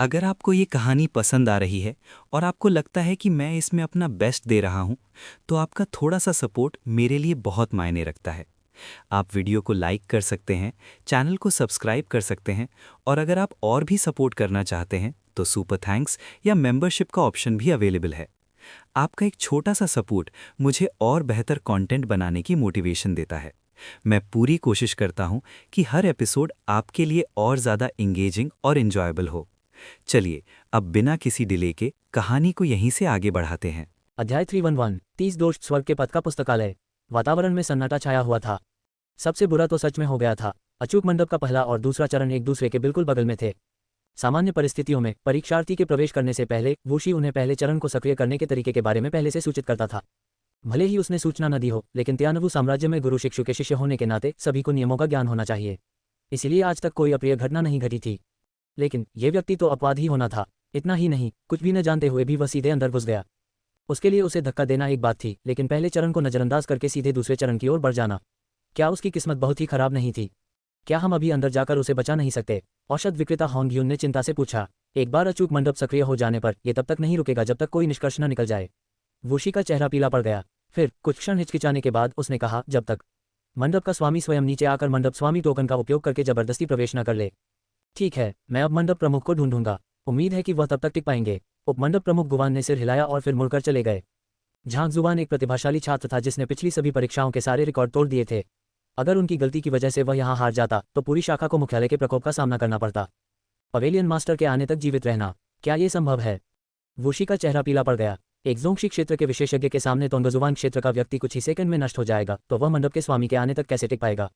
अगर आपको ये कहानी पसंद आ रही है और आपको लगता है कि मैं इसमें अपना बेस्ट दे रहा हूँ, तो आपका थोड़ा सा सपोर्ट मेरे लिए बहुत मायने रखता है। आप वीडियो को लाइक कर सकते हैं, चैनल को सब्सक्राइब कर सकते हैं और अगर आप और भी सपोर्ट करना चाहते हैं तो सुपर थैंक्स या मेंबरशिप का ऑप्शन भी अवेलेबल है। आपका एक छोटा सा सपोर्ट मुझे और बेहतर कंटेंट बनाने की मोटिवेशन देता है। मैं पूरी कोशिश करता हूँ कि हर एपिसोड आपके लिए और ज़्यादा इंगेजिंग और इंजॉयबल हो। चलिए अब बिना किसी डिले के कहानी को यहीं से आगे बढ़ाते हैं। अध्याय 311 30 दोष स्वर्ग के पथ का पुस्तकालय। वातावरण में सन्नाटा छाया हुआ था। सबसे बुरा तो सच में हो गया था। अचूक मंडप का पहला और दूसरा चरण एक दूसरे के बिल्कुल बगल में थे। सामान्य परिस्थितियों में परीक्षार्थी के प्रवेश करने से पहले वूशी उन्हें पहले चरण को सक्रिय करने के तरीके के बारे में पहले से सूचित करता था। भले ही उसने सूचना न दी हो, लेकिन त्यानवु साम्राज्य में गुरु शिक्षु के शिष्य होने के नाते सभी को नियमों का ज्ञान होना चाहिए। इसलिए आज तक कोई अप्रिय घटना नहीं घटी थी। लेकिन यह व्यक्ति तो अपवाद ही होना था। इतना ही नहीं, कुछ भी न जानते हुए भी वह सीधे अंदर घुस गया। उसके लिए उसे धक्का देना एक बात थी, लेकिन पहले चरण को नजरअंदाज करके सीधे दूसरे चरण की ओर बढ़ जाना, क्या उसकी किस्मत बहुत ही खराब नहीं थी? क्या हम अभी अंदर जाकर उसे बचा नहीं सकते? औषध विक्रेता होंग यून ने चिंता से पूछा। एक बार अचूक मंडप सक्रिय हो जाने पर यह तब तक नहीं रुकेगा जब तक कोई निष्कर्ष न निकल जाए। वुशी का चेहरा पीला पड़ गया। फिर कुछ क्षण हिचकिचाने के बाद उसने कहा, जब तक मंडप का स्वामी स्वयं नीचे आकर मंडप स्वामी टोकन का उपयोग करके जबरदस्ती प्रवेश न कर ले। ठीक है, मैं अब मंडप प्रमुख को ढूंढूंगा। उम्मीद है कि वह तब तक टिक पाएंगे। उपमंडप प्रमुख गुवान ने सिर हिलाया और फिर मुड़कर चले गए। झांग जुवान एक प्रतिभाशाली छात्र था जिसने पिछली सभी परीक्षाओं के सारे रिकॉर्ड तोड़ दिए थे। अगर उनकी गलती की वजह से वह यहाँ हार जाता तो पूरी शाखा को मुख्यालय के प्रकोप का सामना करना पड़ता। पवेलियन मास्टर के आने तक जीवित रहना, क्या ये संभव है? वुशी का चेहरा पीला पड़ गया। एक जोंगशी क्षेत्र के विशेषज्ञ के सामने तोंगजुवान क्षेत्र का व्यक्ति कुछ ही सेकंड में नष्ट हो जाएगा, तो वह मंडप के स्वामी के आने तक कैसे टिक पाएगा?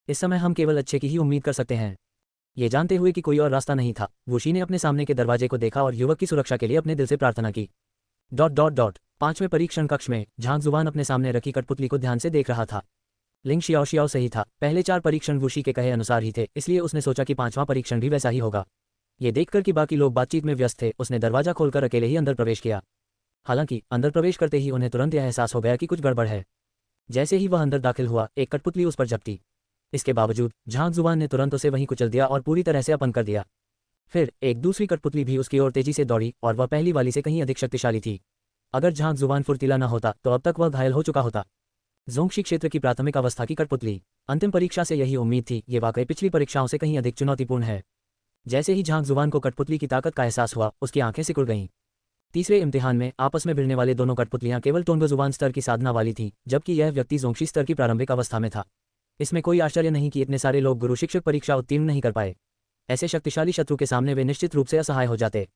इस समय हम केवल अच्छे की ही उम्मीद कर सकते हैं। ये जानते हुए कि कोई और रास्ता नहीं था, वुशी ने अपने सामने के दरवाजे को देखा और युवक की सुरक्षा के लिए अपने दिल से प्रार्थना की। पांचवें परीक्षण कक्ष में झांग जुवान अपने सामने रखी कठपुतली को ध्यान से देख रहा था। लिंग शियाओ शियाओ सही था। पहले 4 परीक्षण वुशी के कहे अनुसार ही थे, इसलिए उसने सोचा कि 5वां परीक्षण भी वैसा ही होगा। ये देखकर कि बाकी लोग बातचीत में व्यस्त थे, उसने दरवाजा खोलकर अकेले ही अंदर प्रवेश किया। हालांकि अंदर प्रवेश करते ही उन्हें तुरंत यह एहसास हो गया कि कुछ गड़बड़ है। जैसे ही वह अंदर दाखिल हुआ, एक कठपुतली उस पर झपटी। इसके बावजूद झांग जुवान ने तुरंत उसे वहीं कुचल दिया और पूरी तरह से अपंग कर दिया। फिर एक दूसरी कठपुतली भी उसकी ओर तेजी से दौड़ी और वह पहली वाली से कहीं अधिक शक्तिशाली थी। अगर झांग जुवान फुर्तीला न होता तो अब तक वह घायल हो चुका होता। जोंगशी क्षेत्र की प्राथमिक अवस्था की कठपुतली। अंतिम परीक्षा से यही उम्मीद थी, ये वाकई पिछली परीक्षाओं से कहीं अधिक चुनौतीपूर्ण है। जैसे ही झांग जुवान को कठपुतली की ताकत का एहसास हुआ, उसकी आंखें सिकुड़ गईं। तीसरे इम्तिहान में आपस में भिड़ने वाले दोनों कठपुतलियां केवल टोंगजुवान स्तर की साधना वाली थीं, जबकि यह व्यक्ति जोंगशी स्तर की प्रारंभिक अवस्था में था। इसमें कोई आश्चर्य नहीं कि इतने सारे लोग गुरु शिक्षक परीक्षा उत्तीर्ण नहीं कर पाए। ऐसे शक्तिशाली शत्रु के सामने वे निश्चित रूप से असहाय हो जाते।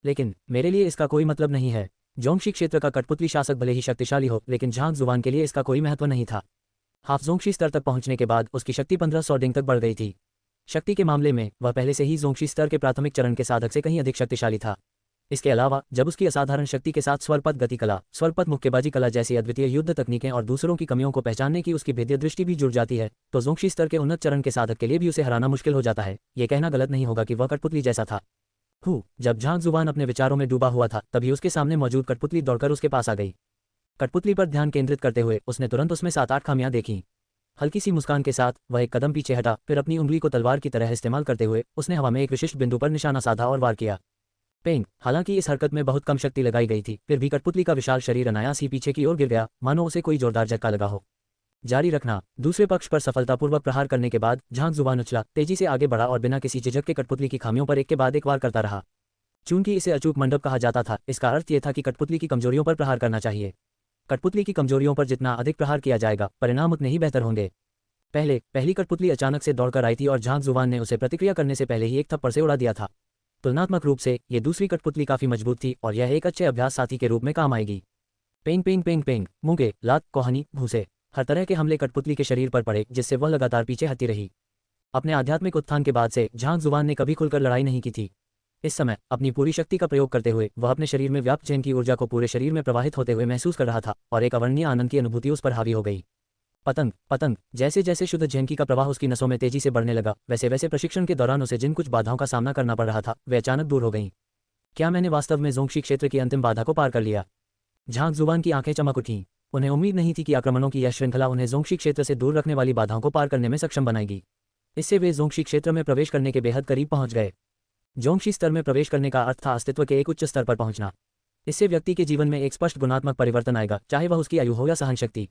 लेकिन मेरे लिए इसका कोई मतलब नहीं है। जोंगशी क्षेत्र का कठपुतली शासक भले ही शक्तिशाली हो, लेकिन झांग जुवान के लिए इसका कोई महत्व नहीं था। हाफ जोंगशी स्तर तक पहुंचने के बाद उसकी शक्ति 1500 डिंग तक बढ़ गई थी। शक्ति के मामले में वह पहले से ही जोंगशी स्तर के प्राथमिक चरण के साधक से कहीं अधिक शक्तिशाली था। इसके अलावा जब उसकी असाधारण शक्ति के साथ स्वरपथ गति कला, स्वरपथ मुक्केबाजी कला जैसी अद्वितीय युद्ध तकनीकें और दूसरों की कमियों को पहचानने की उसकी भेद्य दृष्टि भी जुड़ जाती है, तो जोंगशी स्तर के उन्नत चरण के साधक के लिए भी उसे हराना मुश्किल हो जाता है। ये कहना गलत नहीं होगा कि वह कठपुतली जैसा था। जब झांग जुवान अपने विचारों में डूबा हुआ था, तभी उसके सामने मौजूद कठपुतली दौड़कर उसके पास आ गई। कठपुतली पर ध्यान केंद्रित करते हुए उसने तुरंत उसमें 7-8 खामियां देखीं। हल्की सी मुस्कान के साथ वह एक कदम पीछे हटा, फिर अपनी उंगली को तलवार की तरह इस्तेमाल करते हुए उसने हवा में एक विशिष्ट बिंदु पर निशाना साधा और वार किया। पेंग। हालांकि इस हरकत में बहुत कम शक्ति लगाई गई थी, फिर भी कठपुतली का विशाल शरीर अनायास ही पीछे की ओर गिर गया, मानो उसे कोई जोरदार झटका लगा हो। जारी रखना। दूसरे पक्ष पर सफलतापूर्वक प्रहार करने के बाद झांग जुवान उछला, तेजी से आगे बढ़ा और बिना किसी झिझक के कठपुतली की खामियों पर एक के बाद एक वार करता रहा। चूंकि इसे अचूक मंडप कहा जाता था, इसका अर्थ यह था कि कठपुतली की कमजोरियों पर प्रहार करना चाहिए। कठपुतली की कमजोरियों पर जितना अधिक प्रहार किया जाएगा, परिणाम उतने ही बेहतर होंगे। पहली कठपुतली अचानक से दौड़कर आई थी और झांग जुवान ने उसे प्रतिक्रिया करने से पहले ही एक थप्पड़ से उड़ा दिया था। तुलनात्मक रूप से ये दूसरी कठपुतली काफी मजबूत थी और यह एक अच्छे अभ्यास साथी के रूप में काम आएगी। पेंग पेंग पेंग पेंग। मुंगे, लात, कोहनी, भूसे, हर तरह के हमले कठपुतली के शरीर पर पड़े, जिससे वह लगातार पीछे हटती रही। अपने आध्यात्मिक उत्थान के बाद से झांग जुवान ने कभी खुलकर लड़ाई नहीं की थी। इस समय अपनी पूरी शक्ति का प्रयोग करते हुए वह अपने शरीर में व्याप्त चैन की ऊर्जा को पूरे शरीर में प्रवाहित होते हुए महसूस कर रहा था और एक अवर्णनीय आनंद की अनुभूति उस पर हावी हो गई। पतंग पतंग। जैसे जैसे शुद्ध झेंकी का प्रवाह उसकी नसों में तेजी से बढ़ने लगा, वैसे वैसे प्रशिक्षण के दौरान उसे जिन कुछ बाधाओं का सामना करना पड़ रहा था, वे अचानक दूर हो गईं। क्या मैंने वास्तव में जोंगशी क्षेत्र की अंतिम बाधा को पार कर लिया? झांग जुवान की आंखें चमक उठीं। उन्हें उम्मीद नहीं थी कि आक्रमणों की यह श्रृंखला उन्हें जोंगशी क्षेत्र से दूर रखने वाली बाधाओं को पार करने में सक्षम बनाएगी। इससे वे जोंगशी क्षेत्र में प्रवेश करने के बेहद करीब पहुंच गए। जोंगशी स्तर में प्रवेश करने का अर्थ था अस्तित्व के एक उच्च स्तर पर पहुंचना। इससे व्यक्ति के जीवन में एक स्पष्ट गुणात्मक परिवर्तन आएगा, चाहे वह उसकी आयु हो या सहनशक्ति।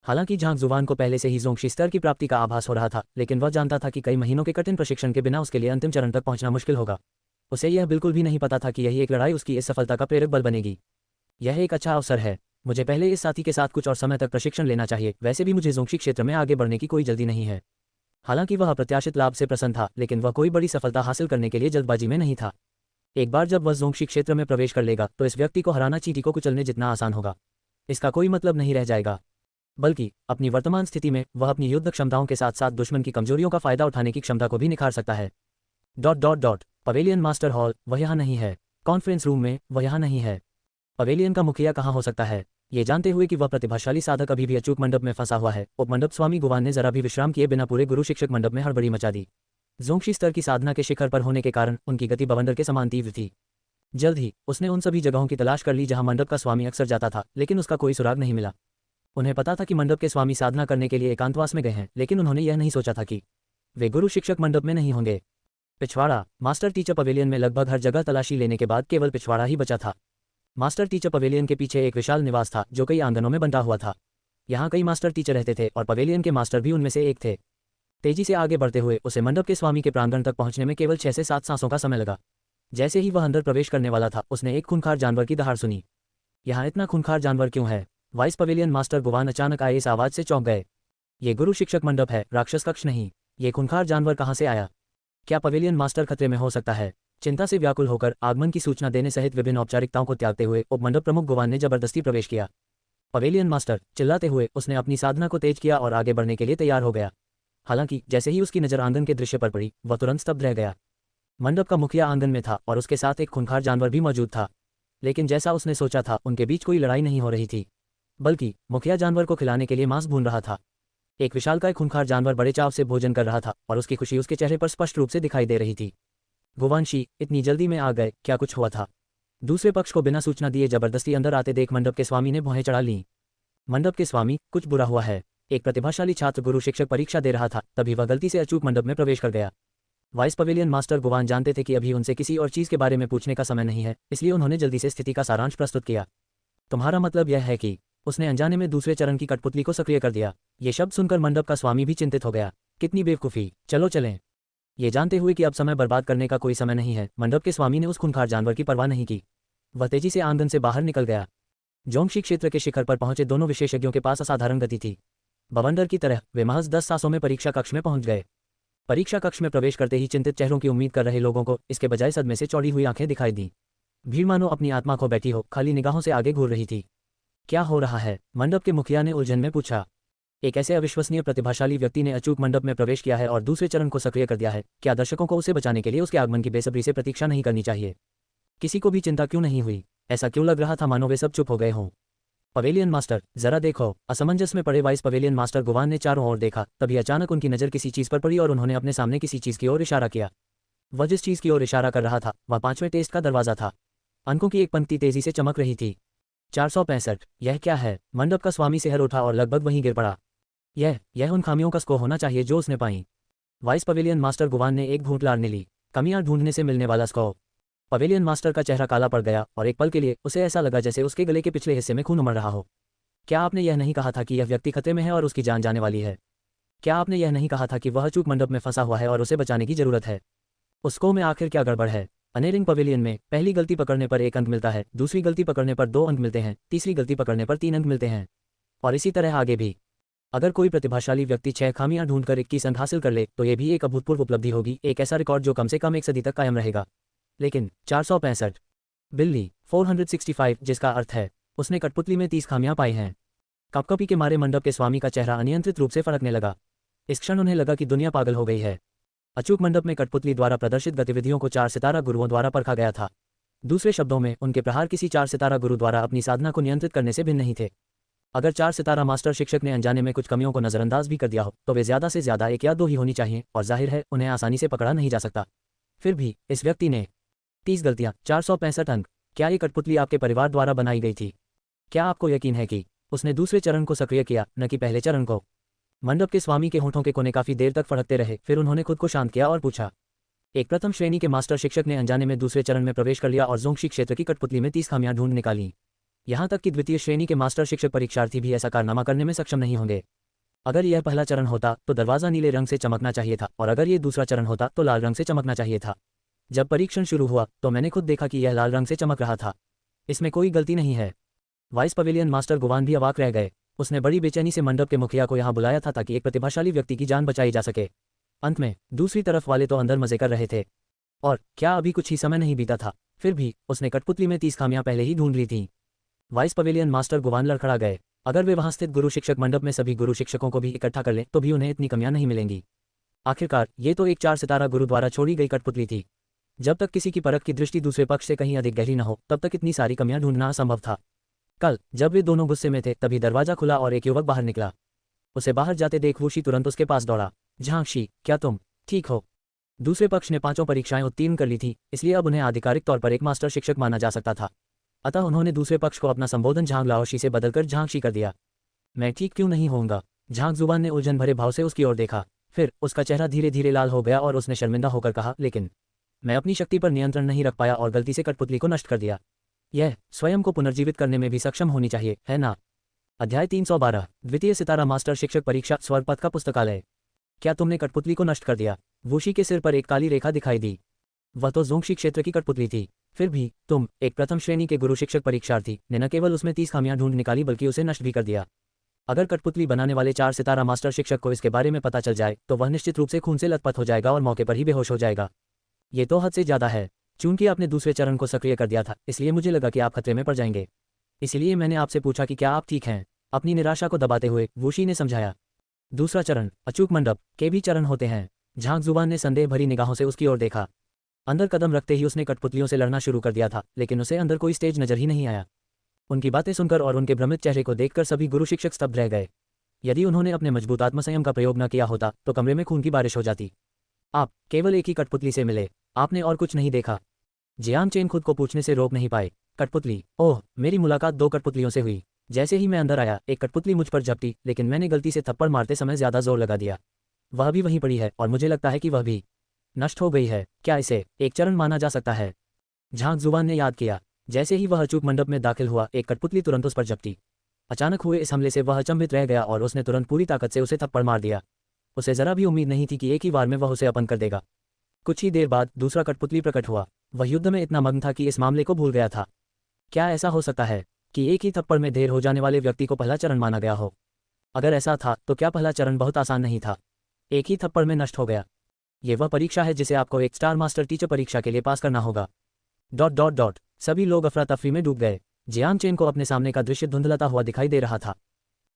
हालांकि झांग जुवान को पहले से ही जोंगशी स्तर की प्राप्ति का आभास हो रहा था, लेकिन वह जानता था कि कई महीनों के कठिन प्रशिक्षण के बिना उसके लिए अंतिम चरण तक पहुंचना मुश्किल होगा। उसे यह बिल्कुल भी नहीं पता था कि यही एक लड़ाई उसकी इस सफलता का प्रेरक बल बनेगी। यह एक अच्छा अवसर है। मुझे पहले इस साथी के साथ कुछ और समय तक प्रशिक्षण लेना चाहिए। वैसे भी मुझे जोंगशी क्षेत्र में आगे बढ़ने की कोई जल्दी नहीं है। हालांकि वह अप्रत्याशित लाभ से प्रसन्न था, लेकिन वह कोई बड़ी सफलता हासिल करने के लिए जल्दबाजी में नहीं था। एक बार जब वह जोंगशी क्षेत्र में प्रवेश कर लेगा तो इस व्यक्ति को हराना चींटी को कुचलने जितना आसान होगा। इसका कोई मतलब नहीं रह जाएगा, बल्कि अपनी वर्तमान स्थिति में वह अपनी युद्ध क्षमताओं के साथ साथ दुश्मन की कमजोरियों का फायदा उठाने की क्षमता को भी निखार सकता है। पवेलियन मास्टर हॉल, वह यहाँ नहीं है। कॉन्फ्रेंस रूम में, वह यहाँ नहीं है। पवेलियन का मुखिया कहाँ हो सकता है? ये जानते हुए कि वह प्रतिभाशाली साधक अभी भी अचूक मंडप में फंसा हुआ है, उपमंडप स्वामी गुवान ने जरा भी विश्राम किए बिना पूरे गुरु शिक्षक मंडप में हड़बड़ी मचा दी। जोंगशी स्तर की साधना के शिखर पर होने के कारण उनकी गति बवंडर के समान तीव्र थी। जल्द ही उसने उन सभी जगहों की तलाश कर ली जहां मंडप का स्वामी अक्सर जाता था, लेकिन उसका कोई सुराग नहीं मिला। उन्हें पता था कि मंडप के स्वामी साधना करने के लिए एकांतवास में गए हैं, लेकिन उन्होंने यह नहीं सोचा था कि वे गुरु शिक्षक मंडप में नहीं होंगे। पिछवाड़ा मास्टर टीचर पवेलियन में लगभग हर जगह तलाशी लेने के बाद केवल पिछवाड़ा ही बचा था। मास्टर टीचर पवेलियन के पीछे एक विशाल निवास था जो कई आंगनों में बंटा हुआ था। यहाँ कई मास्टर टीचर रहते थे और पवेलियन के मास्टर भी उनमें से एक थे। तेजी से आगे बढ़ते हुए उसे मंडप के स्वामी के प्रांगण तक पहुंचने में केवल 6 से 7 सांसों का समय लगा। जैसे ही वह अंदर प्रवेश करने वाला था, उसने एक खूंखार जानवर की दहाड़ सुनी। यहाँ इतना खूंखार जानवर क्यों है? वाइस पवेलियन मास्टर गुवान अचानक आए इस आवाज से चौंक गए। ये गुरु शिक्षक मंडप है, राक्षस कक्ष नहीं। ये खूंखार जानवर कहाँ से आया? क्या पवेलियन मास्टर खतरे में हो सकता है? चिंता से व्याकुल होकर आगमन की सूचना देने सहित विभिन्न औपचारिकताओं को त्यागते हुए उपमंडप प्रमुख गुवान ने जबरदस्ती प्रवेश किया। पवेलियन मास्टर, चिल्लाते हुए उसने अपनी साधना को तेज किया और आगे बढ़ने के लिए तैयार हो गया। हालांकि जैसे ही उसकी नजर आंगन के दृश्य पर पड़ी, वह तुरंत स्तब्ध रह गया। मंडप का मुखिया आंगन में था और उसके साथ एक खूंखार जानवर भी मौजूद था। लेकिन जैसा उसने सोचा था, उनके बीच कोई लड़ाई नहीं हो रही थी, बल्कि मुखिया जानवर को खिलाने के लिए मांस भून रहा था। एक विशालकाय खूंखार जानवर बड़े चाव से भोजन कर रहा था और उसकी खुशी उसके चेहरे पर स्पष्ट रूप से दिखाई दे रही थी। गुवानशी, इतनी जल्दी में आ गए, क्या कुछ हुआ था? दूसरे पक्ष को बिना सूचना दिए जबरदस्ती अंदर आते देख मंडप के स्वामी ने भौहें चढ़ा लीं। मंडप के स्वामी, कुछ बुरा हुआ है। एक प्रतिभाशाली छात्र गुरु शिक्षक परीक्षा दे रहा था, तभी वह गलती से अचूक मंडप में प्रवेश कर गया। वाइस पवेलियन मास्टर गुवान जानते थे कि अभी उनसे किसी और चीज के बारे में पूछने का समय नहीं है, इसलिए उन्होंने जल्दी से स्थिति का सारांश प्रस्तुत किया। तुम्हारा मतलब यह है कि? उसने अनजाने में दूसरे चरण की कठपुतली को सक्रिय कर दिया। ये शब्द सुनकर मंडप का स्वामी भी चिंतित हो गया। कितनी बेवकूफ़ी! चलो चलें। ये जानते हुए कि अब समय बर्बाद करने का कोई समय नहीं है, मंडप के स्वामी ने उस खूंखार जानवर की परवाह नहीं की। वह तेजी से आंगन से बाहर निकल गया। जोंगशी क्षेत्र के शिखर पर पहुंचे दोनों विशेषज्ञों के पास असाधारण गति थी। बवंडर की तरह वे महज 10 सांसों में परीक्षा कक्ष में पहुंच गए। परीक्षा कक्ष में प्रवेश करते ही चिंतित चेहरों की उम्मीद कर रहे लोगों को इसके बजाय सदमे से चौड़ी हुई आंखें दिखाई दी। भीड़ मानो अपनी आत्मा खो बैठी हो, खाली निगाहों से आगे घूर रही थी। क्या हो रहा है? मंडप के मुखिया ने उलझन में पूछा। एक ऐसे अविश्वसनीय प्रतिभाशाली व्यक्ति ने अचूक मंडप में प्रवेश किया है और दूसरे चरण को सक्रिय कर दिया है। क्या दर्शकों को उसे बचाने के लिए उसके आगमन की बेसब्री से प्रतीक्षा नहीं करनी चाहिए? किसी को भी चिंता क्यों नहीं हुई? ऐसा क्यों लग रहा था मानो वे सब चुप हो गए हों? पवेलियन मास्टर, जरा देखो। असमंजस में पड़े वाइस पवेलियन मास्टर गुवान ने चारों ओर देखा, तभी अचानक उनकी नजर किसी चीज पर पड़ी और उन्होंने अपने सामने किसी चीज की ओर इशारा किया। वह जिस चीज की ओर इशारा कर रहा था वह 5वें टेस्ट का दरवाजा था। अंकों की एक पंक्ति तेजी से चमक रही थी। 465। यह क्या है? मंडप का स्वामी सिहर उठा और लगभग वहीं गिर पड़ा। यह उन खामियों का स्कोर होना चाहिए जो उसने पाई। वाइस पवेलियन मास्टर गुवान ने एक घूंट लारने ली। कमियां ढूंढने से मिलने वाला स्कोर। पवेलियन मास्टर का चेहरा काला पड़ गया और एक पल के लिए उसे ऐसा लगा जैसे उसके गले के पिछले हिस्से में खून उमड़ रहा हो। क्या आपने यह नहीं कहा था कि यह व्यक्ति खतरे में है और उसकी जान जाने वाली है? क्या आपने यह नहीं कहा था कि वह अचूक मंडप में फंसा हुआ है और उसे बचाने की जरूरत है? उसको में आखिर क्या गड़बड़ है? अनेरिंग पवेलियन में पहली गलती पकड़ने पर 1 अंक मिलता है, दूसरी गलती पकड़ने पर 2 अंक मिलते हैं, तीसरी गलती पकड़ने पर 3 अंक मिलते हैं, और इसी तरह आगे भी। अगर कोई प्रतिभाशाली व्यक्ति 6 खामियां ढूंढकर 21 अंक हासिल कर ले तो यह भी एक अभूतपूर्व उपलब्धि होगी, एक ऐसा रिकॉर्ड जो कम से कम 1 सदी तक कायम रहेगा। लेकिन 465 बिल्ली 465, जिसका अर्थ है उसने कठपुतली में 30 खामियां पाई हैं। कपकपी के मारे मंडप के स्वामी का चेहरा अनियंत्रित रूप से फड़कने लगा। इस क्षण उन्हें लगा कि दुनिया पागल हो गई है। अचूक मंडप में कठपुतली द्वारा प्रदर्शित गतिविधियों को 4 सितारा गुरुओं द्वारा परखा गया था। दूसरे शब्दों में, उनके प्रहार किसी 4 सितारा गुरु द्वारा अपनी साधना को नियंत्रित करने से भिन्न नहीं थे। अगर 4 सितारा मास्टर शिक्षक ने अनजाने में कुछ कमियों को नजरअंदाज भी कर दिया हो तो वे ज्यादा से ज्यादा 1 या 2 ही होनी चाहिए, और जाहिर है उन्हें आसानी से पकड़ा नहीं जा सकता। फिर भी इस व्यक्ति ने 30 गलतियां, 465 अंक। क्या ये कठपुतली आपके परिवार द्वारा बनाई गई थी? क्या आपको यकीन है कि उसने दूसरे चरण को सक्रिय किया, न कि पहले चरण को? मंडप के स्वामी के होठों के कोने काफी देर तक फड़कते रहे, फिर उन्होंने खुद को शांत किया और पूछा, एक प्रथम श्रेणी के मास्टर शिक्षक ने अनजाने में दूसरे चरण में प्रवेश कर लिया और जोंगशी क्षेत्र की कठपुतली में 30 खामियां ढूंढ निकाली। यहाँ तक कि द्वितीय श्रेणी के मास्टर शिक्षक परीक्षार्थी भी ऐसा कारनामा करने में सक्षम नहीं होंगे। अगर यह पहला चरण होता तो दरवाजा नीले रंग से चमकना चाहिए था, और अगर ये दूसरा चरण होता तो लाल रंग से चमकना चाहिए था। जब परीक्षण शुरू हुआ तो मैंने खुद देखा कि यह लाल रंग से चमक रहा था। इसमें कोई गलती नहीं है। वाइस पवेलियन मास्टर गुवान भी अवाक रह गए। उसने बड़ी बेचैनी से मंडप के मुखिया को यहाँ बुलाया था ताकि एक प्रतिभाशाली व्यक्ति की जान बचाई जा सके। अंत में दूसरी तरफ वाले तो अंदर मजे कर रहे थे, और क्या अभी कुछ ही समय नहीं बीता था, फिर भी उसने कठपुतली में 30 खामियां पहले ही ढूंढ ली थीं। वाइस पवेलियन मास्टर गुवान लड़खड़ा गए। अगर वे वहां स्थित गुरु शिक्षक मंडप में सभी गुरु शिक्षकों को भी इकट्ठा कर लें तो भी उन्हें इतनी कमियां नहीं मिलेंगी। आखिरकार ये तो एक 4 सितारा गुरु द्वारा छोड़ी गई कठपुतली थी। जब तक किसी की परख की दृष्टि दूसरे पक्ष से कहीं अधिक गहरी न हो तब तक इतनी सारी कमियां ढूंढना असंभव था। कल जब वे दोनों गुस्से में थे तभी दरवाजा खुला और एक युवक बाहर निकला। उसे बाहर जाते देख वुशी तुरंत उसके पास दौड़ा। झांगशी, क्या तुम ठीक हो? दूसरे पक्ष ने 5 परीक्षाएं उत्तीर्ण कर ली थी, इसलिए अब उन्हें आधिकारिक तौर पर एक मास्टर शिक्षक माना जा सकता था। अतः उन्होंने दूसरे पक्ष को अपना संबोधन झांग लाओशी से बदलकर झांगशी कर दिया। मैं ठीक क्यों नहीं होऊंगा? झांग जुबान ने उलझन भरे भाव से उसकी ओर देखा। फिर उसका चेहरा धीरे धीरे लाल हो गया और उसने शर्मिंदा होकर कहा, लेकिन मैं अपनी शक्ति पर नियंत्रण नहीं रख पाया और गलती से कठपुतली को नष्ट कर दिया। यह स्वयं को पुनर्जीवित करने में भी सक्षम होनी चाहिए, है ना? अध्याय 312 द्वितीय सितारा मास्टर शिक्षक परीक्षा स्वर्गपथ का पुस्तकालय। क्या तुमने कठपुतली को नष्ट कर दिया? वुशी के सिर पर एक काली रेखा दिखाई दी। वह तो जोंगशी क्षेत्र की कठपुतली थी। फिर भी तुम, एक प्रथम श्रेणी के गुरु शिक्षक परीक्षार्थी, ने न केवल उसमें 30 खामियां ढूंढ निकाली बल्कि उसे नष्ट भी कर दिया। अगर कठपुतली बनाने वाले 4 सितारा मास्टर शिक्षक को इसके बारे में पता चल जाए तो वह निश्चित रूप से खून से लथपथ हो जाएगा और मौके पर ही बेहोश हो जाएगा। ये तो हद से ज्यादा है। चूंकि आपने दूसरे चरण को सक्रिय कर दिया था, इसलिए मुझे लगा कि आप खतरे में पड़ जाएंगे। इसलिए मैंने आपसे पूछा कि क्या आप ठीक हैं? अपनी निराशा को दबाते हुए वुशी ने समझाया। दूसरा चरण, अचूक मंडप के भी चरण होते हैं। झांग जुबान ने संदेह भरी निगाहों से उसकी ओर देखा। अंदर कदम रखते ही उसने कठपुतलियों से लड़ना शुरू कर दिया था, लेकिन उसे अंदर कोई स्टेज नजर ही नहीं आया। उनकी बातें सुनकर और उनके भ्रमित चेहरे को देखकर सभी गुरु शिक्षक स्तब्ध रह गए। यदि उन्होंने अपने मजबूत आत्मसंयम का प्रयोग न किया होता तो कमरे में खून की बारिश हो जाती। आप केवल एक ही कठपुतली से मिले, आपने और कुछ नहीं देखा? जियांग चेन खुद को पूछने से रोक नहीं पाए। कठपुतली? ओह, मेरी मुलाकात 2 कठपुतलियों से हुई। जैसे ही मैं अंदर आया एक कठपुतली मुझ पर झपटी, लेकिन मैंने गलती से थप्पड़ मारते समय ज्यादा जोर लगा दिया। वह भी वहीं पड़ी है और मुझे लगता है कि वह भी नष्ट हो गई है। क्या इसे एक चरण माना जा सकता है? झांग जुबान ने याद किया। जैसे ही वह अचूक मंडप में दाखिल हुआ एक कठपुतली तुरंत उस पर झपटी। अचानक हुए इस हमले से वह अचंभित रह गया और उसने तुरंत पूरी ताकत से उसे थप्पड़ मार दिया। उसे जरा भी उम्मीद नहीं थी कि एक ही वार में वह उसे अपन कर देगा। कुछ ही देर बाद दूसरा कठपुतली प्रकट हुआ। वह युद्ध में इतना मग्न था कि इस मामले को भूल गया था। क्या ऐसा हो सकता है कि एक ही थप्पड़ में ढेर हो जाने वाले व्यक्ति को पहला चरण माना गया हो? अगर ऐसा था तो क्या पहला चरण बहुत आसान नहीं था? एक ही थप्पड़ में नष्ट हो गया। ये वह परीक्षा है जिसे आपको एक स्टार मास्टर टीचर परीक्षा के लिए पास करना होगा। ... सभी लोग अफरा तफरी में डूब गए। जियांग चेन को अपने सामने का दृश्य धुंधलाता हुआ दिखाई दे रहा था।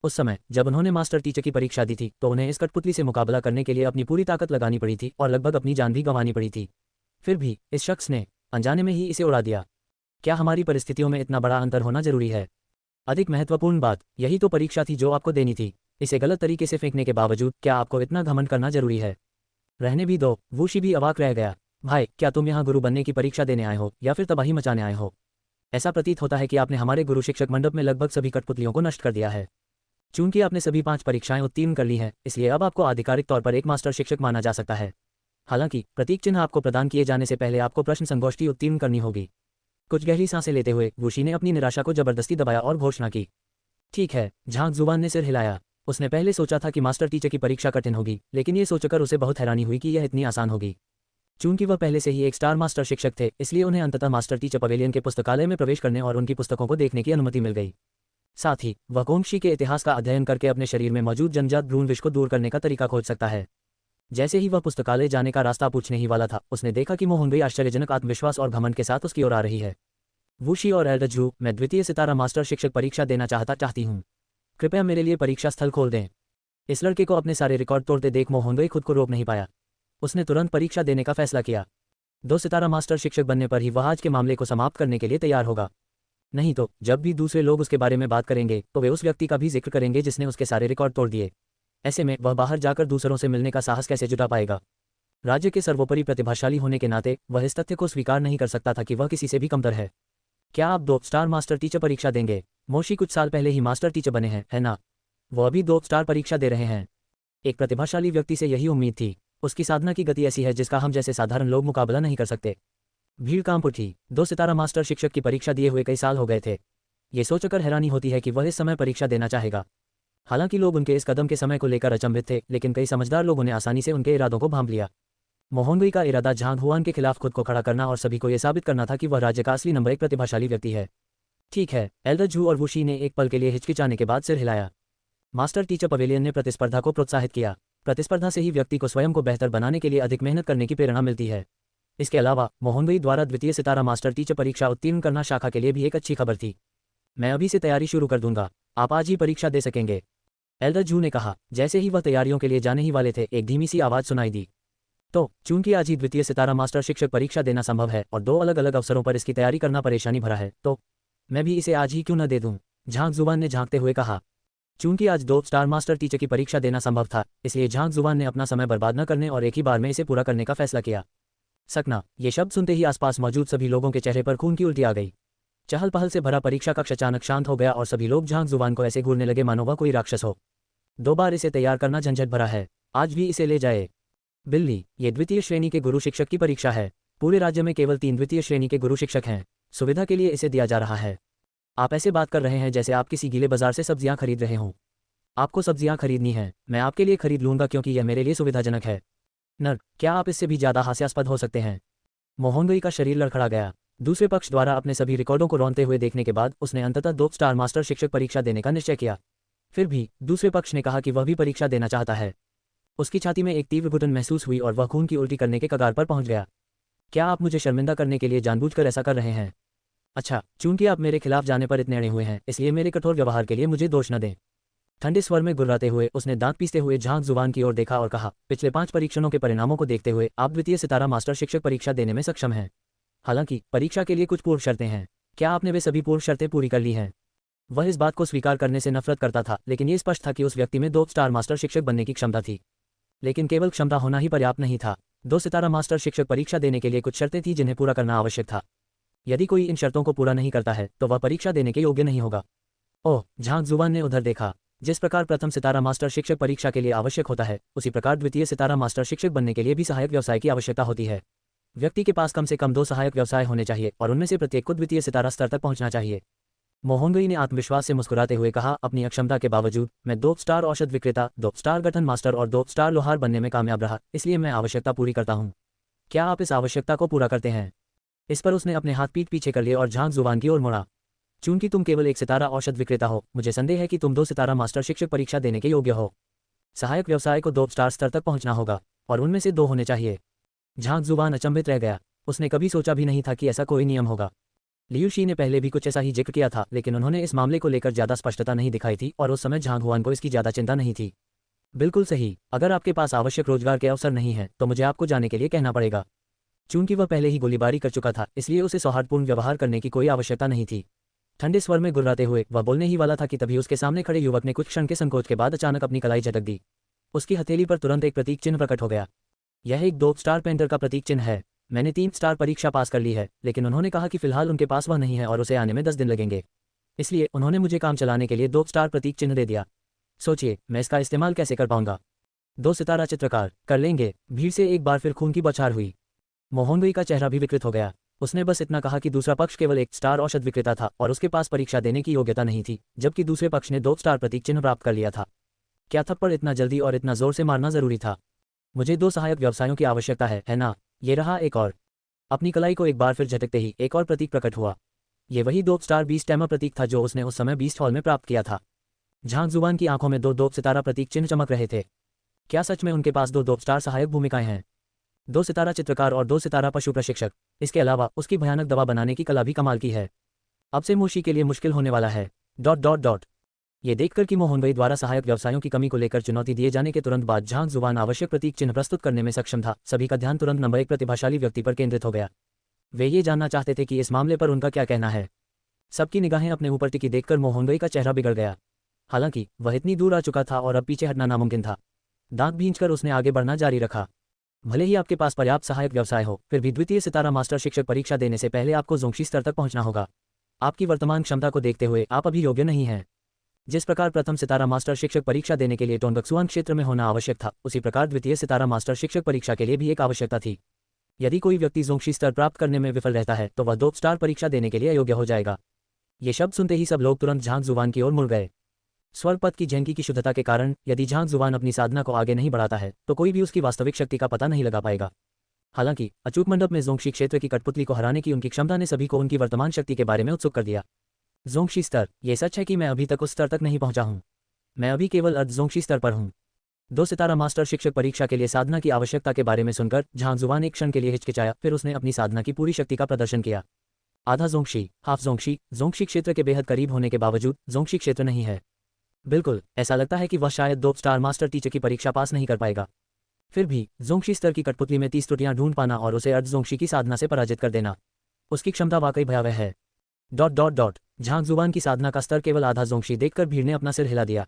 उस समय जब उन्होंने मास्टर टीचर की परीक्षा दी थी तो उन्हें इस कठपुतली से मुकाबला करने के लिए अपनी पूरी ताकत लगानी पड़ी थी और लगभग अपनी जान भी गंवानी पड़ी थी। फिर भी इस शख्स ने अनजाने में ही इसे उड़ा दिया। क्या हमारी परिस्थितियों में इतना बड़ा अंतर होना जरूरी है? अधिक महत्वपूर्ण बात, यही तो परीक्षा थी जो आपको देनी थी। इसे गलत तरीके से फेंकने के बावजूद क्या आपको इतना घमंड करना जरूरी है? रहने भी दो। वुशी भी अवाक रह गया। भाई, क्या तुम यहाँ गुरु बनने की परीक्षा देने आए हो या फिर तबाही मचाने आए हो? ऐसा प्रतीत होता है कि आपने हमारे गुरु शिक्षक मंडप में लगभग सभी कठपुतलियों को नष्ट कर दिया है। चूंकि आपने सभी 5 परीक्षाएं उत्तीर्ण कर ली हैं, इसलिए अब आपको आधिकारिक तौर पर एक मास्टर शिक्षक माना जा सकता है। हालांकि प्रतीक चिन्ह आपको प्रदान किए जाने से पहले आपको प्रश्न संगोष्ठी उत्तीर्ण करनी होगी। कुछ गहरी सांसें लेते हुए वुशी ने अपनी निराशा को जबरदस्ती दबाया और घोषणा की। ठीक है। झांग जुबान ने सिर हिलाया। उसने पहले सोचा था कि मास्टर टीचर की परीक्षा कठिन होगी, लेकिन ये सोचकर उसे बहुत हैरानी हुई कि यह इतनी आसान होगी। चूंकि वह पहले से ही एक स्टार मास्टर शिक्षक थे, इसलिए उन्हें अंततः मास्टर टीचर पवेलियन के पुस्तकालय में प्रवेश करने और उनकी पुस्तकों को देखने की अनुमति मिल गई। साथ ही वह गोंगशी के इतिहास का अध्ययन करके अपने शरीर में मौजूद जन्मजात भ्रूण विष को दूर करने का तरीका खोज सकता है। जैसे ही वह पुस्तकालय जाने का रास्ता पूछने ही वाला था, उसने देखा कि मोहंगई आश्चर्यजनक आत्मविश्वास और घमंड के साथ उसकी ओर आ रही है। वुशी और एल्डर झू, मैं द्वितीय सितारा मास्टर शिक्षक परीक्षा देना चाहती हूँ। कृपया मेरे लिए परीक्षा स्थल खोल दें। इस लड़के को अपने सारे रिकॉर्ड तोड़ते देख मोहंगई खुद को रोक नहीं पाया। उसने तुरंत परीक्षा देने का फैसला किया। 2 सितारा मास्टर शिक्षक बनने पर ही वह आज के मामले को समाप्त करने के लिए तैयार होगा। नहीं तो जब भी दूसरे लोग उसके बारे में बात करेंगे तो वे उस व्यक्ति का भी जिक्र करेंगे जिसने उसके सारे रिकॉर्ड तोड़ दिए। ऐसे में वह बाहर जाकर दूसरों से मिलने का साहस कैसे जुटा पाएगा? राज्य के सर्वोपरि प्रतिभाशाली होने के नाते वह इस तथ्य को स्वीकार नहीं कर सकता था कि वह किसी से भी कमतर है। क्या आप 2 स्टार मास्टर टीचर परीक्षा देंगे? मोशी कुछ साल पहले ही मास्टर टीचर बने हैं, है ना? वो अभी 2 स्टार परीक्षा दे रहे हैं। एक प्रतिभाशाली व्यक्ति से यही उम्मीद थी। उसकी साधना की गति ऐसी है जिसका हम जैसे साधारण लोग मुकाबला नहीं कर सकते। भीड़ कांप उठी। 2 सितारा मास्टर शिक्षक की परीक्षा दिए हुए कई साल हो गए थे। ये सोचकर हैरानी होती है कि वह इस समय परीक्षा देना चाहेगा। हालांकि लोग उनके इस कदम के समय को लेकर अचंभित थे, लेकिन कई समझदार लोगों ने आसानी से उनके इरादों को भांप लिया। मोहनगुई का इरादा झांग हुआन के खिलाफ खुद को खड़ा करना और सभी को यह साबित करना था कि वह राज्य का असली नंबर 1 प्रतिभाशाली व्यक्ति है। ठीक है, एल्डर जू और वुशी ने एक पल के लिए हिचकिचाने के बाद सिर हिलाया। मास्टर टीचर पवेलियन ने प्रतिस्पर्धा को प्रोत्साहित किया। प्रतिस्पर्धा से ही व्यक्ति को स्वयं को बेहतर बनाने के लिए अधिक मेहनत करने की प्रेरणा मिलती है। इसके अलावा मोहनगुई द्वारा द्वितीय सितारा मास्टर टीचर परीक्षा उत्तीर्ण करना शाखा के लिए भी एक अच्छी खबर थी। मैं अभी से तैयारी शुरू कर दूंगा, आप आज ही परीक्षा दे सकेंगे, एल्डर जू ने कहा। जैसे ही वह तैयारियों के लिए जाने ही वाले थे, एक धीमी सी आवाज सुनाई दी। तो चूंकि आज ही द्वितीय सितारा मास्टर शिक्षक परीक्षा देना संभव है और 2 अलग अलग अवसरों पर इसकी तैयारी करना परेशानी भरा है, तो मैं भी इसे आज ही क्यों न दे दूं, झांग जुबान ने झांकते हुए कहा। चूंकि आज 2 स्टार मास्टर टीचर की परीक्षा देना संभव था, इसलिए झांग जुबान ने अपना समय बर्बाद न करने और एक ही बार में इसे पूरा करने का फैसला किया। सकना, ये शब्द सुनते ही आसपास मौजूद सभी लोगों के चेहरे पर खून की उल्टी आ गई। चहल पहल से भरा परीक्षा कक्ष अचानक शांत हो गया और सभी लोग झांग जुबान को ऐसे घूरने लगे मानो वह कोई राक्षस हो। 2 बार इसे तैयार करना झंझट भरा है, आज भी इसे ले जाए। बिल्ली, ये द्वितीय श्रेणी के गुरु शिक्षक की परीक्षा है। पूरे राज्य में केवल 3 द्वितीय श्रेणी के गुरु शिक्षक हैं। सुविधा के लिए इसे दिया जा रहा है। आप ऐसे बात कर रहे हैं जैसे आप किसी गीले बाजार से सब्जियां खरीद रहे हों। आपको सब्जियां खरीदनी है, मैं आपके लिए खरीद लूंगा क्योंकि यह मेरे लिए सुविधाजनक है। नर, क्या आप इससे भी ज्यादा हास्यास्पद हो सकते हैं? मोहनगुई का शरीर लड़खड़ा गया। दूसरे पक्ष द्वारा अपने सभी रिकॉर्डों को रौंदते हुए देखने के बाद उसने अंततः 2 स्टार मास्टर शिक्षक परीक्षा देने का निश्चय किया। फिर भी दूसरे पक्ष ने कहा कि वह भी परीक्षा देना चाहता है। उसकी छाती में एक तीव्र घुटन महसूस हुई और वह खून की उल्टी करने के कगार पर पहुंच गया। क्या आप मुझे शर्मिंदा करने के लिए जानबूझकर ऐसा कर रहे हैं? अच्छा, चूंकि आप मेरे खिलाफ जाने पर इतने अड़े हुए हैं, इसलिए मेरे कठोर व्यवहार के लिए मुझे दोष न दें। ठंडे स्वर में गुर्राते हुए उसने दांत पीसते हुए झांग जुबान की ओर देखा और कहा, पिछले 5 परीक्षणों के परिणामों को देखते हुए आप द्वितीय सितारा मास्टर शिक्षक परीक्षा देने में सक्षम हैं। हालांकि परीक्षा के लिए कुछ पूर्व शर्तें हैं। क्या आपने वे सभी पूर्व शर्तें पूरी कर ली हैं? वह इस बात को स्वीकार करने से नफरत करता था, लेकिन ये स्पष्ट था कि उस व्यक्ति में 2 स्टार मास्टर शिक्षक बनने की क्षमता थी। लेकिन केवल क्षमता होना ही पर्याप्त नहीं था। 2 सितारा मास्टर शिक्षक परीक्षा देने के लिए कुछ शर्तें थी जिन्हें पूरा करना आवश्यक था। यदि कोई इन शर्तों को पूरा नहीं करता है तो वह परीक्षा देने के योग्य नहीं होगा। ओह, झांग जुबान ने उधर देखा। जिस प्रकार प्रथम सितारा मास्टर शिक्षक परीक्षा के लिए आवश्यक होता है, उसी प्रकार द्वितीय सितारा मास्टर शिक्षक बनने के लिए भी सहायक व्यवसाय की आवश्यकता होती है। व्यक्ति के पास कम से कम 2 सहायक व्यवसाय होने चाहिए और उनमें से प्रत्येक को द्वितीय सितारा स्तर तक पहुंचना चाहिए। मोहनगुई ने आत्मविश्वास से मुस्कुराते हुए कहा, अपनी अक्षमता के बावजूद मैं 2 स्टार औषध विक्रेता, 2 स्टार गठन मास्टर और 2 स्टार लोहार बनने में कामयाब रहा, इसलिए मैं आवश्यकता पूरी करता हूँ। क्या आप इस आवश्यकता को पूरा करते हैं? इस पर उसने अपने हाथ पीठ पीछे कर लिए और झांग जुबान की ओर मुड़ा। चूंकि तुम केवल 1 सितारा औषध विक्रेता हो, मुझे संदेह है कि तुम 2 सितारा मास्टर शिक्षक परीक्षा देने के योग्य हो। सहायक व्यवसाय को 2 स्टार स्तर तक पहुंचना होगा और उनमें से 2 होने चाहिए। झांग जुबान अचंभित रह गया। उसने कभी सोचा भी नहीं था कि ऐसा कोई नियम होगा। लियू शी ने पहले भी कुछ ऐसा ही जिक्र किया था, लेकिन उन्होंने इस मामले को लेकर ज्यादा स्पष्टता नहीं दिखाई थी और उस समय झांग हुआन को इसकी ज्यादा चिंता नहीं थी। बिल्कुल सही, अगर आपके पास आवश्यक रोजगार के अवसर नहीं है तो मुझे आपको जाने के लिए कहना पड़ेगा। चूंकि वह पहले ही गोलीबारी कर चुका था, इसलिए उसे सौहार्दपूर्ण व्यवहार करने की कोई आवश्यकता नहीं थी। ठंडे स्वर में गुर्राते हुए वह बोलने ही वाला था कि तभी उसके सामने खड़े युवक ने कुछ क्षण के संकोच के बाद अचानक अपनी कलाई झटक दी। उसकी हथेली पर तुरंत एक प्रतीक चिन्ह प्रकट हो गया। यह एक 2 स्टार पेंटर का प्रतीक चिन्ह है। मैंने 3 स्टार परीक्षा पास कर ली है, लेकिन उन्होंने कहा कि फिलहाल उनके पास वह नहीं है और उसे आने में 10 दिन लगेंगे। इसलिए उन्होंने मुझे काम चलाने के लिए 2 स्टार प्रतीक चिन्ह दे दिया। सोचिए, मैं इसका इस्तेमाल कैसे कर पाऊंगा? 2 सितारा चित्रकार कर लेंगे। भीड़ से एक बार फिर खून की बौछार हुई। मोहनगुई का चेहरा भी विकृत हो गया। उसने बस इतना कहा कि दूसरा पक्ष केवल 1 स्टार औषध विक्रेता था और उसके पास परीक्षा देने की योग्यता नहीं थी, जबकि दूसरे पक्ष ने 2 स्टार प्रतीक चिन्ह प्राप्त कर लिया था। क्या थप्पड़ इतना जल्दी और इतना जोर से मारना जरूरी था? मुझे 2 सहायक व्यवसायों की आवश्यकता है ना? ये रहा एक और। अपनी कलाई को एक बार फिर झटकते ही एक और प्रतीक प्रकट हुआ। ये वही 2 स्टार बीस्ट टैमर प्रतीक था जो उसने उस समय बीस्ट हॉल में प्राप्त किया था। झांग जुबान की आंखों में 2 सितारा प्रतीक चिन्ह चमक रहे थे। क्या सच में उनके पास 2 स्टार सहायक भूमिकाएं हैं? 2 सितारा चित्रकार और 2 सितारा पशु प्रशिक्षक। इसके अलावा उसकी भयानक दवा बनाने की कला भी कमाल की है। अब से मोशी के लिए मुश्किल होने वाला है। ... ये देखकर कि मोहनगुई द्वारा सहायक व्यवसायों की कमी को लेकर चुनौती दिए जाने के तुरंत बाद झांग जुबान आवश्यक प्रतीक चिन्ह प्रस्तुत करने में सक्षम था, सभी का ध्यान तुरंत नंबर 1 प्रतिभाशाली व्यक्ति पर केंद्रित हो गया। वे ये जानना चाहते थे कि इस मामले पर उनका क्या कहना है। सबकी निगाहें अपने ऊपर टिकी देखकर मोहनगुई का चेहरा बिगड़ गया। हालांकि वह इतनी दूर आ चुका था और अब पीछे हटना नामुमकिन था। दांत भींचकर उसने आगे बढ़ना जारी रखा। भले ही आपके पास पर्याप्त सहायक व्यवसाय हो, फिर भी द्वितीय सितारा मास्टर शिक्षक परीक्षा देने से पहले आपको जोंगशी स्तर तक पहुंचना होगा। आपकी वर्तमान क्षमता को देखते हुए आप अभी योग्य नहीं हैं। जिस प्रकार प्रथम सितारा मास्टर शिक्षक परीक्षा देने के लिए टोनबक्सुआन क्षेत्र में होना आवश्यक था, उसी प्रकार द्वितीय सितारा मास्टर शिक्षक परीक्षा के लिए भी एक आवश्यकता थी। यदि कोई व्यक्ति जोंगशी स्तर प्राप्त करने में विफल रहता है तो वह 2 स्टार परीक्षा देने के लिए अयोग्य हो जाएगा। ये शब्द सुनते ही सब लोग तुरंत झांग जुवान की ओर मुड़ गए। स्वर पद की झेंकी की शुद्धता के कारण यदि झांग जुवान अपनी साधना को आगे नहीं बढ़ाता है तो कोई भी उसकी वास्तविक शक्ति का पता नहीं लगा पाएगा। हालांकि अचूक मंडप में जोंगशी क्षेत्र की कठपुतली को हराने की उनकी क्षमता ने सभी को उनकी वर्तमान शक्ति के बारे में उत्सुक कर दिया। जोंगशी स्तर, ये सच है कि मैं अभी तक उस स्तर तक नहीं पहुंचा हूं। मैं अभी केवल अर्ध जोंगशी स्तर पर हूं। 2 सितारा मास्टर शिक्षक परीक्षा के लिए साधना की आवश्यकता के बारे में सुनकर झांग जुवान एक क्षण के लिए हिचकिचाया, फिर उसने अपनी साधना की पूरी शक्ति का प्रदर्शन किया। आधा जोंगशी, हाफ जोंगशी, जोंगशी क्षेत्र के बेहद करीब होने के बावजूद जोंगशी क्षेत्र नहीं है। बिल्कुल ऐसा लगता है कि वह शायद 2 स्टार मास्टर टीचर की परीक्षा पास नहीं कर पाएगा। फिर भी जोंगशी स्तर की कठपुतली में 30 त्रुटियां ढूंढ पाना और उसे अर्ध जोंगशी की साधना से पराजित कर देना, उसकी क्षमता वाकई भयावह है। ... झांग जुवान की साधना का स्तर केवल आधा जोंगशी देखकर भीड़ ने अपना सिर हिला दिया।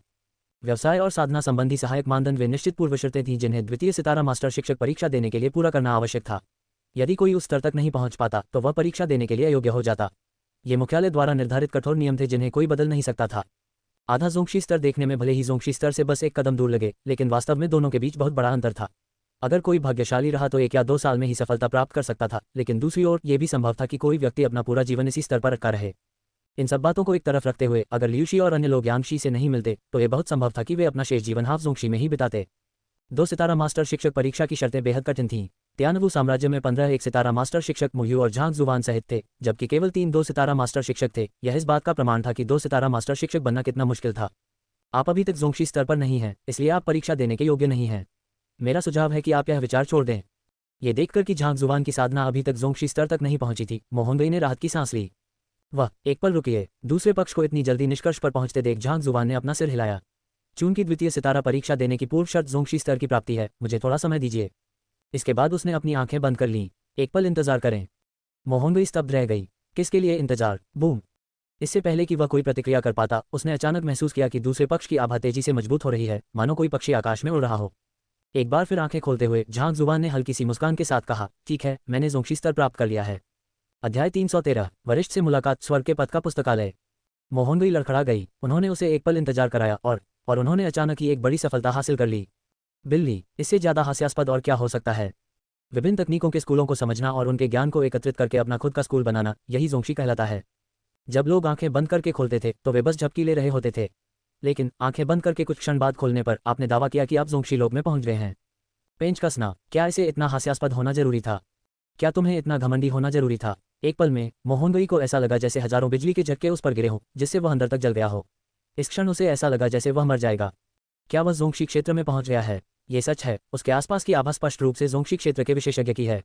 व्यवसाय और साधना संबंधी सहायक मानदंड वे निश्चित पूर्व शर्तें थीं जिन्हें द्वितीय सितारा मास्टर शिक्षक परीक्षा देने के लिए पूरा करना आवश्यक था। यदि कोई उस स्तर तक नहीं पहुंच पाता तो वह परीक्षा देने के लिए अयोग्य हो जाता। ये मुख्यालय द्वारा निर्धारित कठोर नियम थे जिन्हें कोई बदल नहीं सकता था। आधा जोंगशी स्तर देखने में भले ही जोंगशी स्तर से बस एक कदम दूर लगे, लेकिन वास्तव में दोनों के बीच बहुत बड़ा अंतर था। अगर कोई भाग्यशाली रहा तो 1 या 2 साल में ही सफलता प्राप्त कर सकता था, लेकिन दूसरी ओर यह भी संभव था कि कोई व्यक्ति अपना पूरा जीवन इसी स्तर पर अटका रहे। इन सब बातों को एक तरफ रखते हुए अगर लियूशी और अन्य लोग यांगशी से नहीं मिलते तो यह बहुत संभव था कि वे अपना शेष जीवन हाफ जोंगशी में ही बिताते। 2 सितारा मास्टर शिक्षक परीक्षा की शर्तें बेहद कठिन थीं। तियानवु साम्राज्य में 15 1 सितारा मास्टर शिक्षक मुह्यू और झांग जुवान सहित थे, जबकि केवल 3 2 सितारा मास्टर शिक्षक थे। यह इस बात का प्रमाण था कि 2 सितारा मास्टर शिक्षक बनना कितना मुश्किल था। आप अभी तक जोंगशी स्तर पर नहीं हैं, इसलिए आप परीक्षा देने के योग्य नहीं हैं। मेरा सुझाव है कि आप यह विचार छोड़ दें। ये देखकर कि झांग जुवान की साधना अभी तक जोंगशी स्तर तक नहीं पहुंची थी, मोहनगई ने राहत की सांस ली। वह एक पल रुकिए। दूसरे पक्ष को इतनी जल्दी निष्कर्ष पर पहुंचते देख झांग जुवान ने अपना सिर हिलाया। चूंकि द्वितीय सितारा परीक्षा देने की पूर्व शर्त जोंगशी स्तर की प्राप्ति है, मुझे थोड़ा समय दीजिए। इसके बाद उसने अपनी आंखें बंद कर लीं। एक पल इंतजार करें। मोहनगई स्तब्ध रह गई। किसके लिए इंतजार? बूम! इससे पहले कि वह कोई प्रतिक्रिया कर पाता, उसने अचानक महसूस किया कि दूसरे पक्ष की आभा तेजी से मजबूत हो रही है, मानो कोई पक्षी आकाश में उड़ रहा हो। एक बार फिर आंखें खोलते हुए झांग जुवान ने हल्की सी मुस्कान के साथ कहा, ठीक है, मैंने जोंगशी स्तर प्राप्त कर लिया है। अध्याय 313 वरिष्ठ से मुलाकात, स्वर्ग के पथ का पुस्तकालय। मोहनगई लड़खड़ा गई। उन्होंने उसे एक पल इंतजार कराया और उन्होंने अचानक ही एक बड़ी सफलता हासिल कर ली। बिल्ली, इससे ज्यादा हास्यास्पद और क्या हो सकता है? विभिन्न तकनीकों के स्कूलों को समझना और उनके ज्ञान को एकत्रित करके अपना खुद का स्कूल बनाना, यही जोंगशी कहलाता है। जब लोग आंखें बंद करके खोलते थे तो वे बस झपकी ले रहे होते थे, लेकिन आंखें बंद करके कुछ क्षण बाद खोलने पर आपने दावा किया कि आप जोंगशी लोक में पहुंच गए हैं। पेंच कसना, क्या इसे इतना हास्यास्पद होना जरूरी था? क्या तुम्हें इतना घमंडी होना जरूरी था? एक पल में मोहनगई को ऐसा लगा जैसे हजारों बिजली के झटके उस पर गिरे हों, जिससे वह अंदर तक जल गया हो। इस क्षण उसे ऐसा लगा जैसे वह मर जाएगा। क्या वह जोंगशी क्षेत्र में पहुंच गया है? ये सच है, उसके आसपास की आभा स्पष्ट रूप से जोंगशी क्षेत्र के विशेषज्ञ की है।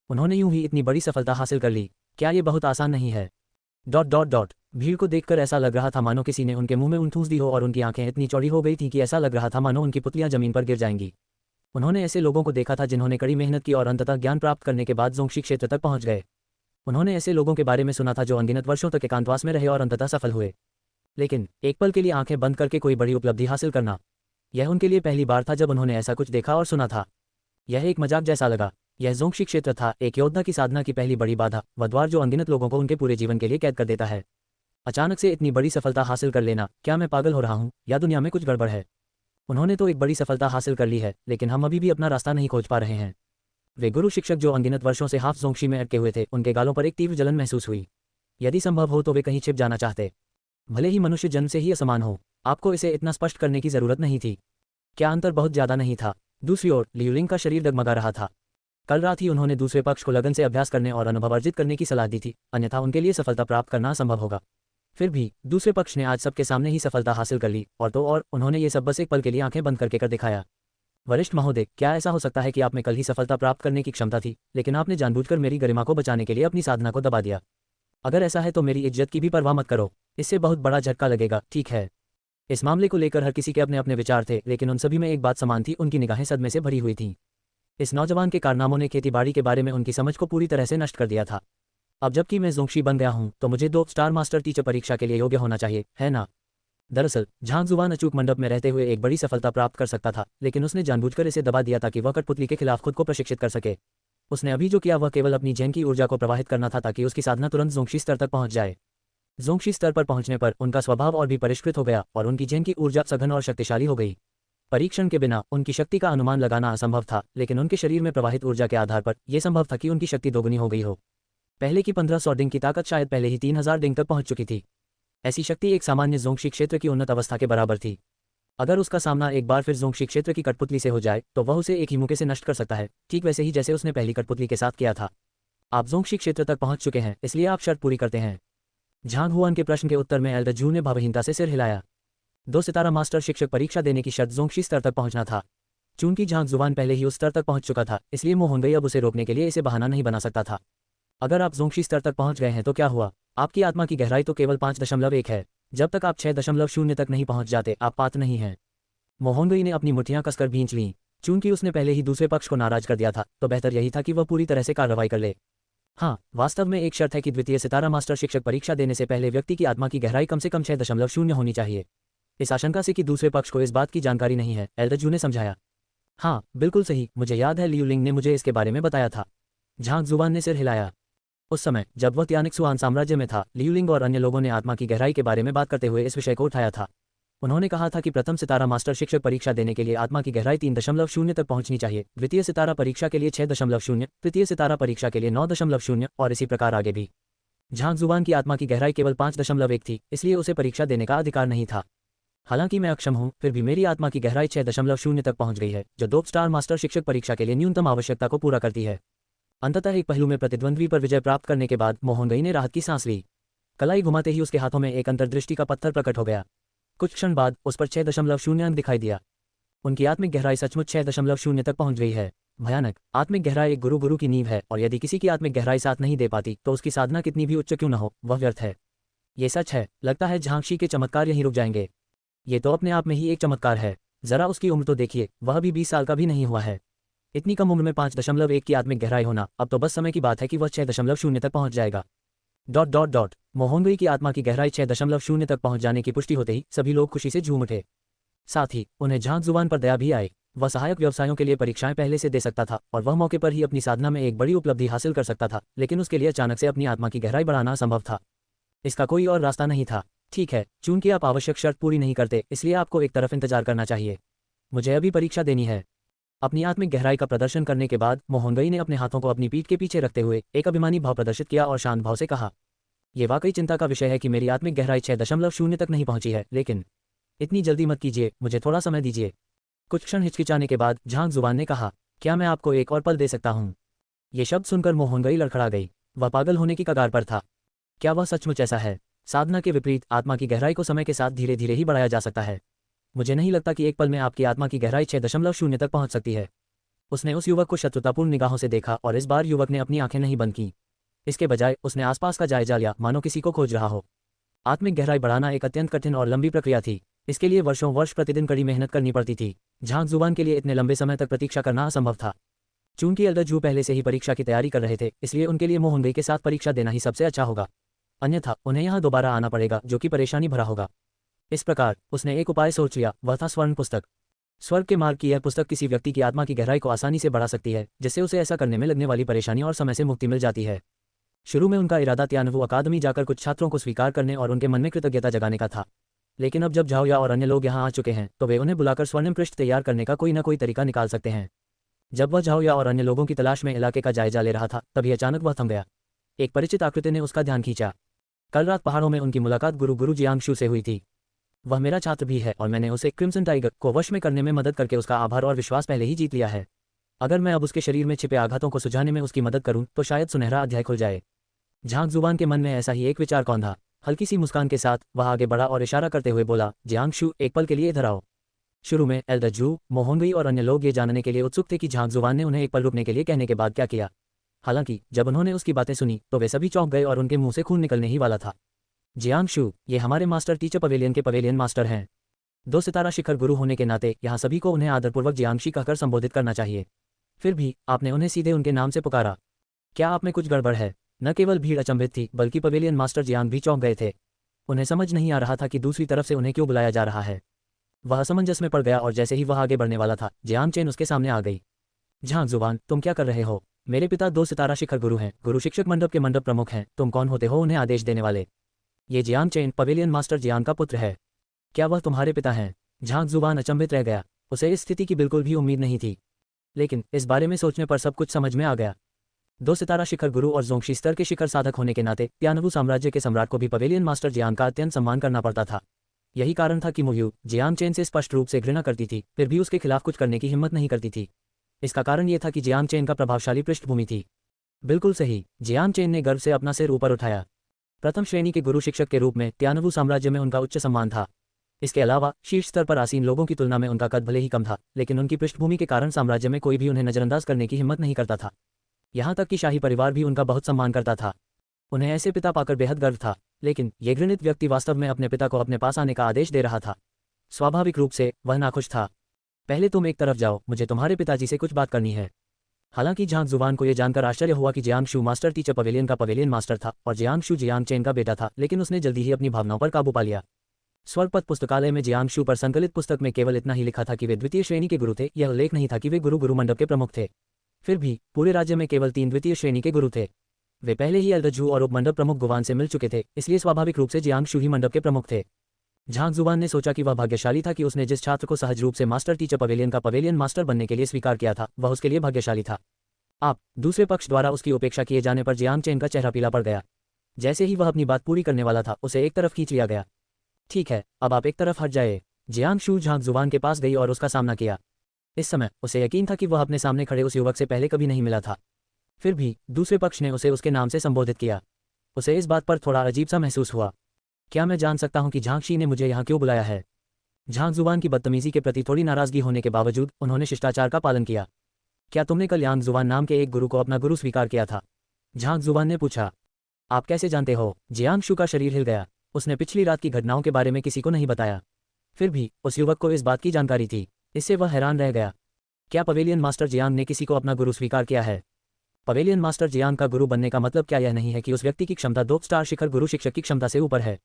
उन्होंने यूं ही इतनी बड़ी सफलता हासिल कर ली। क्या ये बहुत आसान नहीं है? ... भीड़ को देखकर ऐसा लग रहा था मानो किसी ने उनके मुंह में ऊन ठूंस दी हो और उनकी आंखें इतनी चौड़ी हो गई थीं कि ऐसा लग रहा था मानो उनकी पुतलियां जमीन पर गिर जाएंगी। उन्होंने ऐसे लोगों को देखा था जिन्होंने कड़ी मेहनत की और अंततः ज्ञान प्राप्त करने के बाद जोंगशी क्षेत्र तक पहुंच गए। उन्होंने ऐसे लोगों के बारे में सुना था जो अनगिनत वर्षों तक एकांतवास में रहे और अंततः सफल हुए। लेकिन एक पल के लिए आंखें बंद करके कोई बड़ी उपलब्धि हासिल करना, यह उनके लिए पहली बार था जब उन्होंने ऐसा कुछ देखा और सुना था। यह एक मजाक जैसा लगा। यह जोंगशी क्षेत्र था, एक योद्धा की साधना की पहली बड़ी बाधा, वह द्वार जो अनगिनत लोगों को उनके पूरे जीवन के लिए कैद कर देता है। अचानक से इतनी बड़ी सफलता हासिल कर लेना, क्या मैं पागल हो रहा हूँ या दुनिया में कुछ गड़बड़ है? उन्होंने तो एक बड़ी सफलता हासिल कर ली है, लेकिन हम अभी भी अपना रास्ता नहीं खोज पा रहे हैं। वे गुरु शिक्षक जो अनगिनत वर्षों से हाफ जोंगशी में अटके हुए थे, उनके गालों पर एक तीव्र जलन महसूस हुई। यदि संभव हो तो वे कहीं छिप जाना चाहते। भले ही मनुष्य जन्म से ही असमान हो, आपको इसे इतना स्पष्ट करने की जरूरत नहीं थी। क्या अंतर बहुत ज्यादा नहीं था? दूसरी ओर लियूलिंग का शरीर डगमगा रहा था। कल रात ही उन्होंने दूसरे पक्ष को लगन से अभ्यास करने और अनुभव अर्जित करने की सलाह दी थी, अन्यथा उनके लिए सफलता प्राप्त करना असंभव होगा। फिर भी दूसरे पक्ष ने आज सबके सामने ही सफलता हासिल कर ली, और उन्होंने ये सब बस एक पल के लिए आंखें बंद करके कर दिखाया। वरिष्ठ महोदय, क्या ऐसा हो सकता है कि आप में कल ही सफलता प्राप्त करने की क्षमता थी, लेकिन आपने जानबूझकर मेरी गरिमा को बचाने के लिए अपनी साधना को दबा दिया? अगर ऐसा है तो मेरी इज्जत की भी परवाह मत करो, इससे बहुत बड़ा झटका लगेगा, ठीक है? इस मामले को लेकर हर किसी के अपने अपने विचार थे, लेकिन उन सभी में एक बात समान थी, उनकी निगाहें सदमे से भरी हुई थीं। इस नौजवान के कारनामों ने खेतीबाड़ी के बारे में उनकी समझ को पूरी तरह से नष्ट कर दिया था। अब जबकि मैं जोंगशी बन गया हूं तो मुझे 2 स्टार मास्टर टीचर परीक्षा के लिए योग्य होना चाहिए, है ना? दरअसल झांग जुवान अचूक मंडप में रहते हुए एक बड़ी सफलता प्राप्त कर सकता था, लेकिन उसने जानबूझकर इसे दबा दिया ताकि वह कठपुतली के खिलाफ खुद को प्रशिक्षित कर सके। उसने अभी जो किया वह केवल अपनी जैन की ऊर्जा को प्रवाहित करना था ताकि उसकी साधना तुरंत जोंगशी स्तर तक पहुंच जाए। जोंगशी स्तर पर पहुंचने पर उनका स्वभाव और भी परिष्कृत हो गया और उनकी जेन की ऊर्जा सघन और शक्तिशाली हो गई। परीक्षण के बिना उनकी शक्ति का अनुमान लगाना असंभव था, लेकिन उनके शरीर में प्रवाहित ऊर्जा के आधार पर यह संभव था कि उनकी शक्ति दोगुनी हो गई हो। पहले की 1500 डिंग की ताकत शायद पहले ही 3000 डिंग तक पहुंच चुकी थी। ऐसी शक्ति एक सामान्य जोंगशी क्षेत्र की उन्नत अवस्था के बराबर थी। अगर उसका सामना एक बार फिर जोंगशी क्षेत्र की कठपुतली से हो जाए तो वह उसे एक ही मुक्के से नष्ट कर सकता है, ठीक वैसे ही जैसे उसने पहली कठपुतली के साथ किया था। आप जोंगशी क्षेत्र तक पहुंच चुके हैं, इसलिए आप शर्त पूरी करते हैं। झांग हुआन के प्रश्न के उत्तर में एल्डर जू ने भावहीनता से सिर हिलाया। 2 सितारा मास्टर शिक्षक परीक्षा देने की शर्त जोंगशी स्तर तक पहुंचना था। चूंकि झांग जुबान पहले ही उस स्तर तक पहुंच चुका था, इसलिए मोहनगई अब उसे रोकने के लिए इसे बहाना नहीं बना सकता था। अगर आप जोंगशी स्तर तक पहुंच गए हैं तो क्या हुआ? आपकी आत्मा की गहराई तो केवल 5.1 है। जब तक आप 6.0 तक नहीं पहुंच जाते, आप पात्र नहीं हैं। मोहनगई ने अपनी मुठ्ठियां कसकर भींच लीं। चूंकि उसने पहले ही दूसरे पक्ष को नाराज कर दिया था, तो बेहतर यही था कि वह पूरी तरह से कार्रवाई कर ले। हाँ, वास्तव में एक शर्त है कि द्वितीय सितारा मास्टर शिक्षक परीक्षा देने से पहले व्यक्ति की आत्मा की गहराई कम से कम 6.0 होनी चाहिए। इस आशंका से कि दूसरे पक्ष को इस बात की जानकारी नहीं है, एल्डर जू ने समझाया। हाँ, बिल्कुल सही, मुझे याद है लियू लिंग ने मुझे इसके बारे में बताया था। झांग जुबान ने सिर हिलाया। उस समय जब वह त्यानिक्सुआन साम्राज्य में था, लियू लिंग और अन्य लोगों ने आत्मा की गहराई के बारे में बात करते हुए इस विषय को उठाया था। उन्होंने कहा था कि प्रथम सितारा मास्टर शिक्षक परीक्षा देने के लिए आत्मा की गहराई 3.0 तक पहुंचनी चाहिए, द्वितीय सितारा परीक्षा के लिए 6.0, तृतीय सितारा परीक्षा के लिए 9.0 और इसी प्रकार आगे भी। झांग जुबान की आत्मा की गहराई केवल 5.1 थी, इसलिए उसे परीक्षा देने का अधिकार नहीं था। हालांकि मैं अक्षम हूं, फिर भी मेरी आत्मा की गहराई 6.0 तक पहुंच गई है, जो 2 स्टार मास्टर शिक्षक परीक्षा के लिए न्यूनतम आवश्यकता को पूरा करती है। अंततः एक पहलू में प्रतिद्वंद्वी पर विजय प्राप्त करने के बाद मोहनगई ने राहत की सांस ली। कलाई घुमाते ही उसके हाथों में एक अंतर्दृष्टि का पत्थर प्रकट हो गया। कुछ क्षण बाद उस पर 6.0 अंक दिखाई दिया। उनकी आत्मिक गहराई सचमुच 6.0 तक पहुंच गई है। भयानक। आत्मिक गहराई एक गुरु की नींव है, और यदि किसी की आत्मिक गहराई साथ नहीं दे पाती तो उसकी साधना कितनी भी उच्च क्यों न हो, वह व्यर्थ है। ये सच है। लगता है झांगशी के चमत्कार यहीं रुक जाएंगे। ये तो अपने आप में ही एक चमत्कार है। जरा उसकी उम्र तो देखिए, वह भी 20 साल का भी नहीं हुआ है। इतनी कम उम्र में 5.1 की आत्मिक गहराई होना, अब तो बस समय की बात है कि वह 6.0 तक पहुंच जाएगा। ... मोहनगई की आत्मा की गहराई 6.0 तक पहुंच जाने की पुष्टि होते ही सभी लोग खुशी से झूम उठे। साथ ही उन्हें झांग जुबान पर दया भी आई। वह सहायक व्यवसायों के लिए परीक्षाएं पहले से दे सकता था और वह मौके पर ही अपनी साधना में एक बड़ी उपलब्धि हासिल कर सकता था, लेकिन उसके लिए अचानक से अपनी आत्मा की गहराई बढ़ाना असंभव था। इसका कोई और रास्ता नहीं था। ठीक है, चूंकि आप आवश्यक शर्त पूरी नहीं करते, इसलिए आपको एक तरफ इंतजार करना चाहिए। मुझे अभी परीक्षा देनी है। अपनी आत्मिक गहराई का प्रदर्शन करने के बाद मोहनगई ने अपने हाथों को अपनी पीठ के पीछे रखते हुए एक अभिमानी भाव प्रदर्शित किया और शांत भाव से कहा, यह वाकई चिंता का विषय है कि मेरी आत्मिक गहराई 6.0 तक नहीं पहुंची है, लेकिन इतनी जल्दी मत कीजिए, मुझे थोड़ा समय दीजिए। कुछ क्षण हिचकिचाने के बाद झांग जुबान ने कहा, क्या मैं आपको एक और पल दे सकता हूं? ये शब्द सुनकर मोहनगई लड़खड़ा गई। वह पागल होने की कगार पर था। क्या वह सचमुच ऐसा है? साधना के विपरीत आत्मा की गहराई को समय के साथ धीरे धीरे ही बढ़ाया जा सकता है। मुझे नहीं लगता कि एक पल में आपकी आत्मा की गहराई 6.0 तक पहुंच सकती है। उसने उस युवक को शत्रुतापूर्ण निगाहों से देखा और इस बार युवक ने अपनी आंखें नहीं बंद की। इसके बजाय उसने आसपास का जायजा लिया, मानो किसी को खोज रहा हो। आत्मिक गहराई बढ़ाना एक अत्यंत कठिन और लंबी प्रक्रिया थी। इसके लिए वर्षों वर्ष प्रतिदिन कड़ी मेहनत करनी पड़ती थी। झांग जुबान के लिए इतने लंबे समय तक प्रतीक्षा करना असंभव था। चूंकि एल्डर जू पहले से ही परीक्षा की तैयारी कर रहे थे, इसलिए उनके लिए मोहनगई के साथ परीक्षा देना ही सबसे अच्छा होगा। अन्यथा उन्हें यहाँ दोबारा आना पड़ेगा, जो कि परेशानी भरा होगा। इस प्रकार उसने एक उपाय सोच लिया, वह था स्वर्ण पुस्तक। स्वर्ग के मार्ग की यह पुस्तक किसी व्यक्ति की आत्मा की गहराई को आसानी से बढ़ा सकती है, जिससे उसे ऐसा करने में लगने वाली परेशानी और समय से मुक्ति मिल जाती है। शुरू में उनका इरादा त्यानवु अकादमी जाकर कुछ छात्रों को स्वीकार करने और उनके मन में कृतज्ञता जगाने का था, लेकिन अब जब झाओया और अन्य लोग यहाँ आ चुके हैं, तो वे उन्हें बुलाकर स्वर्णिम पृष्ठ तैयार करने का कोई न कोई तरीका निकाल सकते हैं। जब वह झाओया और अन्य लोगों की तलाश में इलाके का जायजा ले रहा था, तभी अचानक वह थम गया। एक परिचित आकृति ने उसका ध्यान खींचा। कल रात पहाड़ों में उनकी मुलाकात गुरु जियांगशु से हुई थी। वह मेरा छात्र भी है और मैंने उसे क्रिम्सन टाइगर को वश में करने में मदद करके उसका आभार और विश्वास पहले ही जीत लिया है। अगर मैं अब उसके शरीर में छिपे आघातों को सुझाने में उसकी मदद करूं तो शायद सुनहरा अध्याय खुल जाए। झांग जुबान के मन में ऐसा ही एक विचार कौंधा। हल्की सी मुस्कान के साथ वह आगे बढ़ा और इशारा करते हुए बोला, जियांगशु, एक पल के लिए इधर आओ। शुरू में एल्डर जू, मोहनगई और अन्य लोग ये जानने के लिए उत्सुक थे कि झांग जुबान ने उन्हें एक पल रुकने के लिए कहने के बाद क्या किया। हालांकि जब उन्होंने उसकी बातें सुनी तो वे सभी चौंक गए और उनके मुंह से खून निकलने ही वाला था। जियांगशु, ये हमारे मास्टर टीचर पवेलियन के पवेलियन मास्टर हैं। 2 सितारा शिखर गुरु होने के नाते यहाँ सभी को उन्हें आदरपूर्वक जियांगशी कहकर संबोधित करना चाहिए। फिर भी आपने उन्हें सीधे उनके नाम से पुकारा। क्या आप में कुछ गड़बड़ है? न केवल भीड़ अचंभित थी, बल्कि पवेलियन मास्टर जियांग भी चौंक गए थे। उन्हें समझ नहीं आ रहा था कि दूसरी तरफ से उन्हें क्यों बुलाया जा रहा है। वह असमंजस में पड़ गया और जैसे ही वह आगे बढ़ने वाला था, जियांग चेन उसके सामने आ गई। झांग जुबान, तुम क्या कर रहे हो? मेरे पिता 2 सितारा शिखर गुरु हैं, गुरु शिक्षक मंडप के मंडप प्रमुख हैं। तुम कौन होते हो उन्हें आदेश देने वाले? ये Jiang chain pavilion master Jiang का पुत्र है। क्या वह तुम्हारे पिता हैं? झांग जुबान अचंभित रह गया। उसे इस स्थिति की बिल्कुल भी उम्मीद नहीं थी, लेकिन इस बारे में सोचने पर सब कुछ समझ में आ गया। 2 सितारा शिखर गुरु और जोंगशी स्तर के शिखर साधक होने के नाते त्यानवु साम्राज्य के सम्राट को भी पवेलियन मास्टर जियांग का अत्यंत सम्मान करना पड़ता था। यही कारण था कि मुह्यू जियांग चेन से स्पष्ट रूप से घृणा करती थी, फिर भी उसके खिलाफ कुछ करने की हिम्मत नहीं करती थी। इसका कारण यह था कि जियांग चेन का प्रभावशाली पृष्ठभूमि थी। बिल्कुल सही, जियांग चेन ने गर्व से अपना सिर ऊपर उठाया। प्रथम श्रेणी के गुरु शिक्षक के रूप में त्यानवु साम्राज्य में उनका उच्च सम्मान था। इसके अलावा शीर्ष स्तर पर आसीन लोगों की तुलना में उनका कद भले ही कम था, लेकिन उनकी पृष्ठभूमि के कारण साम्राज्य में कोई भी उन्हें नजरअंदाज करने की हिम्मत नहीं करता था। यहाँ तक कि शाही परिवार भी उनका बहुत सम्मान करता था। उन्हें ऐसे पिता पाकर बेहद गर्व था, लेकिन ये घृणित व्यक्ति वास्तव में अपने पिता को अपने पास आने का आदेश दे रहा था। स्वाभाविक रूप से वह नाखुश था। पहले तुम एक तरफ जाओ, मुझे तुम्हारे पिताजी से कुछ बात करनी है। हालांकि झांग जुबान को यह जानकर आश्चर्य हुआ कि जियांग शू मास्टर टीचर पवेलियन का पवेलियन मास्टर था और जियांग शू जियांग चेन का बेटा था, लेकिन उसने जल्दी ही अपनी भावनाओं पर काबू पा लिया। स्वर्गपथ पुस्तकालय में जियांग शू पर संकलित पुस्तक में केवल इतना ही लिखा था कि वे द्वितीय श्रेणी के गुरु थे, यह उल्लेख नहीं था कि वे गुरु मंडप के प्रमुख थे। फिर भी पूरे राज्य में केवल 3 द्वितीय श्रेणी के गुरु थे। वे पहले ही एल्डरजू और उपमंडप प्रमुख गुवान से मिल चुके थे, इसलिए स्वाभाविक रूप से जियांग शू ही मंडप के प्रमुख थे। झांग जुबान ने सोचा कि वह भाग्यशाली था कि उसने जिस छात्र को सहज रूप से मास्टर टीचर पवेलियन का पवेलियन मास्टर बनने के लिए स्वीकार किया था, वह उसके लिए भाग्यशाली था। आप दूसरे पक्ष द्वारा उसकी उपेक्षा किए जाने पर जियांग चेन का चेहरा पीला पड़ गया। जैसे ही वह अपनी बात पूरी करने वाला था, उसे एक तरफ खींच लिया गया। ठीक है, अब आप एक तरफ हट जाए। जियांग शू झांग जुबान के पास गई और उसका सामना किया। इस समय उसे यकीन था कि वह अपने सामने खड़े उस युवक से पहले कभी नहीं मिला था। फिर भी दूसरे पक्ष ने उसे उसके नाम से संबोधित किया। उसे इस बात पर थोड़ा अजीब सा महसूस हुआ। क्या मैं जान सकता हूं कि झांगशी ने मुझे यहाँ क्यों बुलाया है? झांग जुबान की बदतमीजी के प्रति थोड़ी नाराजगी होने के बावजूद उन्होंने शिष्टाचार का पालन किया। क्या तुमने कल यांग जुबान नाम के एक गुरु को अपना गुरु स्वीकार किया था? झांग जुबान ने पूछा। आप कैसे जानते हो? जियांग शू का शरीर हिल गया। उसने पिछली रात की घटनाओं के बारे में किसी को नहीं बताया। फिर भी उस युवक को इस बात की जानकारी थी, इससे वह हैरान रह गया। क्या पवेलियन मास्टर जियांग ने किसी को अपना गुरु स्वीकार किया है? पवेलियन मास्टर जियांग का गुरु बनने का मतलब क्या यह नहीं है कि उस व्यक्ति की क्षमता 2 स्टार शिखर गुरु शिक्षक की क्षमता से ऊपर है?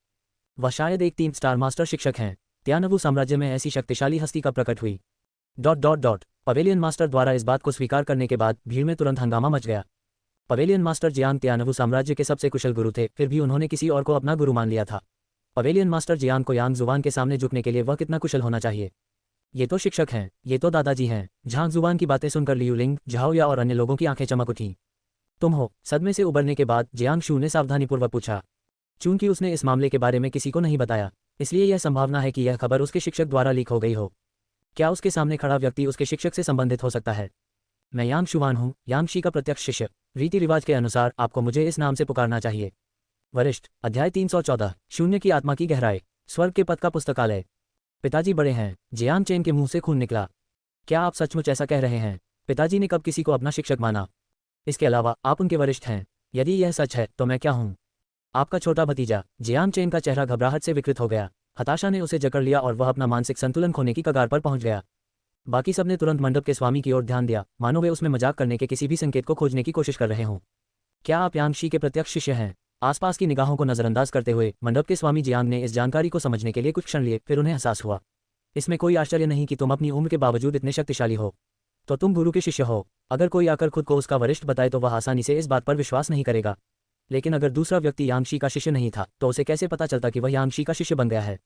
वह शायद एक 3 स्टार मास्टर शिक्षक हैं। त्यानवु साम्राज्य में ऐसी शक्तिशाली हस्ती का प्रकट हुई। ... पवेलियन मास्टर द्वारा इस बात को स्वीकार करने के बाद भीड़ में तुरंत हंगामा मच गया। पवेलियन मास्टर जियांग त्यानवु साम्राज्य के सबसे कुशल गुरु थे, फिर भी उन्होंने किसी और को अपना गुरु मान लिया था। पवेलियन मास्टर जियांग को यांग जुबान के सामने झुकने के लिए वह कितना कुशल होना चाहिए? ये तो शिक्षक हैं, ये तो दादाजी हैं। झांग जुबान की बातें सुनकर लियू लिंग, झाओया और अन्य लोगों की आंखें चमक उठीं। तुम हो? सदमे से उबरने के बाद जियांग शू ने सावधानीपूर्वक पूछा। चूंकि उसने इस मामले के बारे में किसी को नहीं बताया, इसलिए यह संभावना है कि यह खबर उसके शिक्षक द्वारा लीक हो गई हो। क्या उसके सामने खड़ा व्यक्ति उसके शिक्षक से संबंधित हो सकता है? मैं यांग शुवान हूँ, यांगशी का प्रत्यक्ष शिष्य। रीति रिवाज के अनुसार आपको मुझे इस नाम से पुकारना चाहिए। वरिष्ठ। अध्याय 314। शून्य की आत्मा की गहराई। स्वर्ग के पथ का पुस्तकालय। पिताजी बड़े हैं। जियांग चेन के मुंह से खून निकला। क्या आप सचमुच ऐसा कह रहे हैं? पिताजी ने कब किसी को अपना शिक्षक माना? इसके अलावा आप उनके वरिष्ठ हैं। यदि यह सच है तो मैं क्या हूँ? आपका छोटा भतीजा। जियांग चेन का चेहरा घबराहट से विकृत हो गया। हताशा ने उसे जकड़ लिया और वह अपना मानसिक संतुलन खोने की कगार पर पहुंच गया। बाकी सबने तुरंत मंडप के स्वामी की ओर ध्यान दिया, मानो वे उसमें मजाक करने के किसी भी संकेत को खोजने की कोशिश कर रहे हों। क्या आप यांगशी के प्रत्यक्ष शिष्य हैं? आसपास की निगाहों को नजरअंदाज करते हुए मंडप के स्वामी जियांग ने इस जानकारी को समझने के लिए कुछ क्षण लिए, फिर उन्हें एहसास हुआ। इसमें कोई आश्चर्य नहीं कि तुम अपनी उम्र के बावजूद इतने शक्तिशाली हो। तो तुम गुरु के शिष्य हो। अगर कोई आकर खुद को उसका वरिष्ठ बताए तो वह आसानी से इस बात पर विश्वास नहीं करेगा। लेकिन अगर दूसरा व्यक्ति यांगशी का शिष्य नहीं था तो उसे कैसे पता चलता कि वह यांगशी का शिष्य बन गया है?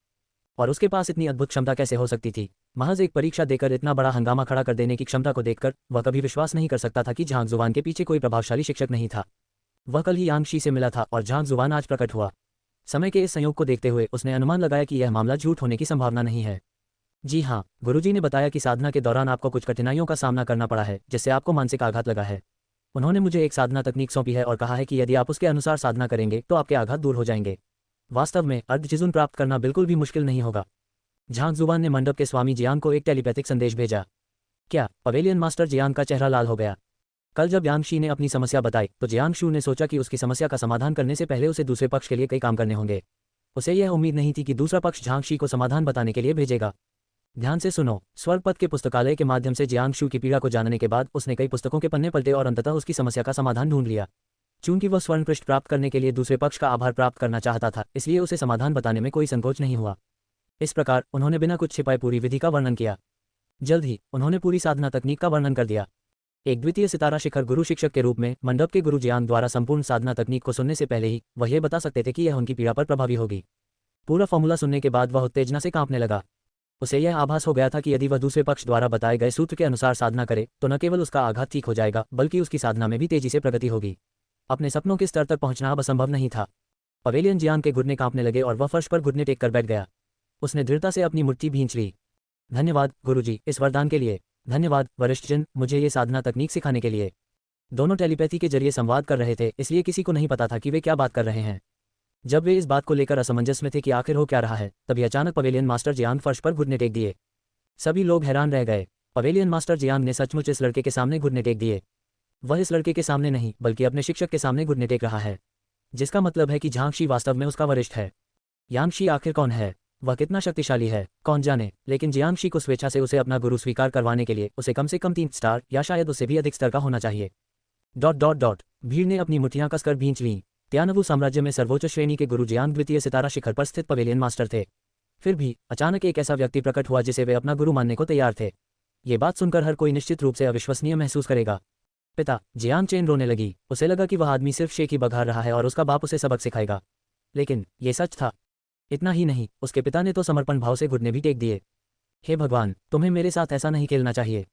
और उसके पास इतनी अद्भुत क्षमता कैसे हो सकती थी? महज एक परीक्षा देकर इतना बड़ा हंगामा खड़ा कर देने की क्षमता को देखकर वह कभी विश्वास नहीं कर सकता था कि झांग जुबान के पीछे कोई प्रभावशाली शिक्षक नहीं था। वह कल ही यांगशी से मिला था और झांग जुबान आज प्रकट हुआ। समय के इस संयोग को देखते हुए उसने अनुमान लगाया कि यह मामला झूठ होने की संभावना नहीं है। जी हाँ, गुरुजी ने बताया कि साधना के दौरान आपको कुछ कठिनाइयों का सामना करना पड़ा है, जिससे आपको मानसिक आघात लगा है। उन्होंने मुझे एक साधना तकनीक सौंपी है और कहा है कि यदि आप उसके अनुसार साधना करेंगे तो आपके आघात दूर हो जाएंगे। वास्तव में अर्धजिजुन प्राप्त करना बिल्कुल भी मुश्किल नहीं होगा। झांग जुबान ने मंडप के स्वामी जियांग को एक टेलीपैथिक संदेश भेजा। क्या? पवेलियन मास्टर जियांग का चेहरा लाल हो गया। कल जब यांगशी ने अपनी समस्या बताई तो जियांग शू ने सोचा कि उसकी समस्या का समाधान करने से पहले उसे दूसरे पक्ष के लिए कई काम करने होंगे। उसे यह उम्मीद नहीं थी कि दूसरा पक्ष झांगशी को समाधान बताने के लिए भेजेगा। ध्यान से सुनो। स्वर्गपथ के पुस्तकालय के माध्यम से जियांग शू की पीड़ा को जानने के बाद उसने कई पुस्तकों के पन्ने पलटे और अंततः उसकी समस्या का समाधान ढूंढ लिया। चूंकि वह स्वर्ण पृष्ठ प्राप्त करने के लिए दूसरे पक्ष का आभार प्राप्त करना चाहता था, इसलिए उसे समाधान बताने में कोई संकोच नहीं हुआ। इस प्रकार उन्होंने बिना कुछ छिपाए पूरी विधि का वर्णन किया। जल्द ही उन्होंने पूरी साधना तकनीक का वर्णन कर दिया। एक द्वितीय सितारा शिखर गुरु शिक्षक के रूप में मंडप के गुरु जियांग द्वारा संपूर्ण साधना तकनीक को सुनने से पहले ही वह यह बता सकते थे कि यह उनकी पीड़ा पर प्रभावी होगी। पूरा फॉर्मूला सुनने के बाद वह उत्तेजना से कांपने लगा। उसे यह आभास हो गया था कि यदि वह दूसरे पक्ष द्वारा बताए गए सूत्र के अनुसार साधना करे तो न केवल उसका आघात ठीक हो जाएगा बल्कि उसकी साधना में भी तेजी से प्रगति होगी। अपने सपनों के स्तर तक पहुंचना अब असंभव नहीं था। पवेलियन जियांग के घुटने कांपने लगे और वह फर्श पर घुटने टेक कर बैठ गया। उसने दृढ़ता से अपनी मुट्ठी भींच ली। धन्यवाद गुरुजी इस वरदान के लिए। धन्यवाद वरिष्ठजन मुझे ये साधना तकनीक सिखाने के लिए। दोनों टेलीपैथी के जरिए संवाद कर रहे थे, इसलिए किसी को नहीं पता था कि वे क्या बात कर रहे हैं। जब वे इस बात को लेकर असमंजस में थे कि आखिर हो क्या रहा है, तभी अचानक पवेलियन मास्टर जियांग फर्श पर घुटने टेक दिए। सभी लोग हैरान रह गए। पवेलियन मास्टर जियांग ने सचमुच इस लड़के के सामने घुटने टेक दिए। वह इस लड़के के सामने नहीं बल्कि अपने शिक्षक के सामने घुटने टेक रहा है, जिसका मतलब है कि झांगशी वास्तव में उसका वरिष्ठ है। यांगशी आखिर कौन है, वह कितना शक्तिशाली है, कौन जाने, लेकिन जियांगशी को स्वेच्छा से उसे अपना गुरु स्वीकार करवाने के लिए उसे कम से कम 3 स्टार या शायद उससे भी अधिक स्तर का होना चाहिए। ... भीड़ ने अपनी मुठ्ठियां कसकर भींच लीं। त्यानवु साम्राज्य में सर्वोच्च श्रेणी के गुरु जियांग द्वितीय सितारा शिखर पर स्थित पवेलियन मास्टर थे। फिर भी अचानक एक ऐसा व्यक्ति प्रकट हुआ जिसे वे अपना गुरु मानने को तैयार थे। ये बात सुनकर हर कोई निश्चित रूप से अविश्वसनीय महसूस करेगा। पिता जियांग चेन रोने लगी। उसे लगा कि वह आदमी सिर्फ शेख ही बघार रहा है और उसका बाप उसे सबक सिखाएगा, लेकिन ये सच था। इतना ही नहीं, उसके पिता ने तो समर्पण भाव से घुटने भी टेक दिए। हे भगवान, तुम्हें मेरे साथ ऐसा नहीं खेलना चाहिए।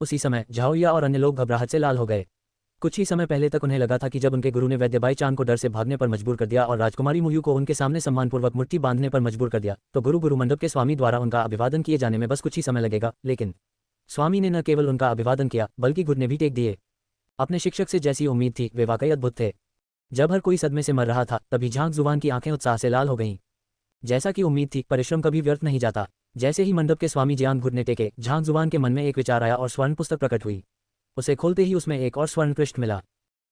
उसी समय झाओया और अन्य लोग घबराहट से लाल हो गए। कुछ ही समय पहले तक उन्हें लगा था कि जब उनके गुरु ने वैद्यबाई चांद को डर से भागने पर मजबूर कर दिया और राजकुमारी मुयू को उनके सामने सम्मानपूर्वक मुट्ठी बांधने पर मजबूर कर दिया, तो गुरु मंडप के स्वामी द्वारा उनका अभिवादन किए जाने में बस कुछ ही समय लगेगा। लेकिन स्वामी ने न केवल उनका अभिवादन किया बल्कि घुटने भी टेक दिए। अपने शिक्षक से जैसी उम्मीद थी वे वाकई अद्भुत थे। जब हर कोई सदमे से मर रहा था तभी झांग जुवान की आंखें उत्साह से लाल हो गईं। जैसा कि उम्मीद थी, परिश्रम कभी व्यर्थ नहीं जाता। जैसे ही मंडप के स्वामी जियांग घुटने टेके, झांग जुवान के मन में एक विचार आया और स्वर्ण पुस्तक प्रकट हुई। उसे खोलते ही उसमें एक और स्वर्ण पृष्ठ मिला।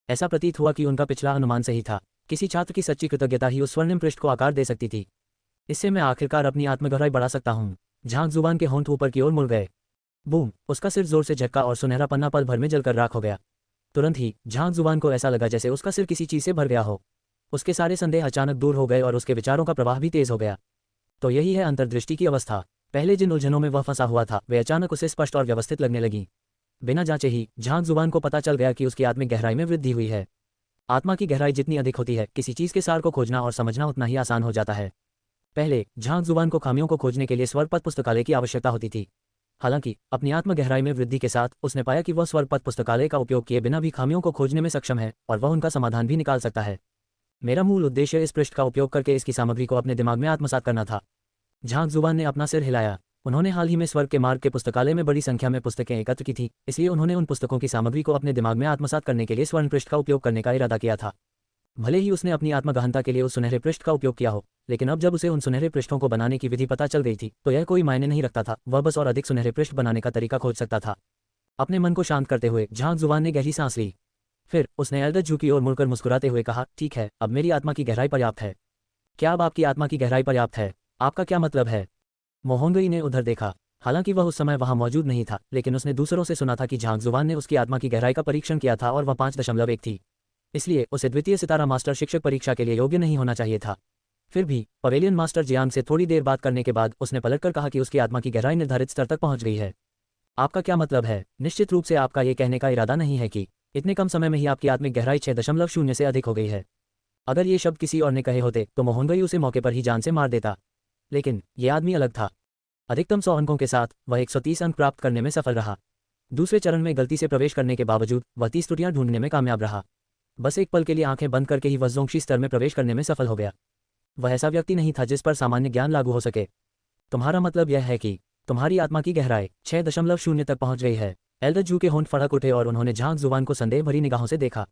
ऐसा प्रतीत हुआ कि उनका पिछला अनुमान सही था। किसी छात्र की सच्ची कृतज्ञता ही उस स्वर्णिम पृष्ठ को आकार दे सकती थी। इससे मैं आखिरकार अपनी आत्मगहराई बढ़ा सकता हूँ। झांग जुबान के होंठ ऊपर की ओर मुड़ गए। बूम! उसका सिर जोर से झटका और सुनहरा पन्ना पल भर में जलकर राख हो गया। तुरंत ही झांग जुबान को ऐसा लगा जैसे उसका सिर किसी चीज से भर गया हो। उसके सारे संदेह अचानक दूर हो गए और उसके विचारों का प्रवाह भी तेज हो गया। तो यही है अंतर्दृष्टि की अवस्था। पहले जिन उलझनों में वह फंसा हुआ था वे अचानक उसे स्पष्ट और व्यवस्थित लगने लगी। बिना जांचे ही झांग जुबान को पता चल गया कि उसकी आत्मिक गहराई में वृद्धि हुई है। आत्मा की गहराई जितनी अधिक होती है, किसी चीज के सार को खोजना और समझना उतना ही आसान हो जाता है। पहले झांग जुबान को खामियों को खोजने के लिए स्वरपथ पुस्तकालय की आवश्यकता होती थी। हालांकि अपनी आत्म गहराई में वृद्धि के साथ उसने पाया कि वह स्वरपथ पुस्तकालय का उपयोग किए बिना भी खामियों को खोजने में सक्षम है और वह उनका समाधान भी निकाल सकता है। मेरा मूल उद्देश्य इस पृष्ठ का उपयोग करके इसकी सामग्री को अपने दिमाग में आत्मसात करना था। झांग जुबान ने अपना सिर हिलाया। उन्होंने हाल ही में स्वर्ग के मार्ग के पुस्तकालय में बड़ी संख्या में पुस्तकें एकत्र की थी, इसलिए उन्होंने उन पुस्तकों की सामग्री को अपने दिमाग में आत्मसात करने के लिए स्वर्ण पृष्ठ का उपयोग करने का इरादा किया था। भले ही उसने अपनी आत्मगहनता के लिए उस सुनहरे पृष्ठ का उपयोग किया हो, लेकिन अब जब उसे उन सुनहरे पृष्ठों को बनाने की विधि पता चल गई थी तो यह कोई मायने नहीं रखता था। वह बस और अधिक सुनहरे पृष्ठ बनाने का तरीका खोज सकता था। अपने मन को शांत करते हुए झांग जुबान ने गहरी सांस ली। फिर उसने एल्डर जू की ओर मुड़कर मुस्कुराते हुए कहा, ठीक है, अब मेरी आत्मा की गहराई पर्याप्त है। क्या अब आपकी आत्मा की गहराई पर्याप्त है? आपका क्या मतलब है? मोहोंगई ने उधर देखा। हालांकि वह उस समय वहां मौजूद नहीं था, लेकिन उसने दूसरों से सुना था कि झांग जुबान ने उसकी आत्मा की गहराई का परीक्षण किया था और वह 5.1 थी। इसलिए उसे द्वितीय सितारा मास्टर शिक्षक परीक्षा के लिए योग्य नहीं होना चाहिए था। फिर भी पवेलियन मास्टर जियांग से थोड़ी देर बात करने के बाद उसने पलटकर कहा कि उसकी आत्मा की गहराई निर्धारित स्तर तक पहुंच गई है। आपका क्या मतलब है? निश्चित रूप से आपका ये कहने का इरादा नहीं है कि इतने कम समय में ही आपकी आत्मिक गहराई 6.0 से अधिक हो गई है। अगर ये शब्द किसी और ने कहे होते तो मोहोंगई उसे मौके पर ही जान से मार देता, लेकिन यह आदमी अलग था। अधिकतम 100 अंकों के साथ वह 130 अंक प्राप्त करने में सफल रहा। दूसरे चरण में गलती से प्रवेश करने के बावजूद वह 30 त्रुटियां ढूंढने में कामयाब रहा। बस एक पल के लिए आंखें बंद करके ही वह जोंगशी स्तर में प्रवेश करने में सफल हो गया। वह ऐसा व्यक्ति नहीं था जिस पर सामान्य ज्ञान लागू हो सके। तुम्हारा मतलब यह है कि तुम्हारी आत्मा की गहराई 6.0 तक पहुंच गई है? एल्डर जू के होंठ फड़क उठे और उन्होंने झांग जुबान को संदेह भरी निगाहों से देखा।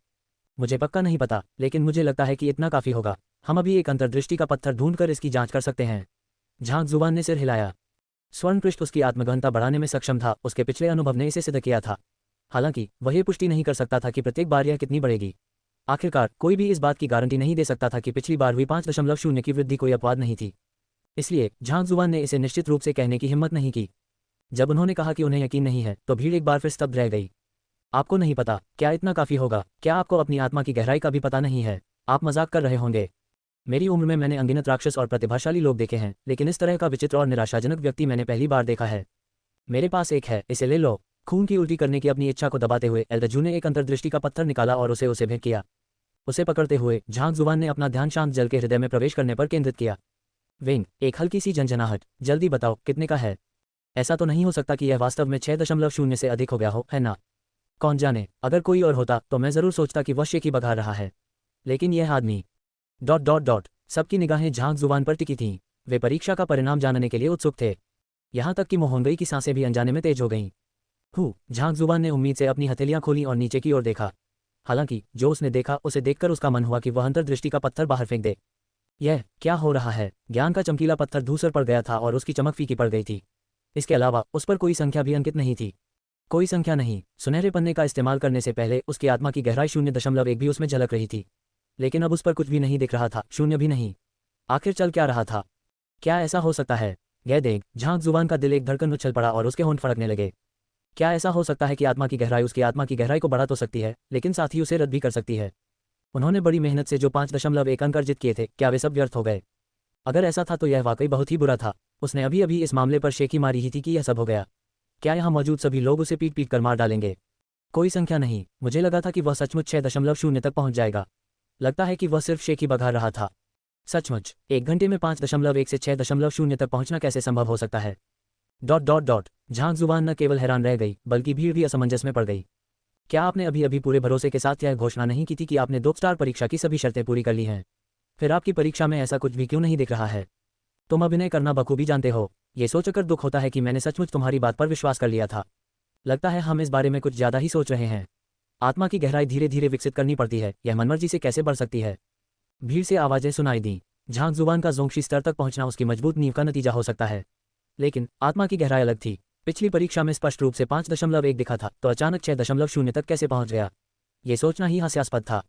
मुझे पक्का नहीं पता, लेकिन मुझे लगता है कि इतना काफी होगा। हम अभी एक अंतर्दृष्टि का पत्थर ढूंढकर इसकी जांच कर सकते हैं। झांग जुबान ने सिर हिलाया। स्वर्ण पृष्ठ उसकी आत्मगहनता बढ़ाने में सक्षम था। उसके पिछले अनुभव ने इसे सिद्ध किया था। हालांकि वह ये पुष्टि नहीं कर सकता था कि प्रत्येक बार यह कितनी बढ़ेगी। आखिरकार कोई भी इस बात की गारंटी नहीं दे सकता था कि पिछली बार हुई 5.0 की वृद्धि कोई अपवाद नहीं थी। इसलिए झांग जुबान ने इसे निश्चित रूप से कहने की हिम्मत नहीं की। जब उन्होंने कहा कि उन्हें यकीन नहीं है तो भीड़ एक बार फिर स्तब्ध रह गई। आपको नहीं पता? क्या इतना काफी होगा? क्या आपको अपनी आत्मा की गहराई का भी पता नहीं है? आप मजाक कर रहे होंगे। मेरी उम्र में मैंने अनगिनत राक्षस और प्रतिभाशाली लोग देखे हैं, लेकिन इस तरह का विचित्र और निराशाजनक व्यक्ति मैंने पहली बार देखा है। मेरे पास एक है, इसे ले लो। खून की उल्टी करने की अपनी इच्छा को दबाते हुए एल्दजू ने एक अंतर्दृष्टि का पत्थर निकाला और उसे भेंट किया। उसे पकड़ते हुए झांग जुबान ने अपना ध्यान शांत जल के हृदय में प्रवेश करने पर केंद्रित किया। वेंग, एक हल्की सी झंझनाहट, जल्दी बताओ कितने का है? ऐसा तो नहीं हो सकता कि यह वास्तव में 6.0 से अधिक हो गया हो, है ना? कौन जाने, अगर कोई और होता तो मैं जरूर सोचता कि वह शेखी बघा रहा है, लेकिन यह आदमी... सबकी निगाहें झांग जुबान पर टिकी थीं। वे परीक्षा का परिणाम जानने के लिए उत्सुक थे। यहाँ तक कि मोहंगई की सांसें भी अनजाने में तेज हो गईं। झांग जुबान ने उम्मीद से अपनी हथेलियां खोली और नीचे की ओर देखा। हालांकि जो उसने देखा उसे देखकर उसका मन हुआ कि वह अंतर्दृष्टि का पत्थर बाहर फेंक दे। यह क्या हो रहा है? ज्ञान का चमकीला पत्थर धूसर पड़ गया था और उसकी चमक फीकी पड़ गई थी। इसके अलावा उस पर कोई संख्या भी अंकित नहीं थी। कोई संख्या नहीं। सुनहरे पन्ने का इस्तेमाल करने से पहले उसकी आत्मा की गहराई 0.1 भी उसमें झलक रही थी, लेकिन अब उस पर कुछ भी नहीं दिख रहा था, शून्य भी नहीं। आखिर चल क्या रहा था? क्या ऐसा हो सकता है? यह देख झांग जुबान का दिल एक धड़कन उछल पड़ा और उसके होंठ फड़कने लगे। क्या ऐसा हो सकता है कि आत्मा की गहराई उसकी आत्मा की गहराई को बढ़ा तो सकती है, लेकिन साथ ही उसे रद्द भी कर सकती है? उन्होंने बड़ी मेहनत से जो 5.1 अंक अर्जित किए थे, क्या वे सब व्यर्थ हो गए? अगर ऐसा था तो यह वाकई बहुत ही बुरा था। उसने अभी अभी इस मामले पर शेखी मारी ही थी कि यह सब हो गया। क्या यहाँ मौजूद सभी लोग उसे पीट पीट कर मार डालेंगे? कोई संख्या नहीं। मुझे लगा था कि वह सचमुच 6.0 तक पहुंच जाएगा। लगता है कि वह सिर्फ शेखी बघा रहा था। सचमुच 1 घंटे में 5.1 से 6.0 तक पहुंचना कैसे संभव हो सकता है? झांग जुबान न केवल हैरान रह गई बल्कि भीड़ भी असमंजस में पड़ गई। क्या आपने अभी अभी पूरे भरोसे के साथ यह घोषणा नहीं की थी कि आपने 2 स्टार परीक्षा की सभी शर्तें पूरी कर ली हैं? फिर आपकी परीक्षा में ऐसा कुछ भी क्यों नहीं दिख रहा है? तुम अभिनय करना बखूबी जानते हो। ये सोचकर दुख होता है कि मैंने सचमुच तुम्हारी बात पर विश्वास कर लिया था। लगता है हम इस बारे में कुछ ज्यादा ही सोच रहे हैं। आत्मा की गहराई धीरे धीरे विकसित करनी पड़ती है, यह मनमर्जी से कैसे बढ़ सकती है? भीड़ से आवाजें सुनाई दी। झांग जुबान का जोंगशी स्तर तक पहुंचना उसकी मजबूत नींव का नतीजा हो सकता है, लेकिन आत्मा की गहराई अलग थी। पिछली परीक्षा में स्पष्ट रूप से 5.1 दिखा था, तो अचानक 6.0 तक कैसे पहुंच गया? ये सोचना ही हास्यास्पद था।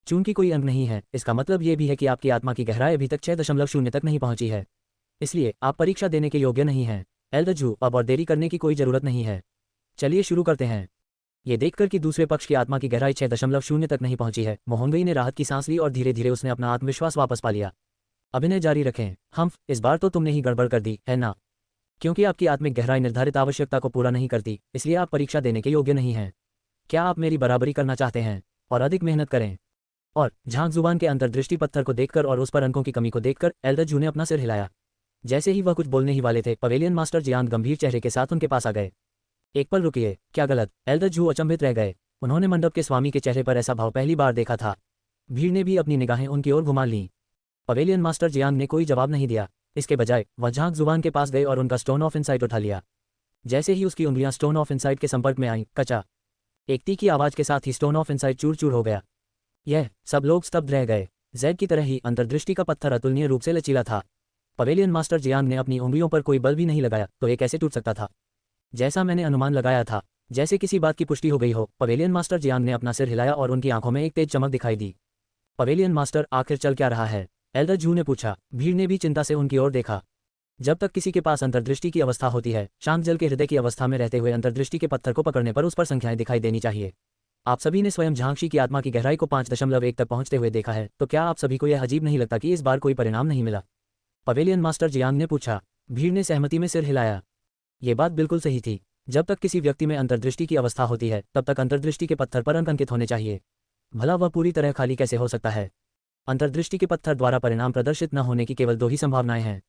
चूंकि कोई अंक नहीं है, इसका मतलब ये भी है कि आपकी आत्मा की गहराई अभी तक 6.0 तक नहीं पहुंची है। इसलिए आप परीक्षा देने के योग्य नहीं हैं। एल्दजू, अब और देरी करने की कोई जरूरत नहीं है। चलिए शुरू करते हैं। ये देखकर कि दूसरे पक्ष की आत्मा की गहराई 6.0 तक नहीं पहुंची है, मोहंगई ने राहत की सांस ली और धीरे धीरे उसने अपना आत्मविश्वास वापस पा लिया। अभिनय जारी रखें। इस बार तो तुमने ही गड़बड़ कर दी, है ना? क्योंकि आपकी आत्मिक गहराई निर्धारित आवश्यकता को पूरा नहीं करती, इसलिए आप परीक्षा देने के योग्य नहीं हैं। क्या आप मेरी बराबरी करना चाहते हैं और अधिक मेहनत करें? और झांग जुबान के अंतर्दृष्टि पत्थर को देखकर और उस पर अंकों की कमी को देखकर एल्दजू ने अपना सिर हिलाया। जैसे ही वह कुछ बोलने ही वाले थे, पवेलियन मास्टर जियांग गंभीर चेहरे के साथ उनके पास आ गए। एक पल रुकिए, क्या गलत? एल्दजू अचंभित रह गए। उन्होंने मंडप के स्वामी के चेहरे पर ऐसा भाव पहली बार देखा था। भीड़ ने भी अपनी निगाहें उनकी ओर घुमा लीं। पवेलियन मास्टर जियांग ने कोई जवाब नहीं दिया। इसके बजाय वह झांग जुबान के पास गए और उनका स्टोन ऑफ इनसाइट उठा लिया। जैसे ही उसकी उंगलियां स्टोन ऑफ इनसाइट के संपर्क में आईं, कचा एक तीखी आवाज के साथ ही स्टोन ऑफ इनसाइट चूर चूर हो गया। यह सब लोग स्तब्ध रह गए। जैद की तरह ही अंतर्दृष्टि का पत्थर अतुलनीय रूप से लचीला था। पवेलियन मास्टर जियांग ने अपनी उंगलियों पर कोई बल भी नहीं लगाया तो ये कैसे टूट सकता था? जैसा मैंने अनुमान लगाया था। जैसे किसी बात की पुष्टि हो गई हो, पवेलियन मास्टर जियांग ने अपना सिर हिलाया और उनकी आंखों में एक तेज चमक दिखाई दी। पवेलियन मास्टर, आखिर चल क्या रहा है? एल्दजू ने पूछा। भीड़ ने भी चिंता से उनकी ओर देखा। जब तक किसी के पास अंतर्दृष्टि की अवस्था होती है, शांत जल के हृदय की अवस्था में रहते हुए अंतर्दृष्टि के पत्थर को पकड़ने पर उस पर संख्याएं दिखाई देनी चाहिए। आप सभी ने स्वयं झांगशी की आत्मा की गहराई को 5.1 तक पहुंचते हुए देखा है, तो क्या आप सभी को यह अजीब नहीं लगता कि इस बार कोई परिणाम नहीं मिला? पवेलियन मास्टर जियांग ने पूछा। भीड़ ने सहमति में सिर हिलाया। ये बात बिल्कुल सही थी। जब तक किसी व्यक्ति में अंतर्दृष्टि की अवस्था होती है, तब तक अंतर्दृष्टि के पत्थर पर अंक अंकित होने चाहिए। भला वह पूरी तरह खाली कैसे हो सकता है? अंतर्दृष्टि के पत्थर द्वारा परिणाम प्रदर्शित न होने की केवल 2 ही संभावनाएं हैं।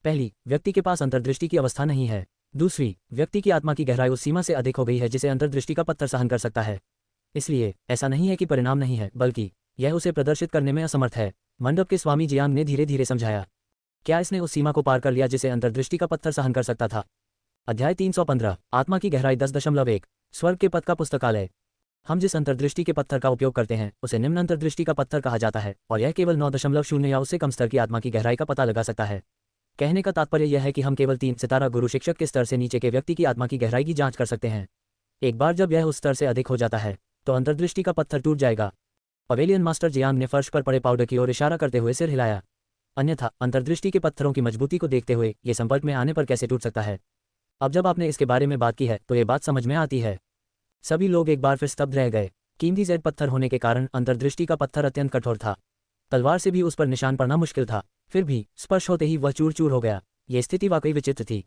पहली, व्यक्ति के पास अंतर्दृष्टि की अवस्था नहीं है। दूसरी, व्यक्ति की आत्मा की गहराई उस सीमा से अधिक हो गई है जिसे अंतर्दृष्टि का पत्थर सहन कर सकता है। इसलिए ऐसा नहीं है कि परिणाम नहीं है, बल्कि यह उसे प्रदर्शित करने में असमर्थ है। मंडप के स्वामी जियांग ने धीरे धीरे समझाया। क्या इसने उस सीमा को पार कर लिया जिसे अंतर्दृष्टि का पत्थर सहन कर सकता था? अध्याय 315, आत्मा की गहराई 10.1, स्वर्ग के पथ का पुस्तकालय। हम जिस अंतर्दृष्टि के पत्थर का उपयोग करते हैं उसे निम्न अंतर्दृष्टि का पत्थर कहा जाता है, और यह केवल 9.0 या उससे कम स्तर की आत्मा की गहराई का पता लगा सकता है। कहने का तात्पर्य यह है कि हम केवल 3 सितारा गुरु शिक्षक के स्तर से नीचे के व्यक्ति की आत्मा की गहराई की जांच कर सकते हैं। एक बार जब यह उस स्तर से अधिक हो जाता है, तो अंतर्दृष्टि का पत्थर टूट जाएगा। पवेलियन मास्टर जियांग ने फर्श पर पड़े पाउडर की ओर इशारा करते हुए सिर हिलाया। अन्यथा अंतर्दृष्टि के पत्थरों की मजबूती को देखते हुए ये संपर्क में आने पर कैसे टूट सकता है? अब जब आपने इसके बारे में बात की है तो ये बात समझ में आती है। सभी लोग एक बार फिर स्तब्ध रह गए। कीमती जेड पत्थर होने के कारण अंतर्दृष्टि का पत्थर अत्यंत कठोर था। तलवार से भी उस पर निशान पड़ना मुश्किल था। फिर भी स्पर्श होते ही वह चूर चूर हो गया। ये स्थिति वाकई विचित्र थी।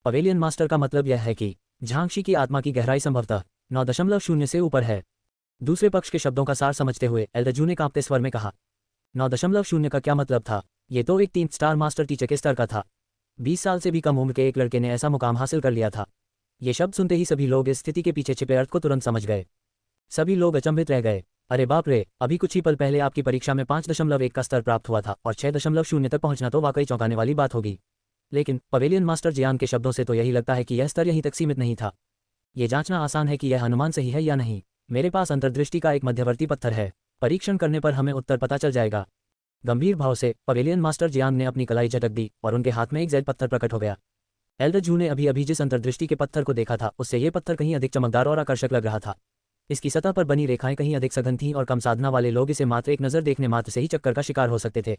पवेलियन मास्टर का मतलब यह है कि झांगशी की आत्मा की गहराई संभवतः 9.0 से ऊपर है। दूसरे पक्ष के शब्दों का सार समझते हुए एल्दरजू ने कांपते स्वर में कहा, 9.0 का क्या मतलब था? ये तो एक 3 स्टार मास्टर टीचर के स्तर का था। 20 साल से भी कम उम्र के एक लड़के ने ऐसा मुकाम हासिल कर लिया था। ये शब्द सुनते ही सभी लोग इस स्थिति के पीछे छिपे अर्थ को तुरंत समझ गए। सभी लोग अचंभित रह गए। अरे बाप रे, अभी कुछ ही पल पहले आपकी परीक्षा में 5.1 का स्तर प्राप्त हुआ था और 6.0 तक पहुंचना तो वाकई चौंकाने वाली बात होगी। लेकिन पवेलियन मास्टर जियान के शब्दों से तो यही लगता है कि यह स्तर यहीं तक सीमित नहीं था। ये जांचना आसान है कि यह अनुमान सही है या नहीं। मेरे पास अंतर्दृष्टि का एक मध्यवर्ती पत्थर है, परीक्षण करने पर हमें उत्तर पता चल जाएगा। गंभीर भाव से पवेलियन मास्टर जियांग ने अपनी कलाई झटक दी और उनके हाथ में एक जेड पत्थर प्रकट हो गया। एल्दरजू ने अभी अभी जिस अंतर्दृष्टि के पत्थर को देखा था उससे यह पत्थर कहीं अधिक चमकदार और आकर्षक लग रहा था। इसकी सतह पर बनी रेखाएं कहीं अधिक सघन थीं और कम साधना वाले लोग इसे मात्र एक नज़र देखने मात्र से ही चक्कर का शिकार हो सकते थे।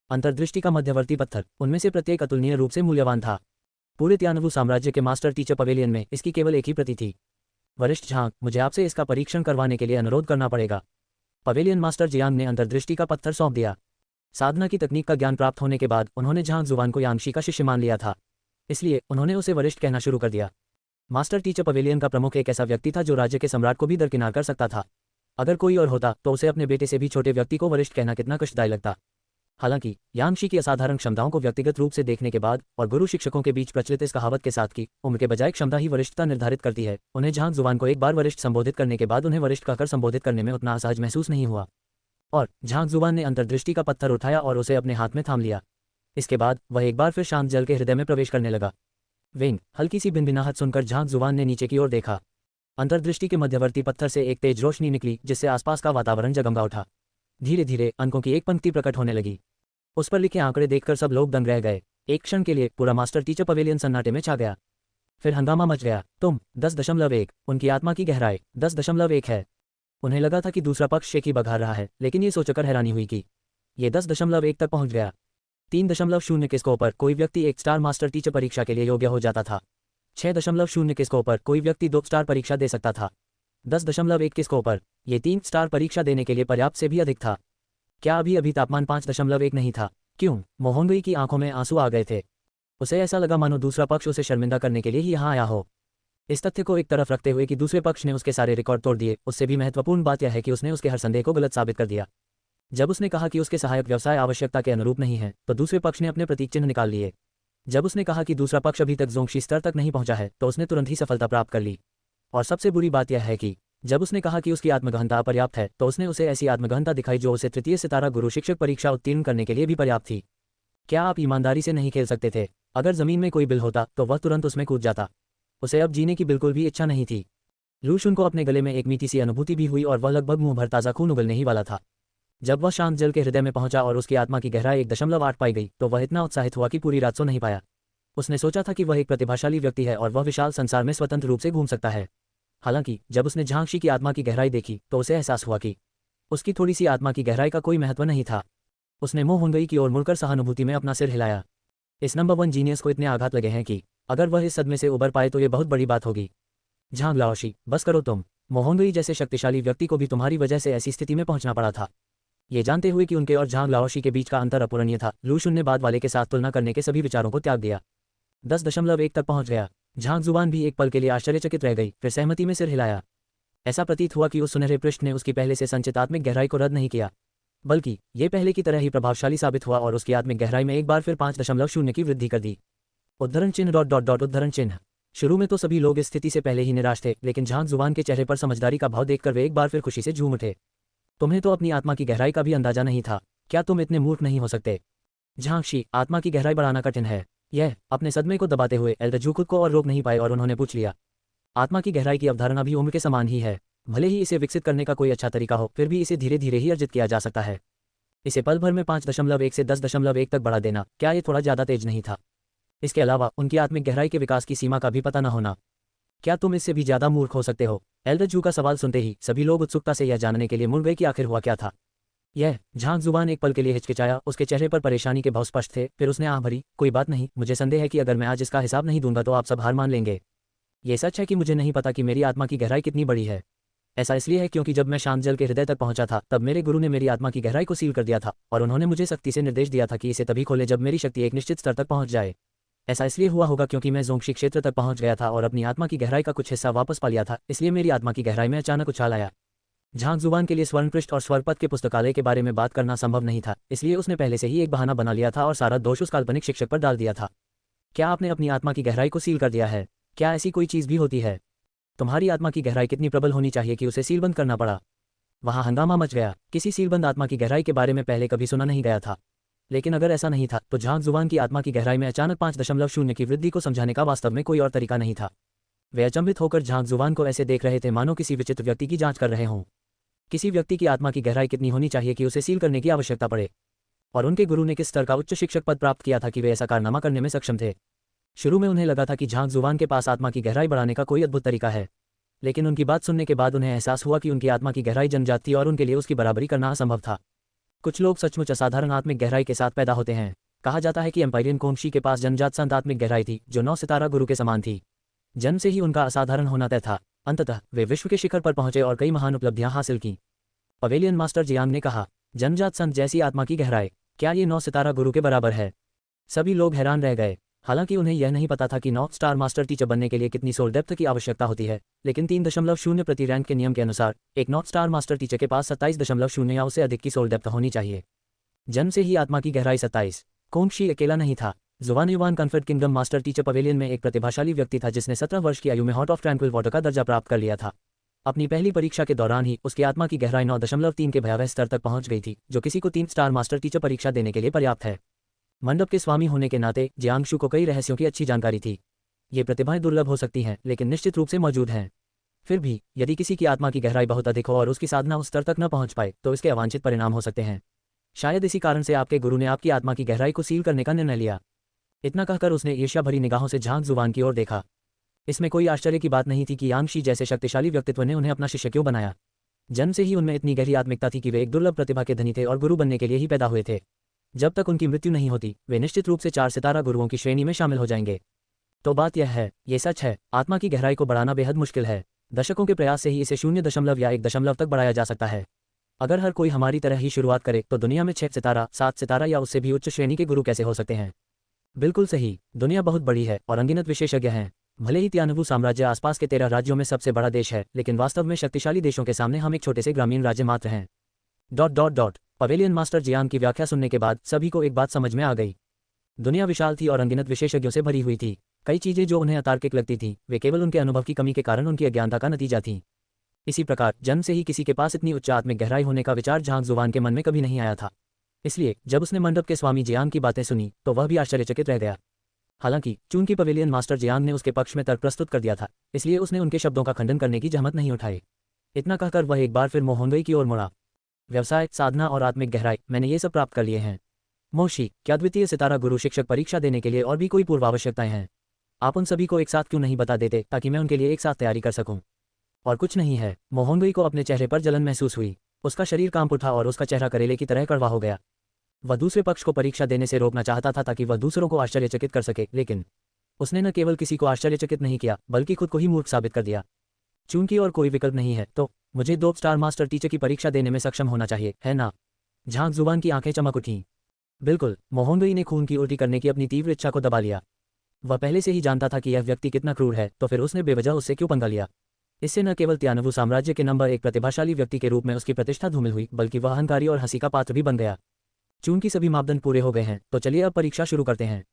अंतर्दृष्टि का मध्यवर्ती पत्थर, उनमें से प्रत्येक अतुलनीय रूप से मूल्यवान था। पूरे त्यानवु साम्राज्य के मास्टर टीचर पवेलियन में इसकी केवल एक ही प्रति थी। वरिष्ठ झांग, मुझे आपसे इसका परीक्षण करवाने के लिए अनुरोध करना पड़ेगा। पवेलियन मास्टर जियांग ने अंतर्दृष्टि का पत्थर सौंप दिया। साधना की तकनीक का ज्ञान प्राप्त होने के बाद उन्होंने झांग जुवान को यांगशी का शिष्य मान लिया था, इसलिए उन्होंने उसे वरिष्ठ कहना शुरू कर दिया। मास्टर टीचर पवेलियन का प्रमुख एक ऐसा व्यक्ति था जो राज्य के सम्राट को भी दरकिनार कर सकता था। अगर कोई और होता तो उसे अपने बेटे से भी छोटे व्यक्ति को वरिष्ठ कहना कितना कष्टदायी लगता। हालांकि यांगशी की असाधारण क्षमताओं को व्यक्तिगत रूप से देखने के बाद और गुरु शिक्षकों के बीच प्रचलित इस कहावत के साथ कि उम्र के बजाय क्षमता ही वरिष्ठता निर्धारित करती है, उन्हें झांग जुवान को एक बार वरिष्ठ संबोधित करने के बाद उन्हें वरिष्ठ कहकर संबोधित करने में उतना असहज महसूस नहीं हुआ। और झांग जुवान ने अंतर्दृष्टि का पत्थर उठाया और उसे अपने हाथ में थाम लिया। इसके बाद वह एक बार फिर शांत जल के हृदय में प्रवेश करने लगा। विंग, हल्की सी भिनभिनाहट सुनकर झांग जुवान ने नीचे की ओर देखा। अंतर्दृष्टि के मध्यवर्ती पत्थर से एक तेज रोशनी निकली जिससे आसपास का वातावरण जगमगा उठा। धीरे धीरे अंकों की एक पंक्ति प्रकट होने लगी। उस पर लिखे आंकड़े देखकर सब लोग दंग रह गए। एक क्षण के लिए पूरा मास्टर टीचर पवेलियन सन्नाटे में छा गया। फिर हंगामा मच गया। तुम 10.1, उनकी आत्मा की गहराई 10.1 है। उन्हें लगा था कि दूसरा पक्ष शेखी बघार रहा है, लेकिन ये सोचकर हैरानी हुई कि ये 10.1 तक पहुंच गया। 3.0 के स्कोर पर कोई व्यक्ति एक स्टार मास्टर टीचर परीक्षा के लिए योग्य हो जाता था। 6.0 के स्कोर पर कोई व्यक्ति 2 स्टार परीक्षा दे सकता था। 10.1 के स्कोर पर यह 3 स्टार परीक्षा देने के लिए पर्याप्त से भी अधिक था। क्या अभी तापमान 5.1 नहीं था? क्यों? मोहनगई की आंखों में आंसू आ गए थे। उसे ऐसा लगा मानो दूसरा पक्ष उसे शर्मिंदा करने के लिए ही यहाँ आया हो। इस तथ्य को एक तरफ रखते हुए कि दूसरे पक्ष ने उसके सारे रिकॉर्ड तोड़ दिए, उससे भी महत्वपूर्ण बात यह है कि उसने उसके हर संदेह को गलत साबित कर दिया। जब उसने कहा कि उसके सहायक व्यवसाय आवश्यकता के अनुरूप नहीं है, तो दूसरे पक्ष ने अपने प्रतीक चिन्ह निकाल लिए। जब उसने कहा कि दूसरा पक्ष अभी तक जोंगशी स्तर तक नहीं पहुंचा है, तो उसने तुरंत ही सफलता प्राप्त कर ली। और सबसे बुरी बात यह है कि जब उसने कहा कि उसकी आत्मगहनता अपर्याप्त है, तो उसने उसे ऐसी आत्मगहनता दिखाई जो उसे तृतीय सितारा गुरु शिक्षक परीक्षा उत्तीर्ण करने के लिए भी पर्याप्त थी। क्या आप ईमानदारी से नहीं खेल सकते थे? अगर जमीन में कोई बिल होता तो वह तुरंत उसमें कूद जाता। उसे अब जीने की बिल्कुल भी इच्छा नहीं थी। लू शुन को अपने गले में एक मीठी सी अनुभूति भी हुई और वह लगभग मुंह भर ताज़ा खून उगलने ही वाला था। जब वह शांत जल के हृदय में पहुंचा और उसकी आत्मा की गहराई 1.8 पाई गई, तो वह इतना उत्साहित हुआ कि पूरी रात सो नहीं पाया। उसने सोचा था कि वह एक प्रतिभाशाली व्यक्ति है और वह विशाल संसार में स्वतंत्र रूप से घूम सकता है। हालांकि जब उसने झांगशी की आत्मा की गहराई देखी तो उसे एहसास हुआ कि उसकी थोड़ी सी आत्मा की गहराई का कोई महत्व नहीं था। उसने मोहनगई की ओर मुड़कर सहानुभूति में अपना सिर हिलाया। इस नंबर 1 जीनियस को इतने आघात लगे हैं कि अगर वह इस सदमे से उबर पाए तो ये बहुत बड़ी बात होगी। झांग लाओशी, बस करो तुम। मोहनगई जैसे शक्तिशाली व्यक्ति को भी तुम्हारी वजह से ऐसी स्थिति में पहुंचना पड़ा था। ये जानते हुए कि उनके और झांग लाओशी के बीच का अंतर अपूरणीय था, लू शुन ने बाद वाले के साथ तुलना करने के सभी विचारों को त्याग दिया। 10.1 तक पहुंच गया। झांग जुबान भी एक पल के लिए आश्चर्यचकित रह गई, फिर सहमति में सिर हिलाया। ऐसा प्रतीत हुआ कि उस सुनहरे पृष्ठ ने उसकी पहले से संचित आत्मिक गहराई को रद्द नहीं किया, बल्कि ये पहले की तरह ही प्रभावशाली साबित हुआ और उसकी आत्मिक गहराई में एक बार फिर 5.0 की वृद्धि कर दी। उद्धरण चिन्ह ... उद्धरण चिन्ह। शुरू में तो सभी लोग इस स्थिति से पहले ही निराश थे, लेकिन झांग जुबान के चेहरे पर समझदारी का भाव देखकर वे एक बार फिर खुशी से झूम उठे। तुम्हें तो अपनी आत्मा की गहराई का भी अंदाजा नहीं था। क्या तुम इतने मूर्ख नहीं हो सकते? झांगशी, आत्मा की गहराई बढ़ाना कठिन है। यह अपने सदमे को दबाते हुए एल्दरजू खुद को और रोक नहीं पाए और उन्होंने पूछ लिया। आत्मा की गहराई की अवधारणा भी उम्र के समान ही है। भले ही इसे विकसित करने का कोई अच्छा तरीका हो, फिर भी इसे धीरे धीरे ही अर्जित किया जा सकता है। इसे पल भर में 5.1 से 10.1 तक बढ़ा देना, क्या ये थोड़ा ज़्यादा तेज नहीं था? इसके अलावा उनकी आत्मिक गहराई के विकास की सीमा का भी पता न होना, क्या तुम इससे भी ज़्यादा मूर्ख हो सकते हो? एल्दरजू का सवाल सुनते ही सभी लोग उत्सुकता से यह जानने के लिए मुड़ गए कि आखिर हुआ क्या था। यह झांग जुबान एक पल के लिए हिचकिचाया, उसके चेहरे पर परेशानी के भाव स्पष्ट थे। फिर उसने आह भरी, कोई बात नहीं, मुझे संदेह है कि अगर मैं आज इसका हिसाब नहीं दूंगा तो आप सब हार मान लेंगे। ये सच है कि मुझे नहीं पता कि मेरी आत्मा की गहराई कितनी बड़ी है। ऐसा इसलिए है क्योंकि जब मैं शांत जल के हृदय तक पहुंचा था, तब मेरे गुरु ने मेरी आत्मा की गहराई को सील कर दिया था और उन्होंने मुझे सख्ती से निर्देश दिया था कि इसे तभी खोले जब मेरी शक्ति एक निश्चित स्तर तक पहुंच जाए। ऐसा इसलिए हुआ होगा क्योंकि मैं जोंगशी क्षेत्र तक पहुंच गया था और अपनी आत्मा की गहराई का कुछ हिस्सा वापस पा लिया था, इसलिए मेरी आत्मा की गहराई में अचानक उछाल आया। झांग जुबान के लिए स्वर्णपृष्ठ और स्वरपथ के पुस्तकालय के बारे में बात करना संभव नहीं था, इसलिए उसने पहले से ही एक बहाना बना लिया था और सारा दोष उस काल्पनिक शिक्षक पर डाल दिया था। क्या आपने अपनी आत्मा की गहराई को सील कर दिया है? क्या ऐसी कोई चीज़ भी होती है? तुम्हारी आत्मा की गहराई कितनी प्रबल होनी चाहिए कि उसे सीलबंद करना पड़ा? वहां हंगामा मच गया। किसी सीलबंद आत्मा की गहराई के बारे में पहले कभी सुना नहीं गया था। लेकिन अगर ऐसा नहीं था तो झांग जुबान की आत्मा की गहराई में अचानक 5.0 की वृद्धि को समझाने का वास्तव में कोई और तरीका नहीं था। वे अचंभित होकर झांग जुबान को ऐसे देख रहे थे मानो किसी विचित्र व्यक्ति की जांच कर रहे हों। किसी व्यक्ति की आत्मा की गहराई कितनी होनी चाहिए कि उसे सील करने की आवश्यकता पड़े? और उनके गुरु ने किस स्तर का उच्च शिक्षक पद प्राप्त किया था कि वे ऐसा कारनामा करने में सक्षम थे? शुरू में उन्हें लगा था कि झांग जुबान के पास आत्मा की गहराई बढ़ाने का कोई अद्भुत तरीका है, लेकिन उनकी बात सुनने के बाद उन्हें एहसास हुआ कि उनकी आत्मा की गहराई जन्मजात थी और उनके लिए उसकी बराबरी करना असंभव था। कुछ लोग सचमुच असाधारण आत्मिक गहराई के साथ पैदा होते हैं। कहा जाता है कि एम्पायरियन कोंगशी के पास जन्मजात संत आत्मिक गहराई थी जो 9 सितारा गुरु के समान थी। जन्म से ही उनका असाधारण होना तय था। अंततः वे विश्व के शिखर पर पहुंचे और कई महान उपलब्धियां हासिल कीं। पवेलियन मास्टर जियांग ने कहा, जन्मजात संत जैसी आत्मा की गहराई, क्या ये 9 सितारा गुरु के बराबर है? सभी लोग हैरान रह गए। हालांकि उन्हें यह नहीं पता था कि 9 स्टार मास्टर टीचर बनने के लिए कितनी सोल डेप्थ की आवश्यकता होती है, लेकिन 3.0 प्रति रैंक के नियम के अनुसार एक 9 स्टार मास्टर टीचर के पास 27.0 या उससे अधिक की सोल डेप्थ होनी चाहिए। जन्म से ही आत्मा की गहराई 27। कोंगशी अकेला नहीं था। जुवान युवान कन्फेड किंगडम मास्टर टीचर पवेलियन में एक प्रतिभाशाली व्यक्ति था जिसने 17 वर्ष की आयु में हॉट ऑफ ट्रैंक्विल वाटर का दर्जा प्राप्त कर लिया था। अपनी पहली परीक्षा के दौरान ही उसकी आत्मा की गहराई 9.3 के भयावह स्तर तक पहुंच गई थी, जो किसी को 3 स्टार मास्टर टीचर परीक्षा देने के लिए पर्याप्त है। मंडप के स्वामी होने के नाते जियांगशु को कई रहस्यों की अच्छी जानकारी थी। ये प्रतिभाएं दुर्लभ हो सकती हैं, लेकिन निश्चित रूप से मौजूद हैं। फिर भी यदि किसी की आत्मा की गहराई बहुत अधिक हो और उसकी साधना उस स्तर तक न पहुंच पाए तो इसके अवांछित परिणाम हो सकते हैं। शायद इसी कारण से आपके गुरु ने आपकी आत्मा की गहराई को सील करने का निर्णय लिया। इतना कहकर उसने ईर्ष्या भरी निगाहों से झांग जुबान की ओर देखा। इसमें कोई आश्चर्य की बात नहीं थी कि यांगशी जैसे शक्तिशाली व्यक्तित्व ने उन्हें अपना शिष्य क्यों बनाया। जन्म से ही उनमें इतनी गहरी आत्मिकता थी कि वे एक दुर्लभ प्रतिभा के धनी थे और गुरु बनने के लिए ही पैदा हुए थे। जब तक उनकी मृत्यु नहीं होती वे निश्चित रूप से 4 सितारा गुरुओं की श्रेणी में शामिल हो जाएंगे। तो बात यह है, ये सच है, आत्मा की गहराई को बढ़ाना बेहद मुश्किल है। दशकों के प्रयास से ही इसे 0 या 1 तक बढ़ाया जा सकता है। अगर हर कोई हमारी तरह ही शुरुआत करे तो दुनिया में 6 सितारा, 7 सितारा या उससे भी उच्च श्रेणी के गुरु कैसे हो सकते हैं? बिल्कुल सही, दुनिया बहुत बड़ी है और अनगिनत विशेषज्ञ हैं। भले ही तियानवु साम्राज्य आसपास के 13 राज्यों में सबसे बड़ा देश है, लेकिन वास्तव में शक्तिशाली देशों के सामने हम एक छोटे से ग्रामीण राज्य मात्र हैं। पवेलियन मास्टर जियांग की व्याख्या सुनने के बाद सभी को एक बात समझ में आ गई। दुनिया विशाल थी और अनगिनत विशेषज्ञों से भरी हुई थी। कई चीजें जो उन्हें अतार्किक लगती थीं, वे केवल उनके अनुभव की कमी के कारण उनकी अज्ञानता का नतीजा थीं। इसी प्रकार जन्म से ही किसी के पास इतनी उच्च आत्मिक गहराई होने का विचार झांग जुबान के मन में कभी नहीं आया था। इसलिए जब उसने मंडप के स्वामी जियांग की बातें सुनी तो वह भी आश्चर्यचकित रह गया। हालांकि चूंकि पवेलियन मास्टर जियांग ने उसके पक्ष में तर्क प्रस्तुत कर दिया था, इसलिए उसने उनके शब्दों का खंडन करने की जहमत नहीं उठाई। इतना कहकर वह एक बार फिर मोहोंगई की ओर मुड़ा। व्यवसाय, साधना और आत्मिक गहराई, मैंने ये सब प्राप्त कर लिए हैं। मोशी, क्या द्वितीय सितारा गुरु शिक्षक परीक्षा देने के लिए और भी कोई पूर्व आवश्यकताएं हैं? आप उन सभी को एक साथ क्यों नहीं बता देते ताकि मैं उनके लिए एक साथ तैयारी कर सकूं? और कुछ नहीं है। मोहोंगई को अपने चेहरे पर जलन महसूस हुई। उसका शरीर कांप उठा और उसका चेहरा करेले की तरह कड़वा हो गया। वह दूसरे पक्ष को परीक्षा देने से रोकना चाहता था ताकि वह दूसरों को आश्चर्यचकित कर सके, लेकिन उसने न केवल किसी को आश्चर्यचकित नहीं किया बल्कि खुद को ही मूर्ख साबित कर दिया। चूंकि और कोई विकल्प नहीं है तो मुझे 2 स्टार मास्टर टीचर की परीक्षा देने में सक्षम होना चाहिए, है ना? झांग जुबान की आंखें चमक उठीं। बिल्कुल, मोहोंगई ने खून की उल्टी करने की अपनी तीव्र इच्छा को दबा लिया। वह पहले से ही जानता था कि यह व्यक्ति कितना क्रूर है, तो फिर उसने बेवजह उससे क्यों पंगा लिया? इससे न केवल तियानवु साम्राज्य के नंबर 1 प्रतिभाशाली व्यक्ति के रूप में उसकी प्रतिष्ठा धूमिल हुई, बल्कि वह अहंकारी और हंसी का पात्र भी बन गया। चूंकि सभी मापदंड पूरे हो गए हैं तो चलिए अब परीक्षा शुरू करते हैं।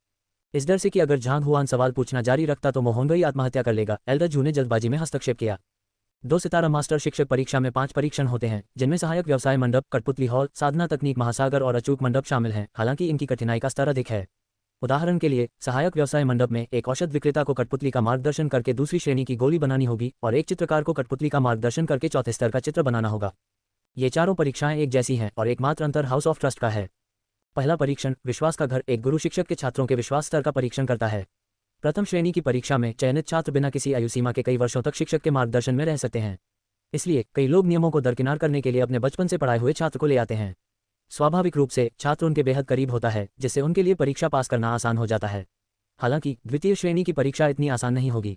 इस डर से कि अगर झांग हुआन सवाल पूछना जारी रखता तो मोहोंगई आत्महत्या कर लेगा, एल्डर जू ने जल्दबाजी में हस्तक्षेप किया। 2 सितारा मास्टर शिक्षक परीक्षा में 5 परीक्षण होते हैं, जिनमें सहायक व्यवसाय मंडप, कठपुतली हॉल, साधना तकनीक महासागर और अचूक मंडप शामिल हैं। हालांकि इनकी कठिनाई का स्तर अधिक है। उदाहरण के लिए, सहायक व्यवसाय मंडप में एक औषध विक्रेता को कठपुतली का मार्गदर्शन करके दूसरी श्रेणी की गोली बनानी होगी और एक चित्रकार को कठपुतली का मार्गदर्शन करके चौथे स्तर का चित्र बनाना होगा। ये चारों परीक्षाएं एक जैसी हैं और एकमात्र अंतर हाउस ऑफ ट्रस्ट का है। पहला परीक्षण, विश्वास का घर, एक गुरु शिक्षक के छात्रों के विश्वास स्तर का परीक्षण करता है। प्रथम श्रेणी की परीक्षा में चयनित छात्र बिना किसी आयु सीमा के कई वर्षों तक शिक्षक के मार्गदर्शन में रह सकते हैं। इसलिए कई लोग नियमों को दरकिनार करने के लिए अपने बचपन से पढ़ाए हुए छात्र को ले आते हैं। स्वाभाविक रूप से छात्र उनके बेहद करीब होता है, जिससे उनके लिए परीक्षा पास करना आसान हो जाता है। हालांकि द्वितीय श्रेणी की परीक्षा इतनी आसान नहीं होगी।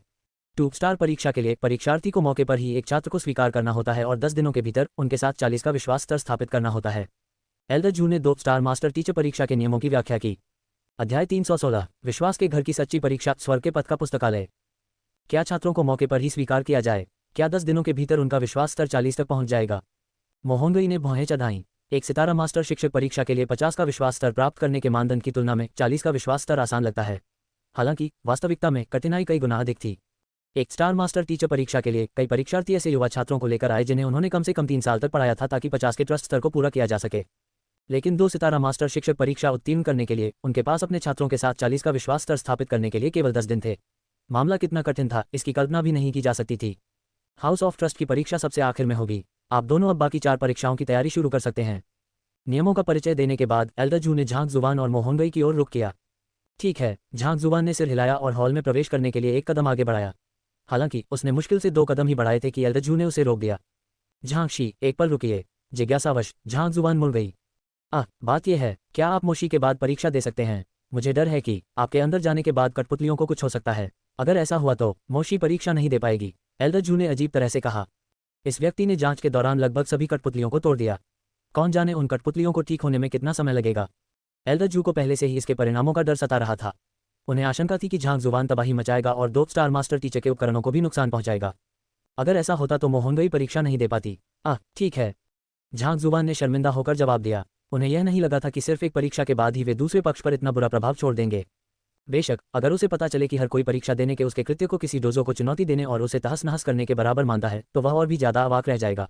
2 स्टार परीक्षा के लिए परीक्षार्थी को मौके पर ही एक छात्र को स्वीकार करना होता है और 10 दिनों के भीतर उनके साथ 40 का विश्वास स्तर स्थापित करना होता है। एल्डर जू ने 2 स्टार मास्टर टीचर परीक्षा के नियमों की व्याख्या की। अध्याय 316 विश्वास के घर की सच्ची परीक्षा स्वर्ग के पथ का पुस्तकालय। क्या छात्रों को मौके पर ही स्वीकार किया जाए? क्या 10 दिनों के भीतर उनका विश्वास स्तर 40 तक पहुंच जाएगा? मोहनगई ने भौहें चढ़ाईं। एक सितारा मास्टर शिक्षक परीक्षा के लिए 50 का विश्वास स्तर प्राप्त करने के मानदंड की तुलना में 40 का विश्वास स्तर आसान लगता है। हालांकि वास्तविकता में कठिनाई कई गुना अधिक थी। एक स्टार मास्टर टीचर परीक्षा के लिए कई परीक्षार्थी ऐसे युवा छात्रों को लेकर आए जिन्हें उन्होंने कम से कम 3 साल तक पढ़ाया था ताकि 50 के ट्रस्ट स्तर को पूरा किया जा सके। लेकिन 2 सितारा मास्टर शिक्षक परीक्षा उत्तीर्ण करने के लिए उनके पास अपने छात्रों के साथ 40 का विश्वास स्तर स्थापित करने के लिए केवल 10 दिन थे। मामला कितना कठिन था इसकी कल्पना भी नहीं की जा सकती थी। हाउस ऑफ ट्रस्ट की परीक्षा सबसे आखिर में होगी। आप दोनों अब बाकी 4 परीक्षाओं की तैयारी शुरू कर सकते हैं। नियमों का परिचय देने के बाद एल्डर जू ने झांक जुबान और मोहनगई की ओर रुख किया। ठीक है, झांक जुबान ने सिर हिलाया और हॉल में प्रवेश करने के लिए एक कदम आगे बढ़ाया। हालांकि उसने मुश्किल से 2 कदम ही बढ़ाए थे कि एल्डर जू ने उसे रोक दिया। झांकशी, एक पल रुकिए। जिज्ञासावश झांक जुबान मुड़ गई। बात यह है, क्या आप मोशी के बाद परीक्षा दे सकते हैं? मुझे डर है कि आपके अंदर जाने के बाद कठपुतलियों को कुछ हो सकता है। अगर ऐसा हुआ तो मोशी परीक्षा नहीं दे पाएगी, एल्डर जू ने अजीब तरह से कहा। इस व्यक्ति ने जांच के दौरान लगभग सभी कठपुतलियों को तोड़ दिया। कौन जाने उन कठपुतलियों को ठीक होने में कितना समय लगेगा। एल्डर जू को पहले से ही इसके परिणामों का डर सता रहा था। उन्हें आशंका थी कि झांक जुबान तबाही मचाएगा और 2 स्टार मास्टर टीचर के उपकरणों को भी नुकसान पहुंचाएगा। अगर ऐसा होता तो मोहनगई परीक्षा नहीं दे पाती। ठीक है, झांक जुबान ने शर्मिंदा होकर जवाब दिया। उन्हें यह नहीं लगा था कि सिर्फ एक परीक्षा के बाद ही वे दूसरे पक्ष पर इतना बुरा प्रभाव छोड़ देंगे। बेशक अगर उसे पता चले कि हर कोई परीक्षा देने के उसके कृत्य को किसी डोजो को चुनौती देने और उसे तहस नहस करने के बराबर मानता है तो वह और भी ज्यादा अवाक रह जाएगा।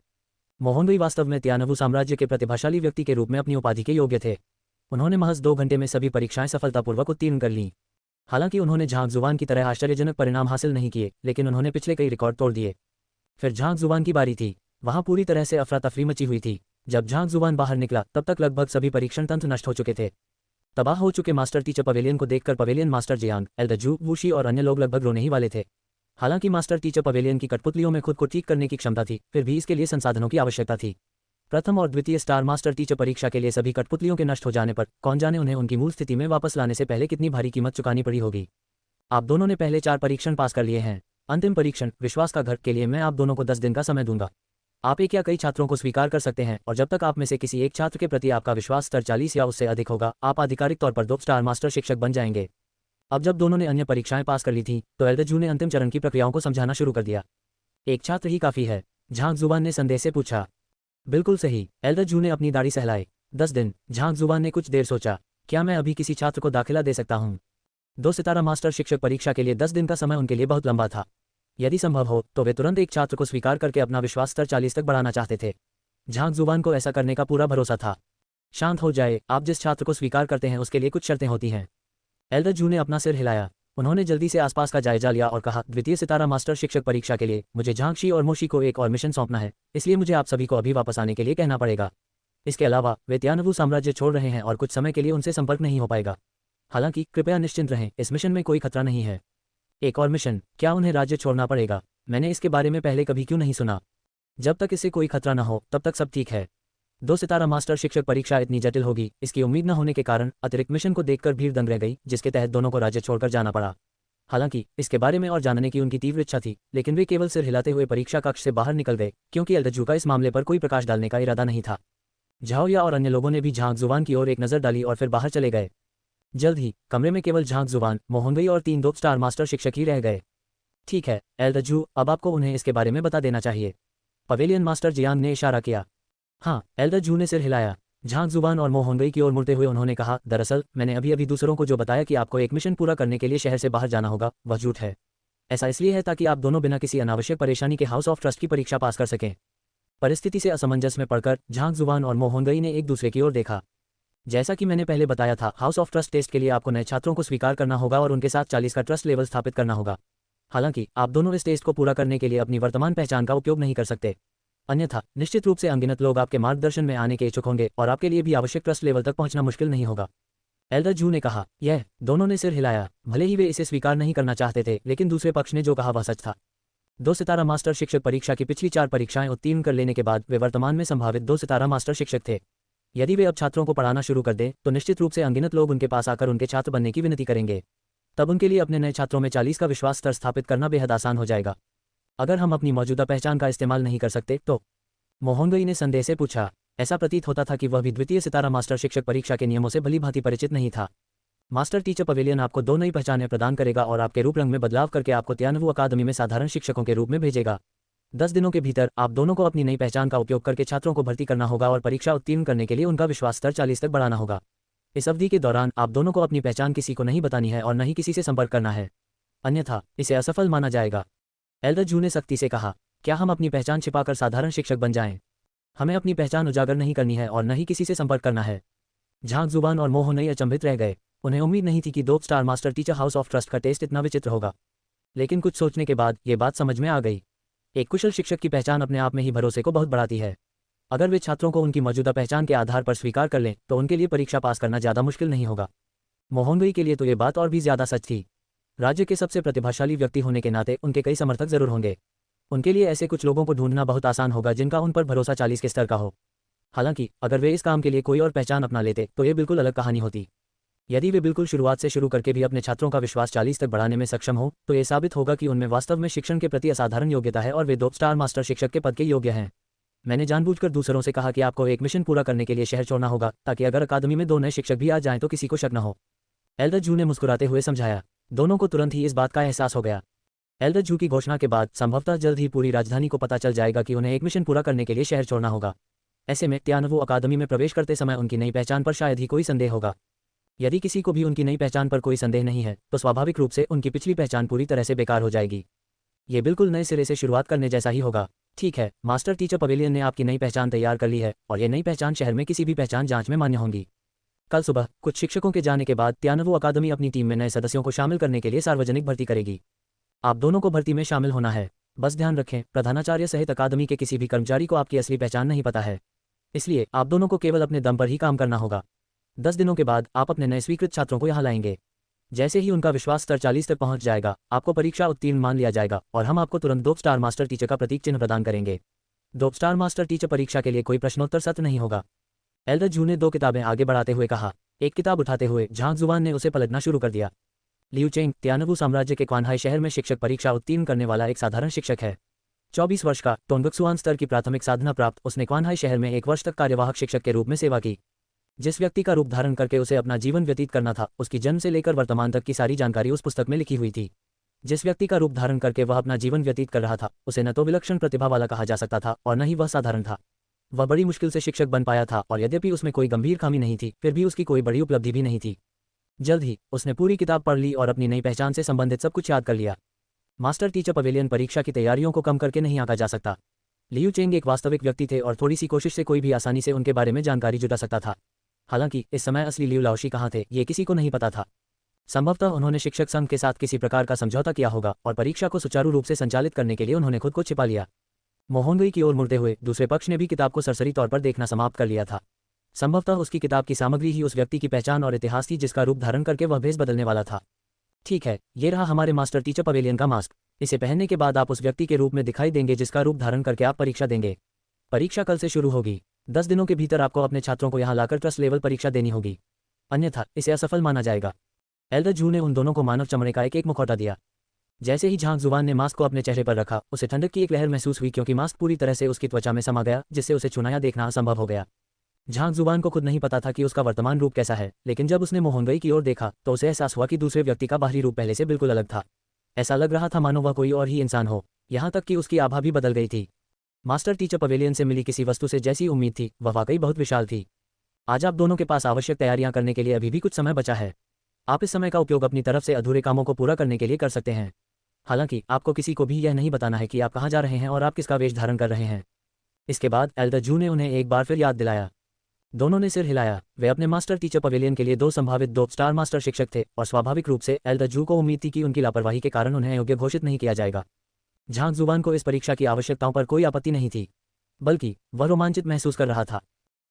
मोहनगई वास्तव में त्यानवु साम्राज्य के प्रतिभाशाली व्यक्ति के रूप में अपनी उपाधि के योग्य थे। उन्होंने महज 2 घंटे में सभी परीक्षाएं सफलतापूर्वक उत्तीर्ण कर लीं। हालांकि उन्होंने झांक जुबान की तरह आश्चर्यजनक परिणाम हासिल नहीं किए, लेकिन उन्होंने पिछले कई रिकॉर्ड तोड़ दिए। फिर झांक जुबान की बारी थी। वहां पूरी तरह से अफरा तफरी मची हुई थी। जब झांक जुबान बाहर निकला तब तक लगभग सभी परीक्षण तंत्र नष्ट हो चुके थे। तबाह हो चुके मास्टर टीचर पवेलियन को देखकर पवेलियन मास्टर जियांग, एल्डर जू, वूशी और अन्य लोग लगभग रोने ही वाले थे। हालांकि मास्टर टीचर पवेलियन की कठपुतलियों में खुद को ठीक करने की क्षमता थी, फिर भी इसके लिए संसाधनों की आवश्यकता थी। प्रथम और द्वितीय स्टार मास्टर टीचर परीक्षा के लिए सभी कठपुतलियों के नष्ट हो जाने पर कौन जाने उन्हें उनकी मूल स्थिति में वापस लाने से पहले कितनी भारी कीमत चुकानी पड़ी होगी। आप दोनों ने पहले 4 परीक्षण पास कर लिए हैं। अंतिम परीक्षण विश्वास का घर के लिए मैं आप दोनों को 10 दिन का समय दूंगा। आप एक या कई छात्रों को स्वीकार कर सकते हैं और जब तक आप में से किसी एक छात्र के प्रति आपका विश्वास स्तर 40 या उससे अधिक होगा, आप आधिकारिक तौर पर 2 स्टार मास्टर शिक्षक बन जाएंगे। अब जब दोनों ने अन्य परीक्षाएं पास कर ली थीं, तो एल्डर जू ने अंतिम चरण की प्रक्रियाओं को समझाना शुरू कर दिया। एक छात्र ही काफी है? झांक जुबान ने संदेह से पूछा। बिल्कुल सही, एल्डर जू ने अपनी दाढ़ी सहलाई। 10 दिन, झांक जुबान ने कुछ देर सोचा। क्या मैं अभी किसी छात्र को दाखिला दे सकता हूँ? 2 सितारा मास्टर शिक्षक परीक्षा के लिए 10 दिन का समय उनके लिए बहुत लंबा था। यदि संभव हो तो वे तुरंत एक छात्र को स्वीकार करके अपना विश्वास स्तर 40 तक बढ़ाना चाहते थे। झांक जुबान को ऐसा करने का पूरा भरोसा था। शांत हो जाए, आप जिस छात्र को स्वीकार करते हैं उसके लिए कुछ शर्तें होती हैं। एल्डर जू ने अपना सिर हिलाया। उन्होंने जल्दी से आसपास का जायजा लिया और कहा, द्वितीय सितारा मास्टर शिक्षक परीक्षा के लिए मुझे झांकशी और मोशी को एक और मिशन सौंपना है, इसलिए मुझे आप सभी को अभी वापस आने के लिए कहना पड़ेगा। इसके अलावा वे त्यानवु साम्राज्य छोड़ रहे हैं और कुछ समय के लिए उनसे संपर्क नहीं हो पाएगा। हालांकि कृपया निश्चिंत रहें, इस मिशन में कोई खतरा नहीं है। एक और मिशन? क्या उन्हें राज्य छोड़ना पड़ेगा? मैंने इसके बारे में पहले कभी क्यों नहीं सुना? जब तक इससे कोई खतरा न हो तब तक सब ठीक है। 2 सितारा मास्टर शिक्षक परीक्षा इतनी जटिल होगी, इसकी उम्मीद न होने के कारण अतिरिक्त मिशन को देखकर भीड़ दंग रह गई, जिसके तहत दोनों को राज्य छोड़कर जाना पड़ा। हालांकि इसके बारे में और जानने की उनकी तीव्र इच्छा थी, लेकिन वे केवल सिर हिलाते हुए परीक्षा कक्ष से बाहर निकल गए, क्योंकि एल्डर जू का इस मामले पर कोई प्रकाश डालने का इरादा नहीं था। झाओया और अन्य लोगों ने भी झांक जुबान की ओर एक नजर डाली और फिर बाहर चले गए। जल्द ही कमरे में केवल झांक जुबान, मोहनगई और 3 2 स्टार मास्टर शिक्षक ही रह गए। ठीक है एल्डर जू, अब आपको उन्हें इसके बारे में बता देना चाहिए। पवेलियन मास्टर जियांग ने इशारा किया। हाँ, एल्डर जू ने सिर हिलाया। झांक जुबान और मोहनगई की ओर मुड़ते हुए उन्होंने कहा, दरअसल मैंने अभी अभी दूसरों को जो बताया कि आपको एक मिशन पूरा करने के लिए शहर से बाहर जाना होगा, वह झूठ है। ऐसा इसलिए है ताकि आप दोनों बिना किसी अनावश्यक परेशानी के हाउस ऑफ ट्रस्ट की परीक्षा पास कर सकें। परिस्थिति से असमंजस में पड़कर झांक जुबान और मोहनगई ने एक दूसरे की ओर देखा। जैसा कि मैंने पहले बताया था, हाउस ऑफ ट्रस्ट टेस्ट के लिए आपको नए छात्रों को स्वीकार करना होगा और उनके साथ 40 का ट्रस्ट लेवल स्थापित करना होगा। हालांकि आप दोनों इस टेस्ट को पूरा करने के लिए अपनी वर्तमान पहचान का उपयोग नहीं कर सकते, अन्यथा निश्चित रूप से अनगिनत लोग आपके मार्गदर्शन में आने के इच्छुक होंगे और आपके लिए भी आवश्यक ट्रस्ट लेवल तक पहुंचना मुश्किल नहीं होगा। एल्डर जू ने कहा। यह दोनों ने सिर हिलाया। भले ही वे इसे स्वीकार नहीं करना चाहते थे, लेकिन दूसरे पक्ष ने जो कहा वह सच था। 2 सितारा मास्टर शिक्षक परीक्षा की पिछली 4 परीक्षाएं उत्तीर्ण कर लेने के बाद वे वर्तमान में संभावित 2 सितारा मास्टर शिक्षक थे। यदि वे अब छात्रों को पढ़ाना शुरू कर दें तो निश्चित रूप से अनगिनत लोग उनके पास आकर उनके छात्र बनने की विनती करेंगे। तब उनके लिए अपने नए छात्रों में 40 का विश्वास स्तर स्थापित करना बेहद आसान हो जाएगा। अगर हम अपनी मौजूदा पहचान का इस्तेमाल नहीं कर सकते तो? मोहनगई ने संदेह से पूछा। ऐसा प्रतीत होता था कि वह भी द्वितीय सितारा मास्टर शिक्षक परीक्षा के नियमों से भली भांति परिचित नहीं था। मास्टर टीचर पवेलियन आपको दो नई पहचानें प्रदान करेगा और आपके रूप रंग में बदलाव करके आपको त्यानवु अकादमी में साधारण शिक्षकों के रूप में भेजेगा। 10 दिनों के भीतर आप दोनों को अपनी नई पहचान का उपयोग करके छात्रों को भर्ती करना होगा और परीक्षा उत्तीर्ण करने के लिए उनका विश्वास स्तर 40 तक बढ़ाना होगा। इस अवधि के दौरान आप दोनों को अपनी पहचान किसी को नहीं बतानी है और न ही किसी से संपर्क करना है, अन्यथा इसे असफल माना जाएगा। एल्डर जू ने सख्ती से कहा, क्या हम अपनी पहचान छिपाकर साधारण शिक्षक बन जाएं? हमें अपनी पहचान उजागर नहीं करनी है और न ही किसी से संपर्क करना है। झांग जुबान और मोहनई अचंभित रह गए। उन्हें उम्मीद नहीं थी कि dope star master teacher house of trust का टेस्ट इतना विचित्र होगा, लेकिन कुछ सोचने के बाद ये बात समझ में आ गई। एक कुशल शिक्षक की पहचान अपने आप में ही भरोसे को बहुत बढ़ाती है। अगर वे छात्रों को उनकी मौजूदा पहचान के आधार पर स्वीकार कर लें तो उनके लिए परीक्षा पास करना ज़्यादा मुश्किल नहीं होगा। मोहनई के लिए तो ये बात और भी ज़्यादा सच थी। राज्य के सबसे प्रतिभाशाली व्यक्ति होने के नाते उनके कई समर्थक जरूर होंगे। उनके लिए ऐसे कुछ लोगों को ढूंढना बहुत आसान होगा जिनका उन पर भरोसा 40 के स्तर का हो। हालांकि अगर वे इस काम के लिए कोई और पहचान अपना लेते तो ये बिल्कुल अलग कहानी होती। यदि वे बिल्कुल शुरुआत से शुरू करके भी अपने छात्रों का विश्वास 40 तक बढ़ाने में सक्षम हो तो ये साबित होगा कि उनमें वास्तव में शिक्षण के प्रति असाधारण योग्यता है और वे डोप स्टार मास्टर शिक्षक के पद के योग्य हैं। मैंने जानबूझकर दूसरों से कहा कि आपको एक मिशन पूरा करने के लिए शहर छोड़ना होगा ताकि अगर अकादमी में 2 नए शिक्षक भी आ जाएं तो किसी को शक न हो। एल्डर जू ने मुस्कुराते हुए समझाया। दोनों को तुरंत ही इस बात का एहसास हो गया। एल्डर जू की घोषणा के बाद संभवतः जल्द ही पूरी राजधानी को पता चल जाएगा कि उन्हें एक मिशन पूरा करने के लिए शहर छोड़ना होगा। ऐसे में त्यानवु अकादमी में प्रवेश करते समय उनकी नई पहचान पर शायद ही कोई संदेह होगा। यदि किसी को भी उनकी नई पहचान पर कोई संदेह नहीं है तो स्वाभाविक रूप से उनकी पिछली पहचान पूरी तरह से बेकार हो जाएगी। ये बिल्कुल नए सिरे से शुरुआत करने जैसा ही होगा। ठीक है, मास्टर टीचर पवेलियन ने आपकी नई पहचान तैयार कर ली है और ये नई पहचान शहर में किसी भी पहचान जांच में मान्य होंगी। कल सुबह कुछ शिक्षकों के जाने के बाद त्यानवु अकादमी अपनी टीम में नए सदस्यों को शामिल करने के लिए सार्वजनिक भर्ती करेगी। आप दोनों को भर्ती में शामिल होना है। बस ध्यान रखें, प्रधानाचार्य सहित अकादमी के किसी भी कर्मचारी को आपकी असली पहचान नहीं पता है, इसलिए आप दोनों को केवल अपने दम पर ही काम करना होगा। 10 दिनों के बाद आप अपने नए स्वीकृत छात्रों को यहाँ लाएंगे। जैसे ही उनका विश्वास स्तर 40 तक पहुंच जाएगा आपको परीक्षा उत्तीर्ण मान लिया जाएगा और हम आपको तुरंत डोप स्टार मास्टर टीचर का प्रतीक चिन्ह प्रदान करेंगे। डोप स्टार मास्टर टीचर परीक्षा के लिए कोई प्रश्नोत्तर सत्र नहीं होगा। एल्डर जू ने 2 किताबें आगे बढ़ाते हुए कहा। एक किताब उठाते हुए झांग जुबान ने उसे पलटना शुरू कर दिया। लियू चेंग त्यानवु साम्राज्य के क्वानहाई शहर में शिक्षक परीक्षा उत्तीर्ण करने वाला एक साधारण शिक्षक है। 24 वर्ष का, टोनगक्सुआन स्तर की प्राथमिक साधना प्राप्त, उसने क्वानहाई शहर में 1 वर्ष तक कार्यवाहक शिक्षक के रूप में सेवा की। जिस व्यक्ति का रूप धारण करके उसे अपना जीवन व्यतीत करना था उसकी जन्म से लेकर वर्तमान तक की सारी जानकारी उस पुस्तक में लिखी हुई थी। जिस व्यक्ति का रूप धारण करके वह अपना जीवन व्यतीत कर रहा था उसे न तो विलक्षण प्रतिभा वाला कहा जा सकता था और न ही वह साधारण था। वह बड़ी मुश्किल से शिक्षक बन पाया था और यद्यपि उसमें कोई गंभीर खामी नहीं थी फिर भी उसकी कोई बड़ी उपलब्धि भी नहीं थी। जल्द ही उसने पूरी किताब पढ़ ली और अपनी नई पहचान से संबंधित सब कुछ याद कर लिया। मास्टर टीचर पवेलियन परीक्षा की तैयारियों को कम करके नहीं आंका जा सकता। लियू चेंग एक वास्तविक व्यक्ति थे और थोड़ी सी कोशिश से कोई भी आसानी से उनके बारे में जानकारी जुटा सकता था। हालांकि इस समय असली लियू लाओशी कहाँ थे ये किसी को नहीं पता था। संभवतः उन्होंने शिक्षक संघ के साथ किसी प्रकार का समझौता किया होगा और परीक्षा को सुचारू रूप से संचालित करने के लिए उन्होंने खुद को छिपा लिया। मोहनगई की ओर मुड़ते हुए दूसरे पक्ष ने भी किताब को सरसरी तौर पर देखना समाप्त कर लिया था। संभवतः उसकी किताब की सामग्री ही उस व्यक्ति की पहचान और इतिहास थी जिसका रूप धारण करके वह भेष बदलने वाला था। ठीक है, ये रहा हमारे मास्टर टीचर पवेलियन का मास्क। इसे पहनने के बाद आप उस व्यक्ति के रूप में दिखाई देंगे जिसका रूप धारण करके आप परीक्षा देंगे। परीक्षा कल से शुरू होगी। 10 दिनों के भीतर आपको अपने छात्रों को यहाँ लाकर ट्रस्ट लेवल परीक्षा देनी होगी, अन्यथा इसे असफल माना जाएगा। एल्डर जू ने उन दोनों को मानव चमड़े का एक मुखौटा दिया। जैसे ही झांग जुबान ने मास्क को अपने चेहरे पर रखा उसे ठंडक की एक लहर महसूस हुई क्योंकि मास्क पूरी तरह से उसकी त्वचा में समा गया जिससे उसे छूना या देखना असंभव हो गया। झांग जुबान को खुद नहीं पता था कि उसका वर्तमान रूप कैसा है, लेकिन जब उसने मोहनगई की ओर देखा तो उसे एहसास हुआ कि दूसरे व्यक्ति का बाहरी रूप पहले से बिल्कुल अलग था। ऐसा लग रहा था मानो वह कोई और ही इंसान हो, यहाँ तक कि उसकी आभा भी बदल गई थी। मास्टर टीचर पवेलियन से मिली किसी वस्तु से जैसी उम्मीद थी वह वाकई बहुत विशाल थी। आज आप दोनों के पास आवश्यक तैयारियां करने के लिए अभी भी कुछ समय बचा है। आप इस समय का उपयोग अपनी तरफ से अधूरे कामों को पूरा करने के लिए कर सकते हैं। हालांकि आपको किसी को भी यह नहीं बताना है कि आप कहाँ जा रहे हैं और आप किसका वेश धारण कर रहे हैं। इसके बाद एल्डर जू ने उन्हें एक बार फिर याद दिलाया। दोनों ने सिर हिलाया। वे अपने मास्टर टीचर पवेलियन के लिए 2 संभावित डोप स्टार मास्टर शिक्षक थे और स्वाभाविक रूप से एल्डर जू को उम्मीद थी कि उनकी लापरवाही के कारण उन्हें योग्य घोषित नहीं किया जाएगा। झांग जुबान को इस परीक्षा की आवश्यकताओं पर कोई आपत्ति नहीं थी, बल्कि वह रोमांचित महसूस कर रहा था।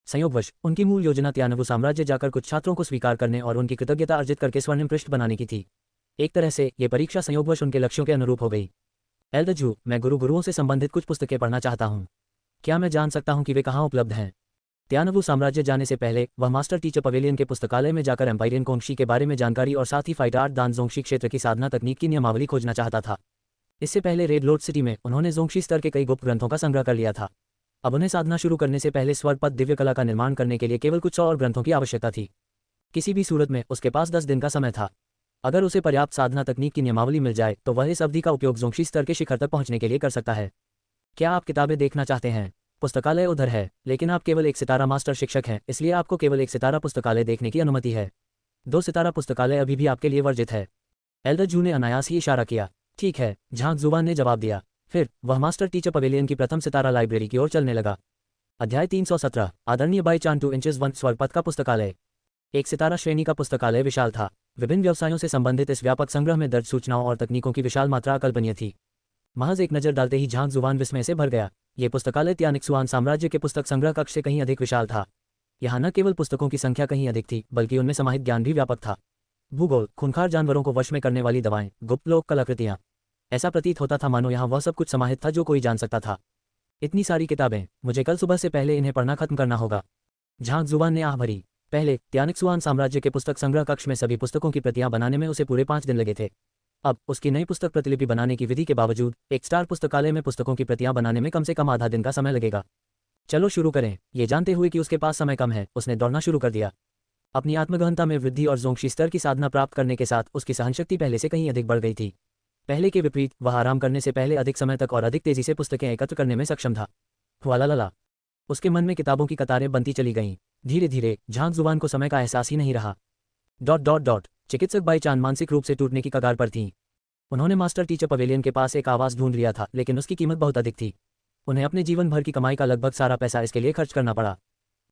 संयोगवश उनकी मूल योजना त्यानवु साम्राज्य जाकर कुछ छात्रों को स्वीकार करने और उनकी कृतज्ञता अर्जित करके स्वर्णिम पृष्ठ बनाने की थी। एक तरह से ये परीक्षा संयोगवश उनके लक्ष्यों के अनुरूप हो गई। एल्डर जू, मैं गुरुओं से संबंधित कुछ पुस्तकें पढ़ना चाहता हूँ। क्या मैं जान सकता हूँ कि वे कहाँ उपलब्ध हैं? त्यानवु साम्राज्य जाने से पहले वह मास्टर टीचर पवेलियन के पुस्तकालय में जाकर एम्पायरियन कोंगशी के बारे में जानकारी और साथ ही फाइट आर्ट दान जोंगशी क्षेत्र की साधना तकनीक की नियमावली खोजना चाहता था। इससे पहले रेड लोड सिटी में उन्होंने जोंगशी स्तर के कई गुप्त ग्रंथों का संग्रह कर लिया था। अब उन्हें साधना शुरू करने से पहले स्वरपद दिव्य कला का निर्माण करने के लिए केवल कुछ 100 और ग्रंथों की आवश्यकता थी। किसी भी सूरत में उसके पास 10 दिन का समय था। अगर उसे पर्याप्त साधना तकनीक की नियमावली मिल जाए तो वह इस अवधि का उपयोग जोंगशी स्तर के शिखर तक पहुंचने के लिए कर सकता है। क्या आप किताबें देखना चाहते हैं? पुस्तकालय उधर है, लेकिन आप केवल 1 सितारा मास्टर शिक्षक हैं, इसलिए आपको केवल 1 सितारा पुस्तकालय देखने की अनुमति है। 2 सितारा पुस्तकालय अभी भी आपके लिए वर्जित है। एल्डर जू ने अनायास ही इशारा किया। ठीक है, झांग जुबान ने जवाब दिया। फिर वह मास्टर टीचर पवेलियन की प्रथम सितारा लाइब्रेरी की ओर चलने लगा। अध्याय 317 आदरणीय बाई चान 2 इंचेस 1 स्वर्गपथ का पुस्तकालय। 1 सितारा श्रेणी का पुस्तकालय विशाल था। विभिन्न व्यवसायों से संबंधित इस व्यापक संग्रह में दर्ज सूचनाओं और तकनीकों की विशाल मात्रा अकल्पनीय थी। महज एक नज़र डालते ही झांग जुबान विस्मय से भर गया। ये पुस्तकालय त्यानिक्सुआन साम्राज्य के पुस्तक संग्रह कक्ष से कहीं अधिक विशाल था। यहाँ न केवल पुस्तकों की संख्या कहीं अधिक थी, बल्कि उनमें समाहित ज्ञान भी व्यापक था। भूगोल, खूंखार जानवरों को वश में करने वाली दवाएं, गुप्त लोक कलाकृतियां। ऐसा प्रतीत होता था मानो यहाँ वह सब कुछ समाहित था जो कोई जान सकता था। इतनी सारी किताबें, मुझे कल सुबह से पहले इन्हें पढ़ना खत्म करना होगा। झांग जुबान ने आह भरी। पहले त्यानिक्सुआन साम्राज्य के पुस्तक संग्रह कक्ष में सभी पुस्तकों की प्रतियां बनाने में उसे पूरे 5 दिन लगे थे। अब उसकी नई पुस्तक प्रतिलिपि बनाने की विधि के बावजूद 1 स्टार पुस्तकालय में पुस्तकों की प्रतियां बनाने में कम से कम आधा दिन का समय लगेगा। चलो शुरू करें। ये जानते हुए कि उसके पास समय कम है, उसने दौड़ना शुरू कर दिया। अपनी आत्मगहनता में वृद्धि और जोंगशी स्तर की साधना प्राप्त करने के साथ उसकी सहनशक्ति पहले से कहीं अधिक बढ़ गई थी। पहले के विपरीत वह आराम करने से पहले अधिक समय तक और अधिक तेजी से पुस्तकें एकत्र करने में सक्षम था। हुआ उसके मन में किताबों की कतारें बनती चली गईं। धीरे धीरे झांग जुबान को समय का एहसास ही नहीं रहा। ... चिकित्सक बाई चान मानसिक रूप से टूटने की कगार पर थीं। उन्होंने मास्टर टीचर पवेलियन के पास एक आवास ढूंढ लिया था, लेकिन उसकी कीमत बहुत अधिक थी। उन्हें अपने जीवन भर की कमाई का लगभग सारा पैसा इसके लिए खर्च करना पड़ा।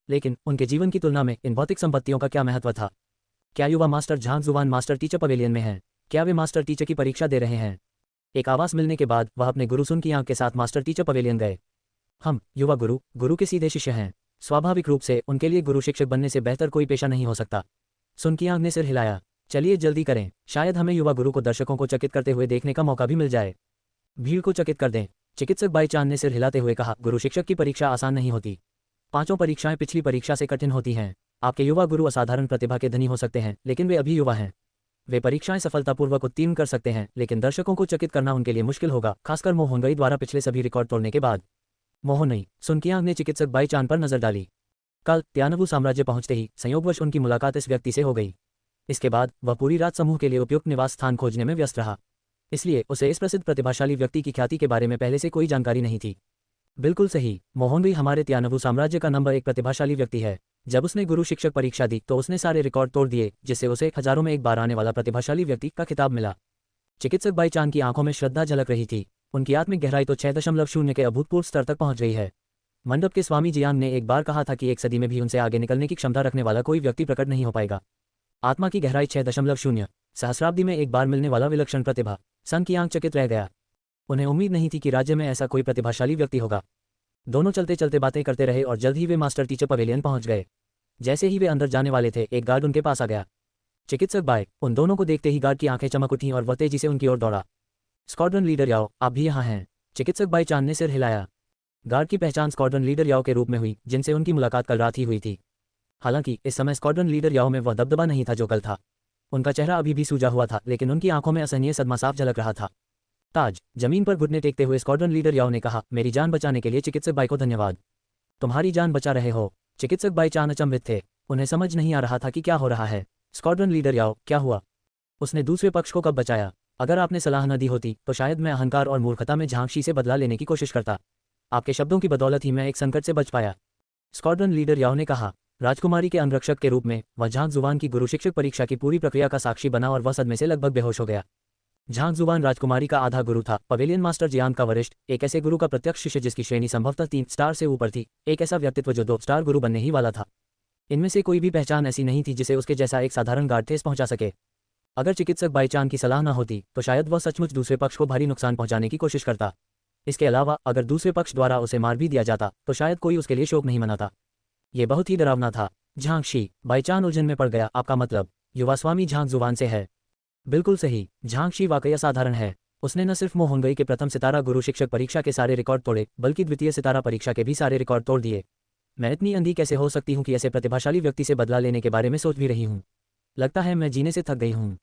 लेकिन उनके जीवन की तुलना में इन भौतिक संपत्तियों का क्या महत्व था? क्या युवा मास्टर झांग जुबान मास्टर टीचर पवेलियन में हैं? क्या वे मास्टर टीचर की परीक्षा दे रहे हैं? एक आवास मिलने के बाद वह अपने गुरु सुन की आंख के साथ मास्टर टीचर पवेलियन गए। हम युवा गुरु के सीधे शिष्य हैं। स्वाभाविक रूप से उनके लिए गुरु शिक्षक बनने से बेहतर कोई पेशा नहीं हो सकता। सुन की आंख ने सिर हिलाया। चलिए जल्दी करें, शायद हमें युवा गुरु को दर्शकों को चकित करते हुए देखने का मौका भी मिल जाए। भीड़ को चकित कर दें, चिकित्सक बाई चान ने सिर हिलाते हुए कहा। गुरु शिक्षक की परीक्षा आसान नहीं होती। 5 परीक्षाएं पिछली परीक्षा से कठिन होती हैं। आपके युवा गुरु असाधारण प्रतिभा के धनी हो सकते हैं, लेकिन वे अभी युवा हैं। वे परीक्षाएं सफलतापूर्वक उत्तीर्ण कर सकते हैं, लेकिन दर्शकों को चकित करना उनके लिए मुश्किल होगा, खासकर मोहनगई द्वारा पिछले सभी रिकॉर्ड तोड़ने के बाद। मोहनई, सुनकियांग ने चिकित्सक बाई चान पर नजर डाली। कल त्यानवु साम्राज्य पहुंचते ही संयोगवश उनकी मुलाकात इस व्यक्ति से हो गई। इसके बाद वह पूरी रात समूह के लिए उपयुक्त निवास स्थान खोजने में व्यस्त रहा। इसलिए उसे इस प्रसिद्ध प्रतिभाशाली व्यक्ति की ख्याति के बारे में पहले से कोई जानकारी नहीं थी। बिल्कुल सही, मोहनई हमारे त्यानवु साम्राज्य का नंबर 1 प्रतिभाशाली व्यक्ति है। जब उसने गुरु शिक्षक परीक्षा दी तो उसने सारे रिकॉर्ड तोड़ दिए, जिससे उसे हजारों में एक बार आने वाला प्रतिभाशाली व्यक्ति का खिताब मिला। चिकित्सक बाई चान की आंखों में श्रद्धा झलक रही थी। उनकी आत्मिक गहराई तो 6.0 के अभूतपूर्व स्तर तक पहुंच रही है। मंडप के स्वामी जियांग ने एक बार कहा था कि 1 सदी में भी उनसे आगे निकलने की क्षमता रखने वाला कोई व्यक्ति प्रकट नहीं हो पाएगा। आत्मा की गहराई 6.0 सहस्राब्दी में एक बार मिलने वाला विलक्षण प्रतिभा। सन की आंख चकित रह गया। उन्हें उम्मीद नहीं थी कि राज्य में ऐसा कोई प्रतिभाशाली व्यक्ति होगा। दोनों चलते चलते बातें करते रहे और जल्द ही वे मास्टर टीचर पवेलियन पहुंच गए। जैसे ही वे अंदर जाने वाले थे, एक गार्ड उनके पास आ गया। चिकित्सक बाय, उन दोनों को देखते ही गार्ड की आंखें चमक उठीं और वह तेजी से उनकी ओर दौड़ा। स्क्वाड्रन लीडर याओ, आप भी यहाँ हैं? चिकित्सक बाई चान ने सिर हिलाया। गार्ड की पहचान स्क्वाड्रन लीडर याओ के रूप में हुई, जिनसे उनकी मुलाकात कल रात ही हुई थी। हालांकि इस समय स्क्वाड्रन लीडर याओ में वह दबदबा नहीं था जो कल था। उनका चेहरा अभी भी सूजा हुआ था, लेकिन उनकी आंखों में असहनीय सदमा साफ झलक रहा था। ताज, जमीन पर घुटने टेकते हुए स्क्वाड्रन लीडर याओ ने कहा, मेरी जान बचाने के लिए चिकित्सक बाई को धन्यवाद। तुम्हारी जान बचा रहे हो? चिकित्सक बाई चान अचंभित थे। उन्हें समझ नहीं आ रहा था कि क्या हो रहा है। स्क्वाड्रन लीडर याओ, क्या हुआ? उसने दूसरे पक्ष को कब बचाया? अगर आपने सलाह न दी होती तो शायद मैं अहंकार और मूर्खता में झांकशी से बदला लेने की कोशिश करता। आपके शब्दों की बदौलत ही मैं एक संकट से बच पाया। स्क्वाड्रन लीडर याओ ने कहा। राजकुमारी के अंगरक्षक के रूप में वह झांग जुबान की गुरु शिक्षक परीक्षा की पूरी प्रक्रिया का साक्षी बना और वह सदमे से लगभग बेहोश हो गया। झांग जुबान राजकुमारी का आधा गुरु था, पवेलियन मास्टर जियांग का वरिष्ठ, एक ऐसे गुरु का प्रत्यक्ष शिष्य जिसकी श्रेणी संभवतः 3 स्टार से ऊपर थी, एक ऐसा व्यक्तित्व जो 2 स्टार गुरु बनने ही वाला था। इनमें से कोई भी पहचान ऐसी नहीं थी जिसे उसके जैसा एक साधारण गार्ड ठेस पहुंचा सके। अगर चिकित्सक बाई चान की सलाह न होती तो शायद वह सचमुच दूसरे पक्ष को भारी नुकसान पहुंचाने की कोशिश करता। इसके अलावा अगर दूसरे पक्ष द्वारा उसे मार भी दिया जाता तो शायद कोई उसके लिए शोक नहीं मनाता। ये बहुत ही डरावना था। झांकशी, बाई चान उलझन में पड़ गया। आपका मतलब युवा स्वामी झांग जुबान से है? बिल्कुल सही, झांकशी वाकई असाधारण है। उसने न सिर्फ मोहनगई के प्रथम सितारा गुरु शिक्षक परीक्षा के सारे रिकॉर्ड तोड़े, बल्कि द्वितीय सितारा परीक्षा के भी सारे रिकॉर्ड तोड़ दिए। मैं इतनी अंधी कैसे हो सकती हूँ कि ऐसे प्रतिभाशाली व्यक्ति से बदला लेने के बारे में सोच भी रही हूँ। लगता है मैं जीने से थक गई हूँ।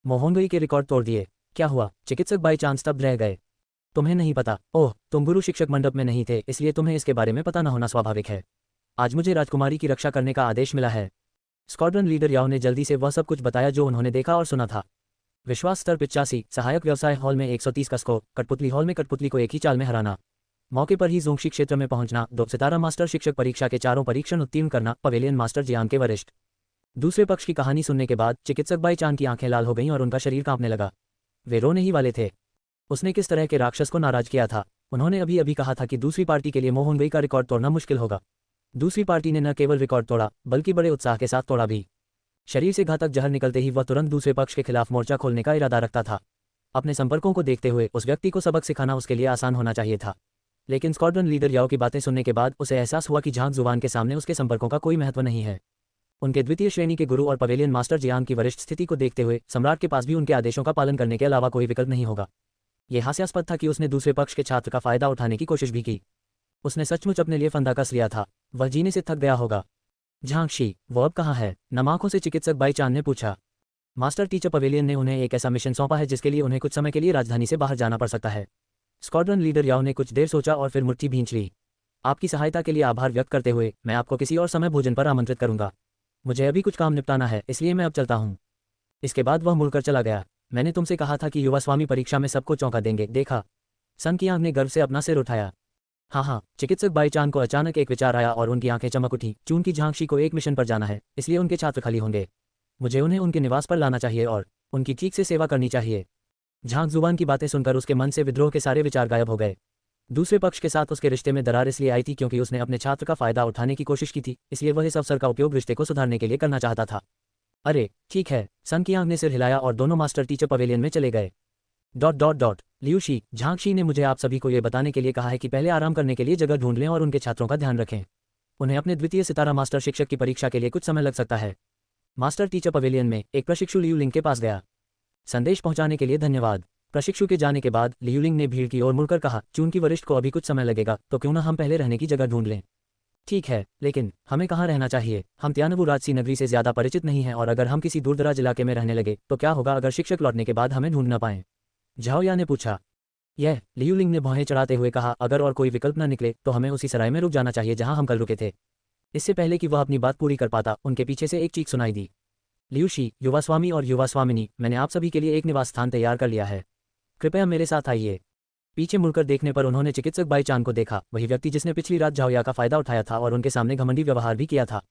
मोहनगई के रिकॉर्ड तोड़ दिए? क्या हुआ? चिकित्सक बाई चान स्तब्ध रह गए। तुम्हें नहीं पता? ओह, तुम गुरु शिक्षक मंडप में नहीं थे, इसलिए तुम्हें इसके बारे में पता न होना स्वाभाविक है। आज मुझे राजकुमारी की रक्षा करने का आदेश मिला है। स्क्वाड्रन लीडर याओ ने जल्दी से वह सब कुछ बताया जो उन्होंने देखा और सुना था। विश्वास स्तर 85, सहायक व्यवसाय हॉल में 130 का स्कोर, कठपुतली हॉल में कठपुतली को एक ही चाल में हराना, मौके पर ही जोंगशी क्षेत्र में पहुंचना, 2 सितारा मास्टर शिक्षक परीक्षा के चारों परीक्षण उत्तीर्ण करना, पवेलियन मास्टर जियांग के वरिष्ठ। दूसरे पक्ष की कहानी सुनने के बाद चिकित्सक बाई चान की आंखें लाल हो गईं और उनका शरीर कांपने लगा। वे रोने ही वाले थे। उसने किस तरह के राक्षस को नाराज किया था। उन्होंने अभी अभी कहा था कि दूसरी पार्टी के लिए मोहनगई का रिकॉर्ड तोड़ना मुश्किल होगा। दूसरी पार्टी ने न केवल रिकॉर्ड तोड़ा बल्कि बड़े उत्साह के साथ तोड़ा भी। शरीर से घातक जहर निकलते ही वह तुरंत दूसरे पक्ष के खिलाफ मोर्चा खोलने का इरादा रखता था। अपने संपर्कों को देखते हुए उस व्यक्ति को सबक सिखाना उसके लिए आसान होना चाहिए था। लेकिन स्क्वाड्रन लीडर याओ की बातें सुनने के बाद उसे एहसास हुआ कि झांग जुबान के सामने उसके संपर्कों का कोई महत्व नहीं है। उनके द्वितीय श्रेणी के गुरु और पवेलियन मास्टर जियांग की वरिष्ठ स्थिति को देखते हुए सम्राट के पास भी उनके आदेशों का पालन करने के अलावा कोई विकल्प नहीं होगा। यह हास्यास्पद था कि उसने दूसरे पक्ष के छात्र का फायदा उठाने की कोशिश भी की। उसने सचमुच अपने लिए फंदा कस लिया था। वह जीने से थक गया होगा। झांगशी, वो अब कहाँ है? नम आंखों से चिकित्सक बाई चान ने पूछा। मास्टर टीचर पवेलियन ने उन्हें एक ऐसा मिशन सौंपा है जिसके लिए उन्हें कुछ समय के लिए राजधानी से बाहर जाना पड़ सकता है। स्क्वाड्रन लीडर याओ ने कुछ देर सोचा और फिर मुट्ठी भींच ली। आपकी सहायता के लिए आभार व्यक्त करते हुए मैं आपको किसी और समय भोजन पर आमंत्रित करूंगा। मुझे अभी कुछ काम निपटाना है, इसलिए मैं अब चलता हूँ। इसके बाद वह मुड़कर चला गया। मैंने तुमसे कहा था कि युवा स्वामी परीक्षा में सबको चौंका देंगे, देखा? सन कियांग ने गर्व से अपना सिर उठाया। हाँ, चिकित्सक बाई चान को अचानक एक विचार आया और उनकी आंखें चमक उठी। चूंकि झांगशी को एक मिशन पर जाना है, इसलिए उनके छात्र खाली होंगे। मुझे उन्हें उनके निवास पर लाना चाहिए और उनकी ठीक से सेवा करनी चाहिए। झांग जुबान की बातें सुनकर उसके मन से विद्रोह के सारे विचार गायब हो गए। दूसरे पक्ष के साथ उसके रिश्ते में दरार इसलिए आई थी क्योंकि उसने अपने छात्र का फायदा उठाने की कोशिश की थी, इसलिए वह इस अवसर का उपयोग रिश्ते को सुधारने के लिए करना चाहता था। अरे ठीक है, सन कियांग ने सिर हिलाया और दोनों मास्टर टीचर पवेलियन में चले गए। लियूशी, झांगशी ने मुझे आप सभी को यह बताने के लिए कहा है कि पहले आराम करने के लिए जगह ढूंढ लें और उनके छात्रों का ध्यान रखें। उन्हें अपने द्वितीय सितारा मास्टर शिक्षक की परीक्षा के लिए कुछ समय लग सकता है। मास्टर टीचर पवेलियन में एक प्रशिक्षु लियूलिंग के पास गया। संदेश पहुंचाने के लिए धन्यवाद। प्रशिक्षु के जाने के बाद लियूलिंग ने भीड़ की ओर मुड़कर कहा, चूंकि वरिष्ठ को अभी कुछ समय लगेगा तो क्यों न हम पहले रहने की जगह ढूंढ लें। ठीक है, लेकिन हमें कहाँ रहना चाहिए? हम त्यानबू राजसी नगरी से ज्यादा परिचित नहीं हैं और अगर हम किसी दूरदराज इलाके में रहने लगे तो क्या होगा अगर शिक्षक लौटने के बाद हमें ढूंढ न पाएं? झाओया ने पूछा। यह लियूलिंग ने भौहें चढ़ाते हुए कहा, अगर और कोई विकल्प न निकले तो हमें उसी सराय में रुक जाना चाहिए जहां हम कल रुके थे। इससे पहले कि वह अपनी बात पूरी कर पाता, उनके पीछे से एक चीख सुनाई दी। लियूशी, युवा स्वामी और युवा स्वामिनी, मैंने आप सभी के लिए एक निवास स्थान तैयार कर लिया है। कृपया मेरे साथ आइए। पीछे मुड़कर देखने पर उन्होंने चिकित्सक बाई चान को देखा, वही व्यक्ति जिसने पिछली रात झाओया का फायदा उठाया था और उनके सामने घमंडी व्यवहार भी किया था।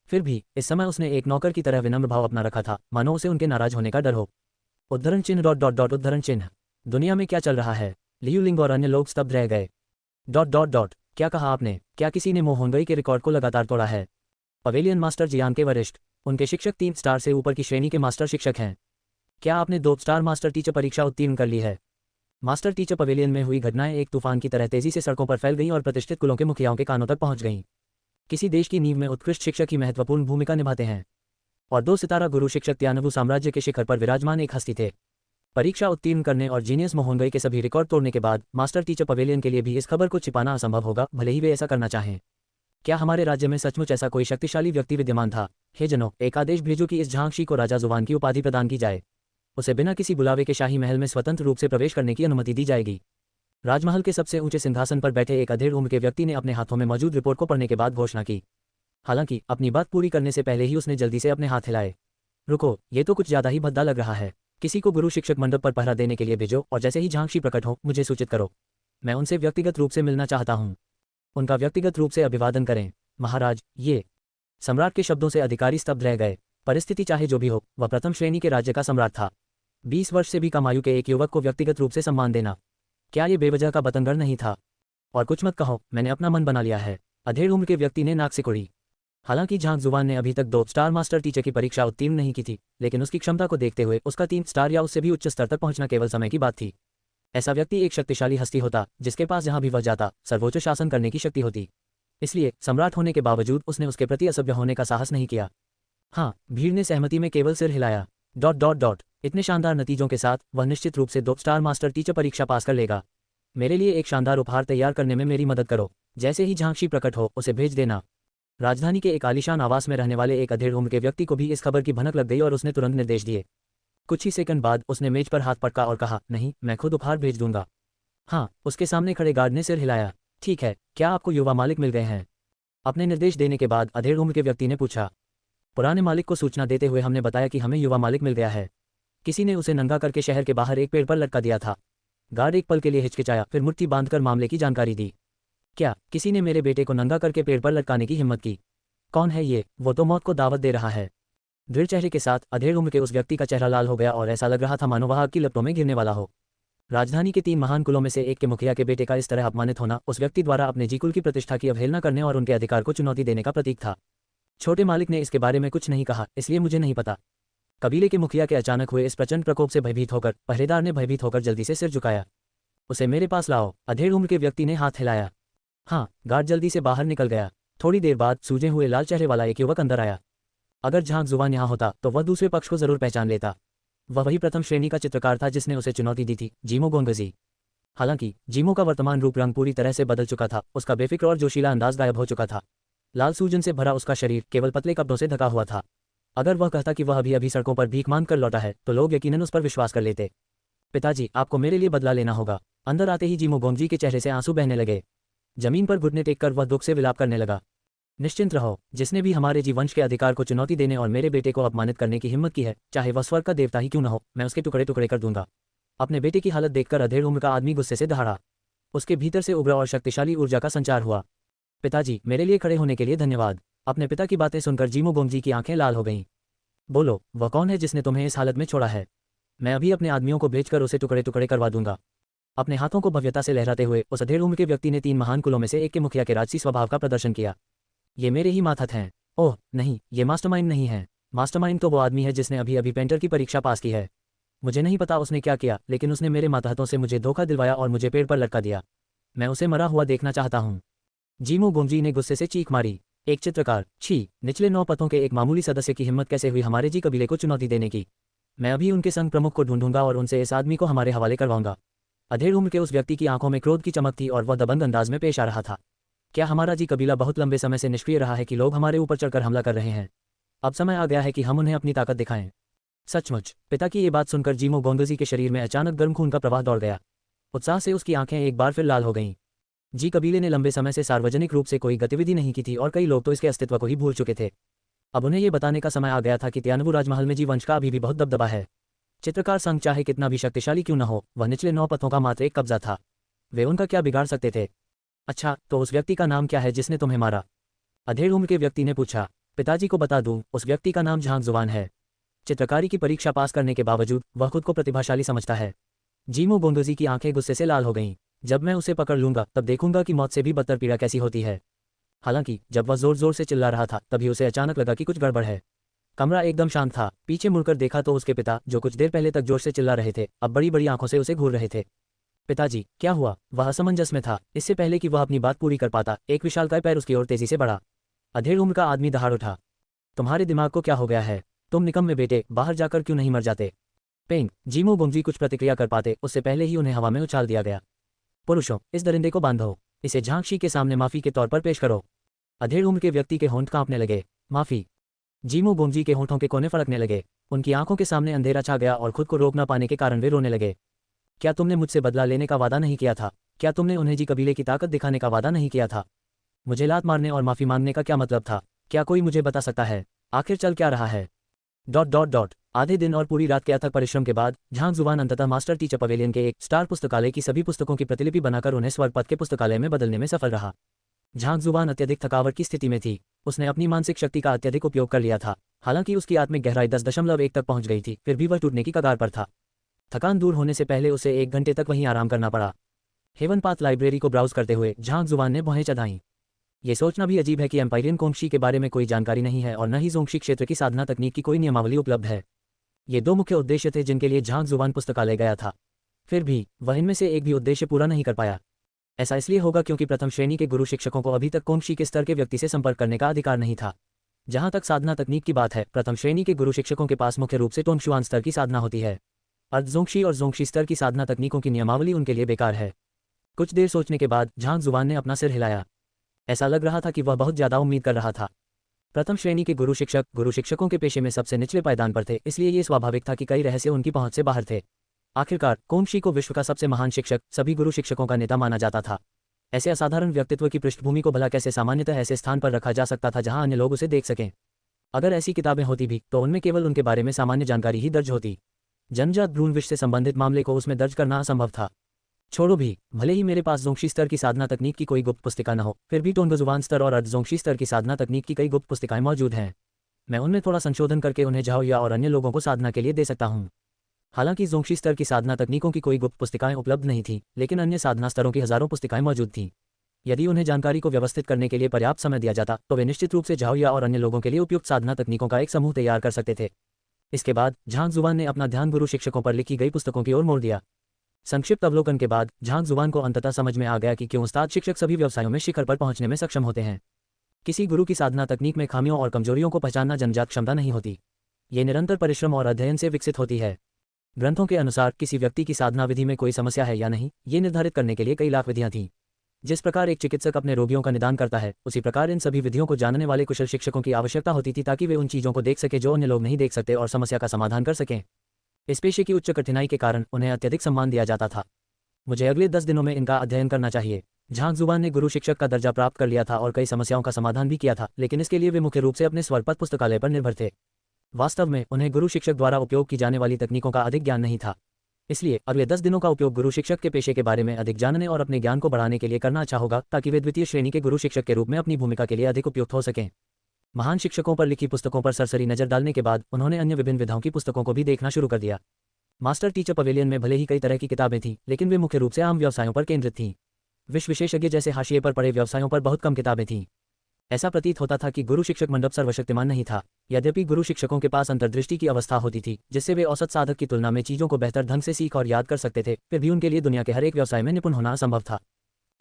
फिर भी इस समय उसने एक नौकर की तरह विनम्र भाव अपना रखा था, मानो उसे उनके नाराज होने का डर हो। उद्धरण चिन्ह ... उद्धरण चिन्ह। दुनिया में क्या चल रहा है? लियूलिंग और अन्य लोग स्तब्ध रह गए। ... क्या कहा आपने? क्या किसी ने मोहनगई के रिकॉर्ड को लगातार तोड़ा है? पवेलियन मास्टर जियांग के वरिष्ठ, उनके शिक्षक 3 स्टार से ऊपर की श्रेणी के मास्टर शिक्षक हैं। क्या आपने 2 स्टार मास्टर टीचर परीक्षा उत्तीर्ण कर ली है? मास्टर टीचर पवेलियन में हुई घटनाएं एक तूफान की तरह तेजी से सड़कों पर फैल गईं और प्रतिष्ठित कुलों के मुखियाओं के कानों तक पहुंच गईं। किसी देश की नींव में उत्कृष्ट शिक्षक ही महत्वपूर्ण भूमिका निभाते हैं, और 2 सितारा गुरु शिक्षक त्यानबू साम्राज्य के शिखर पर विराजमान एक हस्ती थे। परीक्षा उत्तीर्ण करने और जीनियस मोहनगई के सभी रिकॉर्ड तोड़ने के बाद मास्टर टीचर पवेलियन के लिए भी इस खबर को छिपाना असंभव होगा, भले ही वे ऐसा करना चाहें। क्या हमारे राज्य में सचमुच ऐसा कोई शक्तिशाली व्यक्ति विद्यमान था? हे जनों, एक आदेश भेजो कि इस झांगशी को राजा जुबान की उपाधि प्रदान की जाए। उसे बिना किसी बुलावे के शाही महल में स्वतंत्र रूप से प्रवेश करने की अनुमति दी जाएगी। राजमहल के सबसे ऊंचे सिंहासन पर बैठे एक अधेड़ उम्र के व्यक्ति ने अपने हाथों में मौजूद रिपोर्ट को पढ़ने के बाद घोषणा की। हालांकि अपनी बात पूरी करने से पहले ही उसने जल्दी से अपने हाथ हिलाए। रुको, ये तो कुछ ज्यादा ही भद्दा लग रहा है। किसी को गुरु शिक्षक मंडप पर पहरा देने के लिए भेजो और जैसे ही झांगशी प्रकट हो मुझे सूचित करो। मैं उनसे व्यक्तिगत रूप से मिलना चाहता हूँ। उनका व्यक्तिगत रूप से अभिवादन करें। महाराज, ये। सम्राट के शब्दों से अधिकारी स्तब्ध रह गए। परिस्थिति चाहे जो भी हो, वह प्रथम श्रेणी के राज्य का सम्राट था। 20 वर्ष से भी कम आयु के एक युवक को व्यक्तिगत रूप से सम्मान देना, क्या ये बेवजह का बतंगड़ नहीं था? और कुछ मत कहो, मैंने अपना मन बना लिया है। अधेड़ उम्र के व्यक्ति ने नाक सिकोड़ी। हालांकि झांग जुबान ने अभी तक 2 स्टार मास्टर टीचर की परीक्षा उत्तीर्ण नहीं की थी, लेकिन उसकी क्षमता को देखते हुए उसका 3 स्टार या उससे भी उच्च स्तर तक पहुंचना केवल समय की बात थी। ऐसा व्यक्ति एक शक्तिशाली हस्ती होता, जिसके पास जहां भी वह जाता सर्वोच्च शासन करने की शक्ति होती। इसलिए सम्राट होने के बावजूद उसने उसके प्रति असभ्य होने का साहस नहीं किया। हाँ, भीड़ ने सहमति में केवल सिर हिलाया। ... इतने शानदार नतीजों के साथ वह निश्चित रूप से 2 स्टार मास्टर टीचर परीक्षा पास कर लेगा। मेरे लिए एक शानदार उपहार तैयार करने में मेरी मदद करो। जैसे ही झांगशी प्रकट हो उसे भेज देना। राजधानी के एक आलीशान आवास में रहने वाले एक अधेड़ उम्र के व्यक्ति को भी इस खबर की भनक लग गई और उसने तुरंत निर्देश दिए। कुछ ही सेकंड बाद उसने मेज पर हाथ पटका और कहा, नहीं, मैं खुद उपहार भेज दूंगा। हाँ, उसके सामने खड़े गार्ड ने सिर हिलाया। ठीक है, क्या आपको युवा मालिक मिल गए हैं? अपने निर्देश देने के बाद अधेड़ उम्र के व्यक्ति ने पूछा। पुराने मालिक को सूचना देते हुए हमने बताया कि हमें युवा मालिक मिल गया है। किसी ने उसे नंगा करके शहर के बाहर एक पेड़ पर लटका दिया था। गार्ड एक पल के लिए हिचकिचाया, फिर मुट्ठी बांधकर मामले की जानकारी दी। क्या किसी ने मेरे बेटे को नंगा करके पेड़ पर लटकाने की हिम्मत की? कौन है ये? वो तो मौत को दावत दे रहा है। दृढ़ चेहरे के साथ अधेड़ उम्र के उस व्यक्ति का चेहरा लाल हो गया और ऐसा लग रहा था मानो वह आग की लपटों में गिरने वाला हो। राजधानी के 3 महान कुलों में से एक के मुखिया के बेटे का इस तरह अपमानित होना उस व्यक्ति द्वारा अपने जी कुल की प्रतिष्ठा की अवहेलना करने और उनके अधिकार को चुनौती देने का प्रतीक था। छोटे मालिक ने इसके बारे में कुछ नहीं कहा, इसलिए मुझे नहीं पता। कबीले के मुखिया के अचानक हुए इस प्रचंड प्रकोप से भयभीत होकर पहरेदार ने भयभीत होकर जल्दी से सिर झुकाया। उसे मेरे पास लाओ, अधेड़ उम्र के व्यक्ति ने हाथ हिलाया। हाँ, गार्ड जल्दी से बाहर निकल गया। थोड़ी देर बाद सूजे हुए लाल चेहरे वाला एक युवक अंदर आया। अगर झांक जुबान यहाँ होता तो वह दूसरे पक्ष को जरूर पहचान लेता। वह वही प्रथम श्रेणी का चित्रकार था जिसने उसे चुनौती दी थी, जीमो गोंगजी। हालांकि जीमो का वर्तमान रूप रंग पूरी तरह से बदल चुका था, उसका बेफिक्र और जोशीला अंदाज गायब हो चुका था। लाल सूजन से भरा उसका शरीर केवल पतले कपड़ों से ढका हुआ था। अगर वह कहता कि वह अभी सड़कों पर भीख मांग कर लौटा है तो लोग यकीनन उस पर विश्वास कर लेते। पिताजी, आपको मेरे लिए बदला लेना होगा। अंदर आते ही जीमो गोंगजी के चेहरे से आंसू बहने लगे। जमीन पर घुटने टेककर वह दुख से विलाप करने लगा। निश्चिंत रहो, जिसने भी हमारे जीवंश के अधिकार को चुनौती देने और मेरे बेटे को अपमानित करने की हिम्मत की है, चाहे वह स्वर्ग का देवता ही क्यों न हो, मैं उसके टुकड़े टुकड़े कर दूंगा। अपने बेटे की हालत देखकर अधेड़ उम्र का आदमी गुस्से से दहाड़ा। उसके भीतर से उग्र और शक्तिशाली ऊर्जा का संचार हुआ। पिताजी, मेरे लिए खड़े होने के लिए धन्यवाद। अपने पिता की बातें सुनकर जीमो गोंगजी की आंखें लाल हो गईं। बोलो, वह कौन है जिसने तुम्हें इस हालत में छोड़ा है? मैं अभी अपने आदमियों को भेजकर उसे टुकड़े टुकड़े करवा दूंगा। अपने हाथों को भव्यता से लहराते हुए उस अधेड़ उम्र के व्यक्ति ने 3 महान कुलों में से एक के मुखिया के राजसी स्वभाव का प्रदर्शन किया। ये मेरे ही मातहत हैं। ओह नहीं, ये मास्टरमाइंड नहीं है। मास्टरमाइंड तो वो आदमी है जिसने अभी पेंटर की परीक्षा पास की है। मुझे नहीं पता उसने क्या किया, लेकिन उसने मेरे मातहतों से मुझे धोखा दिलवाया और मुझे पेड़ पर लटका दिया। मैं उसे मरा हुआ देखना चाहता हूँ। जीमो गोंगजी ने गुस्से से चीख मारी। एक चित्रकार, छी, निचले 9 पथों के एक मामूली सदस्य की हिम्मत कैसे हुई हमारे जी कबीले को चुनौती देने की? मैं अभी उनके संग प्रमुख को ढूंढूंगा और उनसे इस आदमी को हमारे हवाले करवाऊंगा। अधेड़ उम्र के उस व्यक्ति की आंखों में क्रोध की चमक थी और वह दबंग अंदाज में पेश आ रहा था। क्या हमारा जी कबीला बहुत लंबे समय से निष्क्रिय रहा है कि लोग हमारे ऊपर चढ़कर हमला कर रहे हैं? अब समय आ गया है कि हम उन्हें अपनी ताकत दिखाएं। सचमुच। पिता की ये बात सुनकर जीमो गोंगजी के शरीर में अचानक गर्म खून का प्रवाह दौड़ गया। उत्साह से उसकी आंखें एक बार फिर लाल हो गईं। जी कबीले ने लंबे समय से सार्वजनिक रूप से कोई गतिविधि नहीं की थी और कई लोग तो इसके अस्तित्व को ही भूल चुके थे। अब उन्हें ये बताने का समय आ गया था कि त्यानवु राजमहल में जी वंश का अभी भी बहुत दबदबा है। चित्रकार संघ चाहे कितना भी शक्तिशाली क्यों न हो, वह निचले 9 पथों का मात्र एक कब्जा था। वे उनका क्या बिगाड़ सकते थे? अच्छा, तो उस व्यक्ति का नाम क्या है जिसने तुम्हें मारा? अधेड़ उम्र के व्यक्ति ने पूछा। पिताजी को बता दूं, उस व्यक्ति का नाम झांक जुबान है। चित्रकारी की परीक्षा पास करने के बावजूद वह खुद को प्रतिभाशाली समझता है। जीमो गोंगजी की आंखें गुस्से से लाल हो गईं। जब मैं उसे पकड़ लूंगा तब देखूंगा कि मौत से भी बदतर पीड़ा कैसी होती है। हालांकि जब वह जोर जोर से चिल्ला रहा था तभी उसे अचानक लगा कि कुछ गड़बड़ है। कमरा एकदम शांत था। पीछे मुड़कर देखा तो उसके पिता, जो कुछ देर पहले तक जोर से चिल्ला रहे थे, अब बड़ी बड़ी आंखों से उसे घूर रहे थे। पिताजी, क्या हुआ? वह असमंजस में था। इससे पहले कि वह अपनी बात पूरी कर पाता, एक विशालकाय पैर उसकी ओर तेजी से बढ़ा। अधेड़ उम्र का आदमी दहाड़ उठा। तुम्हारे दिमाग को क्या हो गया है? तुम निकम्मे बेटे, बाहर जाकर क्यों नहीं मर जाते? पेंग। जीमो गोंगजी कुछ प्रतिक्रिया कर पाते उससे पहले ही उन्हें हवा में उछाल दिया गया। पुरुषों, इस दरिंदे को बांधो। इसे झांकशी के सामने माफी के तौर पर पेश करो। अधेड़ उम्र के व्यक्ति के होंठ कांपने लगे। माफी? जीमो गोंगजी के होंठों के कोने फड़कने लगे। उनकी आंखों के सामने अंधेरा छा गया और खुद को रोक न पाने के कारण वे रोने लगे। क्या तुमने मुझसे बदला लेने का वादा नहीं किया था? क्या तुमने उन्हें जी कबीले की ताकत दिखाने का वादा नहीं किया था? मुझे लात मारने और माफी मांगने का क्या मतलब था? क्या कोई मुझे बता सकता है आखिर चल क्या रहा है? ... आधे दिन और पूरी रात के अथक परिश्रम के बाद झांक जुबान अंततः मास्टर टीचर पवेलियन के एक स्टार पुस्तकालय की सभी पुस्तकों की प्रतिलिपि बनाकर उन्हें स्वर्ग पथ के पुस्तकालय में बदलने में सफल रहा। झांक जुबान अत्यधिक थकावट की स्थिति में थी। उसने अपनी मानसिक शक्ति का अत्यधिक उपयोग कर लिया था। हालांकि उसकी आत्मिक गहराई 10.1 तक पहुंच गई थी, फिर भी वह टूटने की कगार पर था। थकान दूर होने से पहले उसे 1 घंटे तक वहीं आराम करना पड़ा। हेवन पाथ लाइब्रेरी को ब्राउज करते हुए झांक जुबान ने भौहें चढ़ाईं। ये सोचना भी अजीब है कि एम्पायरियन कोंगशी के बारे में कोई जानकारी नहीं है और न ही जोंगशी क्षेत्र की साधना तकनीक की कोई नियमावली उपलब्ध है। ये 2 मुख्य उद्देश्य थे जिनके लिए झांक जुबान पुस्तकालय गया था। फिर भी वह इनमें से एक भी उद्देश्य पूरा नहीं कर पाया। ऐसा इसलिए होगा क्योंकि प्रथम श्रेणी के गुरु शिक्षकों को अभी तक कोंगशी के स्तर के व्यक्ति से संपर्क करने का अधिकार नहीं था। जहां तक साधना तकनीक की बात है, प्रथम श्रेणी के गुरु शिक्षकों के पास मुख्य रूप से टोंगशुआन स्तर की साधना होती है। अर्धजोंगशी और जोंगशी स्तर की साधना तकनीकों की नियमावली उनके लिए बेकार है। कुछ देर सोचने के बाद झांक जुबान ने अपना सिर हिलाया। ऐसा लग रहा था कि वह बहुत ज्यादा उम्मीद कर रहा था। प्रथम श्रेणी के गुरु शिक्षकों के पेशे में सबसे निचले पायदान पर थे, इसलिए ये स्वाभाविक था कि कई रहस्य उनकी पहुंच से बाहर थे। आखिरकार कोंगशी को विश्व का सबसे महान शिक्षक, सभी गुरु शिक्षकों का नेता माना जाता था। ऐसे असाधारण व्यक्तित्व की पृष्ठभूमि को भला कैसे सामान्यतः ऐसे स्थान पर रखा जा सकता था जहां अन्य लोग उसे देख सकें? अगर ऐसी किताबें होती भी तो उनमें केवल उनके बारे में सामान्य जानकारी ही दर्ज होती। जन्मजात भ्रूण विष से संबंधित मामले को उसमें दर्ज करना असंभव था। छोड़ो भी, भले ही मेरे पास जोंगशी स्तर की साधना तकनीक की कोई गुप्त पुस्तिका न हो, फिर भी टोनगजुवान स्तर और अर्धजोंगशी स्तर की साधना तकनीक की कई गुप्त पुस्तिकाएं मौजूद हैं। मैं उनमें थोड़ा संशोधन करके उन्हें झाओया और अन्य लोगों को साधना के लिए दे सकता हूँ। हालांकि जोंगशी स्तर की साधना तकनीकों की कोई गुप्त पुस्तिकाएं उपलब्ध नहीं थी, लेकिन अन्य साधना स्तरों की हजारों पुस्तिकाएं मौजूद थीं। यदि उन्हें जानकारी को व्यवस्थित करने के लिए पर्याप्त समय दिया जाता तो वे निश्चित रूप से झाओया और अन्य लोगों के लिए उपयुक्त साधना तकनीकों का एक समूह तैयार कर सकते थे। इसके बाद झांग जुवान ने अपना ध्यान गुरु शिक्षकों पर लिखी गई पुस्तकों की ओर मोड़ दिया। संक्षिप्त अवलोकन के बाद झांग जुवान को अंततः समझ में आ गया कि क्यों उस्ताद शिक्षक सभी व्यवसायों में शिखर पर पहुंचने में सक्षम होते हैं। किसी गुरु की साधना तकनीक में खामियों और कमजोरियों को पहचानना जन्मजात क्षमता नहीं होती, ये निरंतर परिश्रम और अध्ययन से विकसित होती है। ग्रंथों के अनुसार किसी व्यक्ति की साधना विधि में कोई समस्या है या नहीं, ये निर्धारित करने के लिए कई लाख विधियां थीं। जिस प्रकार एक चिकित्सक अपने रोगियों का निदान करता है, उसी प्रकार इन सभी विधियों को जानने वाले कुशल शिक्षकों की आवश्यकता होती थी ताकि वे उन चीज़ों को देख सके जो अन्य लोग नहीं देख सकते और समस्या का समाधान कर सकें। इस पेशे की उच्च कठिनाई के कारण उन्हें अत्यधिक सम्मान दिया जाता था। मुझे अगले 10 दिनों में इनका अध्ययन करना चाहिए। झांग जुवान ने गुरु शिक्षक का दर्जा प्राप्त कर लिया था और कई समस्याओं का समाधान भी किया था, लेकिन इसके लिए वे मुख्य रूप से अपने स्वरपथ पुस्तकालय पर निर्भर थे। वास्तव में उन्हें गुरु शिक्षक द्वारा उपयोग की जाने वाली तकनीकों का अधिक ज्ञान नहीं था। इसलिए अगले 10 दिनों का उपयोग गुरु शिक्षक के पेशे के बारे में अधिक जानने और अपने ज्ञान को बढ़ाने के लिए करना अच्छा होगा, ताकि वे द्वितीय श्रेणी के गुरु शिक्षक के रूप में अपनी भूमिका के लिए अधिक उपयुक्त हो सकें। महान शिक्षकों पर लिखी पुस्तकों पर सरसरी नजर डालने के बाद उन्होंने अन्य विभिन्न विधाओं की पुस्तकों को भी देखना शुरू कर दिया। मास्टर टीचर पवेलियन में भले ही कई तरह की किताबें थीं, लेकिन वे मुख्य रूप से आम व्यवसायों पर केंद्रित थीं। विश्व विशेषज्ञ जैसे हाशिए पर पड़े व्यवसायों पर बहुत कम किताबें थीं। ऐसा प्रतीत होता था कि गुरु शिक्षक मंडप सर्वशक्तिमान नहीं था। यद्यपि गुरु शिक्षकों के पास अंतर्दृष्टि की अवस्था होती थी, जिससे वे औसत साधक की तुलना में चीज़ों को बेहतर ढंग से सीख और याद कर सकते थे, फिर भी उनके लिए दुनिया के हर एक व्यवसाय में निपुण होना असंभव था।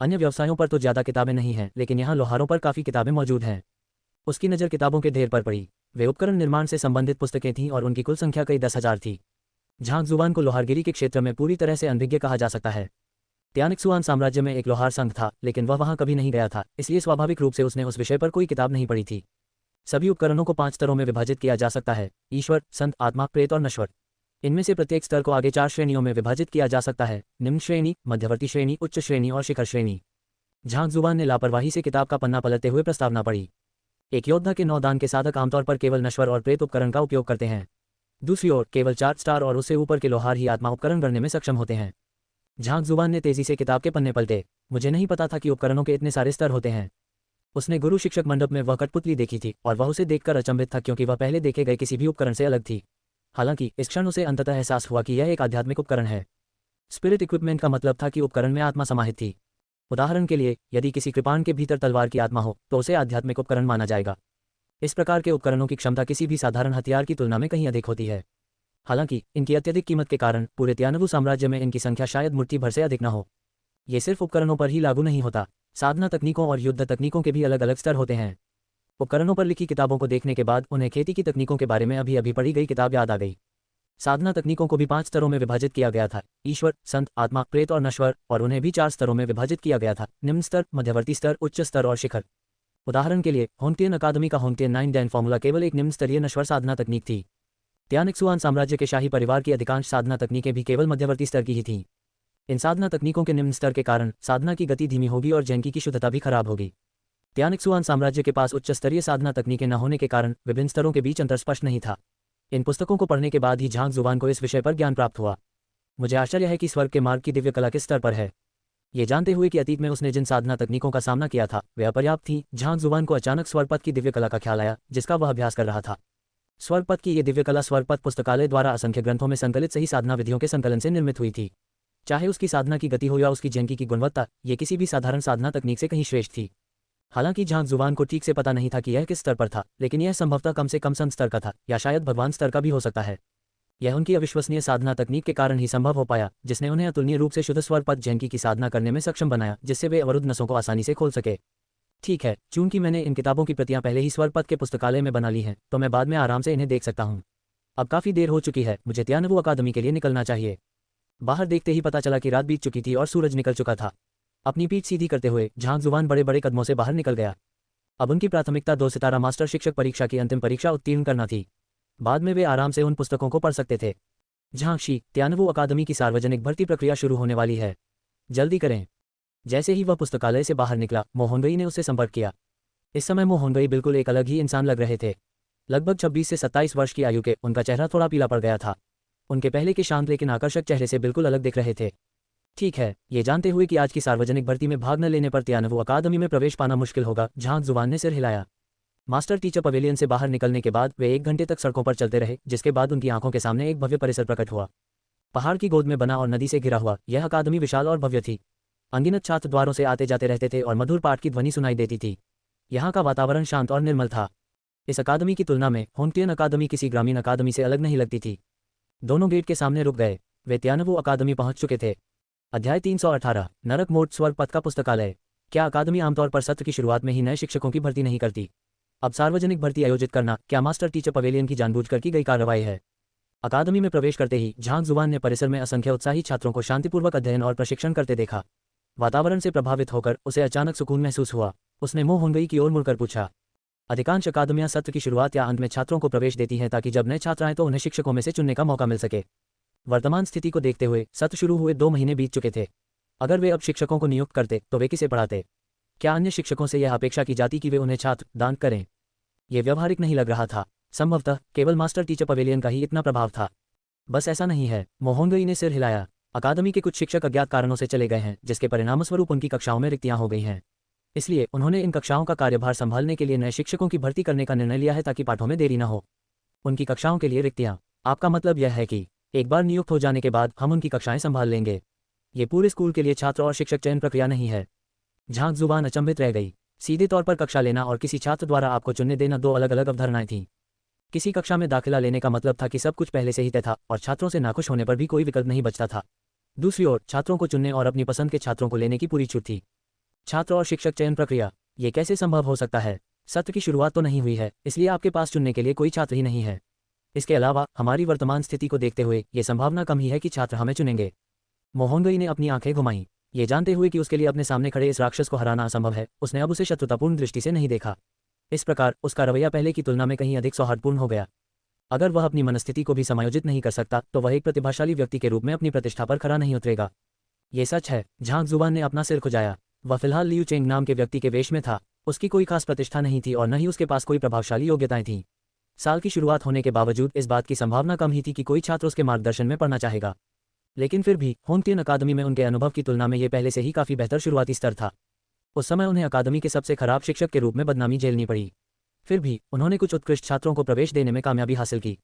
अन्य व्यवसायों पर तो ज़्यादा किताबें नहीं हैं, लेकिन यहाँ लोहारों पर काफ़ी किताबें मौजूद हैं। उसकी नज़र किताबों के ढेर पर पड़ी। वे उपकरण निर्माण से संबंधित पुस्तकें थीं और उनकी कुल संख्या कई 10,000 थी। झांग जुवान को लोहारगिरी के क्षेत्र में पूरी तरह से अनभिज्ञ कहा जा सकता है। त्यानिक्सुआन साम्राज्य में एक लोहार संघ था, लेकिन वह वहां कभी नहीं गया था, इसलिए स्वाभाविक रूप से उसने उस विषय पर कोई किताब नहीं पढ़ी थी। सभी उपकरणों को 5 स्तरों में विभाजित किया जा सकता है: ईश्वर, संत, आत्मा, प्रेत और नश्वर। इनमें से प्रत्येक स्तर को आगे 4 श्रेणियों में विभाजित किया जा सकता है: निम्न श्रेणी, मध्यवर्ती श्रेणी, उच्च श्रेणी और शिखर श्रेणी। झांग जुवान ने लापरवाही से किताब का पन्ना पलटते हुए प्रस्तावना पढ़ी। एक योद्धा के नौदान के साधक आमतौर पर केवल नश्वर और प्रेत उपकरण का उपयोग करते हैं। दूसरी ओर केवल 4 स्टार और उससे ऊपर के लोहार ही आत्मा उपकरण गढ़ने में सक्षम होते हैं। झांग जुवान ने तेजी से किताब के पन्ने पलटे। मुझे नहीं पता था कि उपकरणों के इतने सारे स्तर होते हैं। उसने गुरु शिक्षक मंडप में वह कठपुतली देखी थी और वह उसे देखकर अचंभित था, क्योंकि वह पहले देखे गए किसी भी उपकरण से अलग थी। हालांकि इस क्षण उसे अंततः एहसास हुआ कि यह एक आध्यात्मिक उपकरण है। स्पिरिट इक्विपमेंट का मतलब था कि उपकरण में आत्मा समाहित थी। उदाहरण के लिए, यदि किसी कृपाण के भीतर तलवार की आत्मा हो तो उसे आध्यात्मिक उपकरण माना जाएगा। इस प्रकार के उपकरणों की क्षमता किसी भी साधारण हथियार की तुलना में कहीं अधिक होती है। हालांकि इनकी अत्यधिक कीमत के कारण पूरे त्यानवु साम्राज्य में इनकी संख्या शायद मुट्ठी भर से अधिक न हो। ये सिर्फ उपकरणों पर ही लागू नहीं होता, साधना तकनीकों और युद्ध तकनीकों के भी अलग अलग स्तर होते हैं। उपकरणों पर लिखी किताबों को देखने के बाद उन्हें खेती की तकनीकों के बारे में अभी अभी पढ़ी गई किताब याद आ गई। साधना तकनीकों को भी 5 स्तरों में विभाजित किया गया था: ईश्वर, संत, आत्मा, प्रेत और नश्वर, और उन्हें भी 4 स्तरों में विभाजित किया गया था: निम्न स्तर, मध्यवर्ती स्तर, उच्च स्तर और शिखर। उदाहरण के लिए, होंगटियन अकादमी का होंगटियन 9 डैन फॉर्मूला केवल एक निम्न स्तरीय नश्वर साधना तकनीक थी। त्यानिक्सुआन साम्राज्य के शाही परिवार की अधिकांश साधना तकनीकें भी केवल मध्यवर्ती स्तर की ही थीं। इन साधना तकनीकों के निम्न स्तर के कारण साधना की गति धीमी होगी और जैनकी की शुद्धता भी खराब होगी। त्यानिक्सुआन साम्राज्य के पास उच्च स्तरीय साधना तकनीकें न होने के कारण विभिन्न स्तरों के बीच अंतर स्पष्ट नहीं था। इन पुस्तकों को पढ़ने के बाद ही झांग जुवान को इस विषय पर ज्ञान प्राप्त हुआ। मुझे आश्चर्य है कि स्वर्ग के मार्ग की दिव्य कला किस स्तर पर है। ये जानते हुए कि अतीत में उसने जिन साधना तकनीकों का सामना किया था वे अपर्याप्त थीं, झांग जुवान को अचानक स्वरपथ की दिव्य कला का ख्याल आया, जिसका वह अभ्यास कर रहा था। स्वरपथ की ये दिव्य कला स्वरपथ पुस्तकालय द्वारा असंख्य ग्रंथों में संकलित सही साधना विधियों के संकलन से निर्मित हुई थी। चाहे उसकी साधना की गति हो या उसकी जैनकी की गुणवत्ता, ये किसी भी साधारण साधना तकनीक से कहीं श्रेष्ठ थी। हालांकि झांग जुवान को ठीक से पता नहीं था कि यह किस स्तर पर था, लेकिन यह संभवतः कम से कम संत स्तर का था, या शायद भगवान स्तर का भी हो सकता है। यह उनकी अविश्वसनीय साधना तकनीक के कारण ही संभव हो पाया, जिसने उन्हें अतुलनीय रूप से शुद्ध स्वरपथ जैनकी की साधना करने में सक्षम बनाया, जिससे वे अवरुद्ध नसों को आसानी से खोल सके। ठीक है, चूंकि मैंने इन किताबों की प्रतियां पहले ही स्वरपथ के पुस्तकालय में बना ली हैं, तो मैं बाद में आराम से इन्हें देख सकता हूँ। अब काफ़ी देर हो चुकी है, मुझे त्यानवु अकादमी के लिए निकलना चाहिए। बाहर देखते ही पता चला कि रात बीत चुकी थी और सूरज निकल चुका था। अपनी पीठ सीधी करते हुए झांग जुवान बड़े बड़े कदमों से बाहर निकल गया। अब उनकी प्राथमिकता 2 सितारा मास्टर शिक्षक परीक्षा की अंतिम परीक्षा उत्तीर्ण करना थी। बाद में वे आराम से उन पुस्तकों को पढ़ सकते थे। झांगशी, त्यानवु अकादमी की सार्वजनिक भर्ती प्रक्रिया शुरू होने वाली है, जल्दी करें। जैसे ही वह पुस्तकालय से बाहर निकला, मोहनगई ने उससे संपर्क किया। इस समय मोहनगई बिल्कुल एक अलग ही इंसान लग रहे थे। लगभग 26 से 27 वर्ष की आयु के उनका चेहरा थोड़ा पीला पड़ गया था। उनके पहले के शांत लेकिन आकर्षक चेहरे से बिल्कुल अलग दिख रहे थे। ठीक है, ये जानते हुए कि आज की सार्वजनिक भर्ती में भाग न लेने पर तियानवु अकादमी में प्रवेश पाना मुश्किल होगा, झांग जुवान ने सिर हिलाया। मास्टर टीचर पवेलियन से बाहर निकलने के बाद वे 1 घंटे तक सड़कों पर चलते रहे, जिसके बाद उनकी आंखों के सामने एक भव्य परिसर प्रकट हुआ। पहाड़ की गोद में बना और नदी से घिरा हुआ यह अकादमी विशाल और भव्य थी। अनगिनत छात्र द्वारों से आते जाते रहते थे और मधुर पाठ की ध्वनि सुनाई देती थी। यहाँ का वातावरण शांत और निर्मल था। इस अकादमी की तुलना में होंगटियन अकादमी किसी ग्रामीण अकादमी से अलग नहीं लगती थी। दोनों गेट के सामने रुक गए। वे तियानवु अकादमी पहुंच चुके थे। अध्याय 318 नरक मोड स्वर्ग पथ का पुस्तकालय। क्या अकादमी आमतौर पर सत्र की शुरुआत में ही नए शिक्षकों की भर्ती नहीं करती? अब सार्वजनिक भर्ती आयोजित करना क्या मास्टर टीचर पवेलियन की जानबूझकर की गई कार्रवाई है? अकादमी में प्रवेश करते ही झांग जुवान ने परिसर में असंख्य उत्साही छात्रों को शांतिपूर्वक अध्ययन और प्रशिक्षण करते देखा। वातावरण से प्रभावित होकर उसे अचानक सुकून महसूस हुआ। उसने मुंह होंगई की ओर मुड़कर पूछा। अधिकांश अकादमियां सत्र की शुरुआत या अंत में छात्रों को प्रवेश देती हैं ताकि जब नए छात्र आएं तो उन्हें शिक्षकों में से चुनने का मौका मिल सके। वर्तमान स्थिति को देखते हुए सत्र शुरू हुए 2 महीने बीत चुके थे। अगर वे अब शिक्षकों को नियुक्त करते तो वे किसे पढ़ाते? क्या अन्य शिक्षकों से यह अपेक्षा की जाती कि वे उन्हें छात्र दान करें? यह व्यवहारिक नहीं लग रहा था। संभवतः केवल मास्टर टीचर पवेलियन का ही इतना प्रभाव था। बस ऐसा नहीं है। मोहोंगई ने सिर हिलाया। अकादमी के कुछ शिक्षक अज्ञात कारणों से चले गए हैं, जिसके परिणामस्वरूप उनकी कक्षाओं में रिक्तियां हो गई हैं। इसलिए उन्होंने इन कक्षाओं का कार्यभार संभालने के लिए नए शिक्षकों की भर्ती करने का निर्णय लिया है ताकि पाठों में देरी न हो। उनकी कक्षाओं के लिए रिक्तियां? आपका मतलब यह है कि एक बार नियुक्त हो जाने के बाद हम उनकी कक्षाएं संभाल लेंगे? ये पूरे स्कूल के लिए छात्र और शिक्षक चयन प्रक्रिया नहीं है। झांग जुबान अचंभित रह गई। सीधे तौर पर कक्षा लेना और किसी छात्र द्वारा आपको चुनने देना 2 अलग अलग अवधारणाएं थीं। किसी कक्षा में दाखिला लेने का मतलब था कि सब कुछ पहले से ही तय था और छात्रों से नाखुश होने पर भी कोई विकल्प नहीं बचता था। दूसरी ओर छात्रों को चुनने और अपनी पसंद के छात्रों को लेने की पूरी छूट थी। छात्र और शिक्षक चयन प्रक्रिया, ये कैसे संभव हो सकता है? सत्र की शुरुआत तो नहीं हुई है, इसलिए आपके पास चुनने के लिए कोई छात्र ही नहीं है। इसके अलावा हमारी वर्तमान स्थिति को देखते हुए ये संभावना कम ही है कि छात्र हमें चुनेंगे। मोहोंगई ने अपनी आंखें घुमाईं। ये जानते हुए कि उसके लिए अपने सामने खड़े इस राक्षस को हराना असंभव है, उसने अब उसे शत्रुतापूर्ण दृष्टि से नहीं देखा। इस प्रकार उसका रवैया पहले की तुलना में कहीं अधिक सौहार्दपूर्ण हो गया। अगर वह अपनी मनस्थिति को भी समायोजित नहीं कर सकता तो वह एक प्रतिभाशाली व्यक्ति के रूप में अपनी प्रतिष्ठा पर खरा नहीं उतरेगा। ये सच है। झांग जुबान ने अपना सिर खुजाया। वह फिलहाल लियू चेंग नाम के व्यक्ति के वेश में था। उसकी कोई खास प्रतिष्ठा नहीं थी और न ही उसके पास कोई प्रभावशाली योग्यताएं थीं। साल की शुरुआत होने के बावजूद इस बात की संभावना कम ही थी कि कोई छात्र उसके मार्गदर्शन में पढ़ना चाहेगा। लेकिन फिर भी होंगटियन अकादमी में उनके अनुभव की तुलना में ये पहले से ही काफ़ी बेहतर शुरुआती स्तर था। उस समय उन्हें अकादमी के सबसे खराब शिक्षक के रूप में बदनामी झेलनी पड़ी। फिर भी उन्होंने कुछ उत्कृष्ट छात्रों को प्रवेश देने में कामयाबी हासिल की।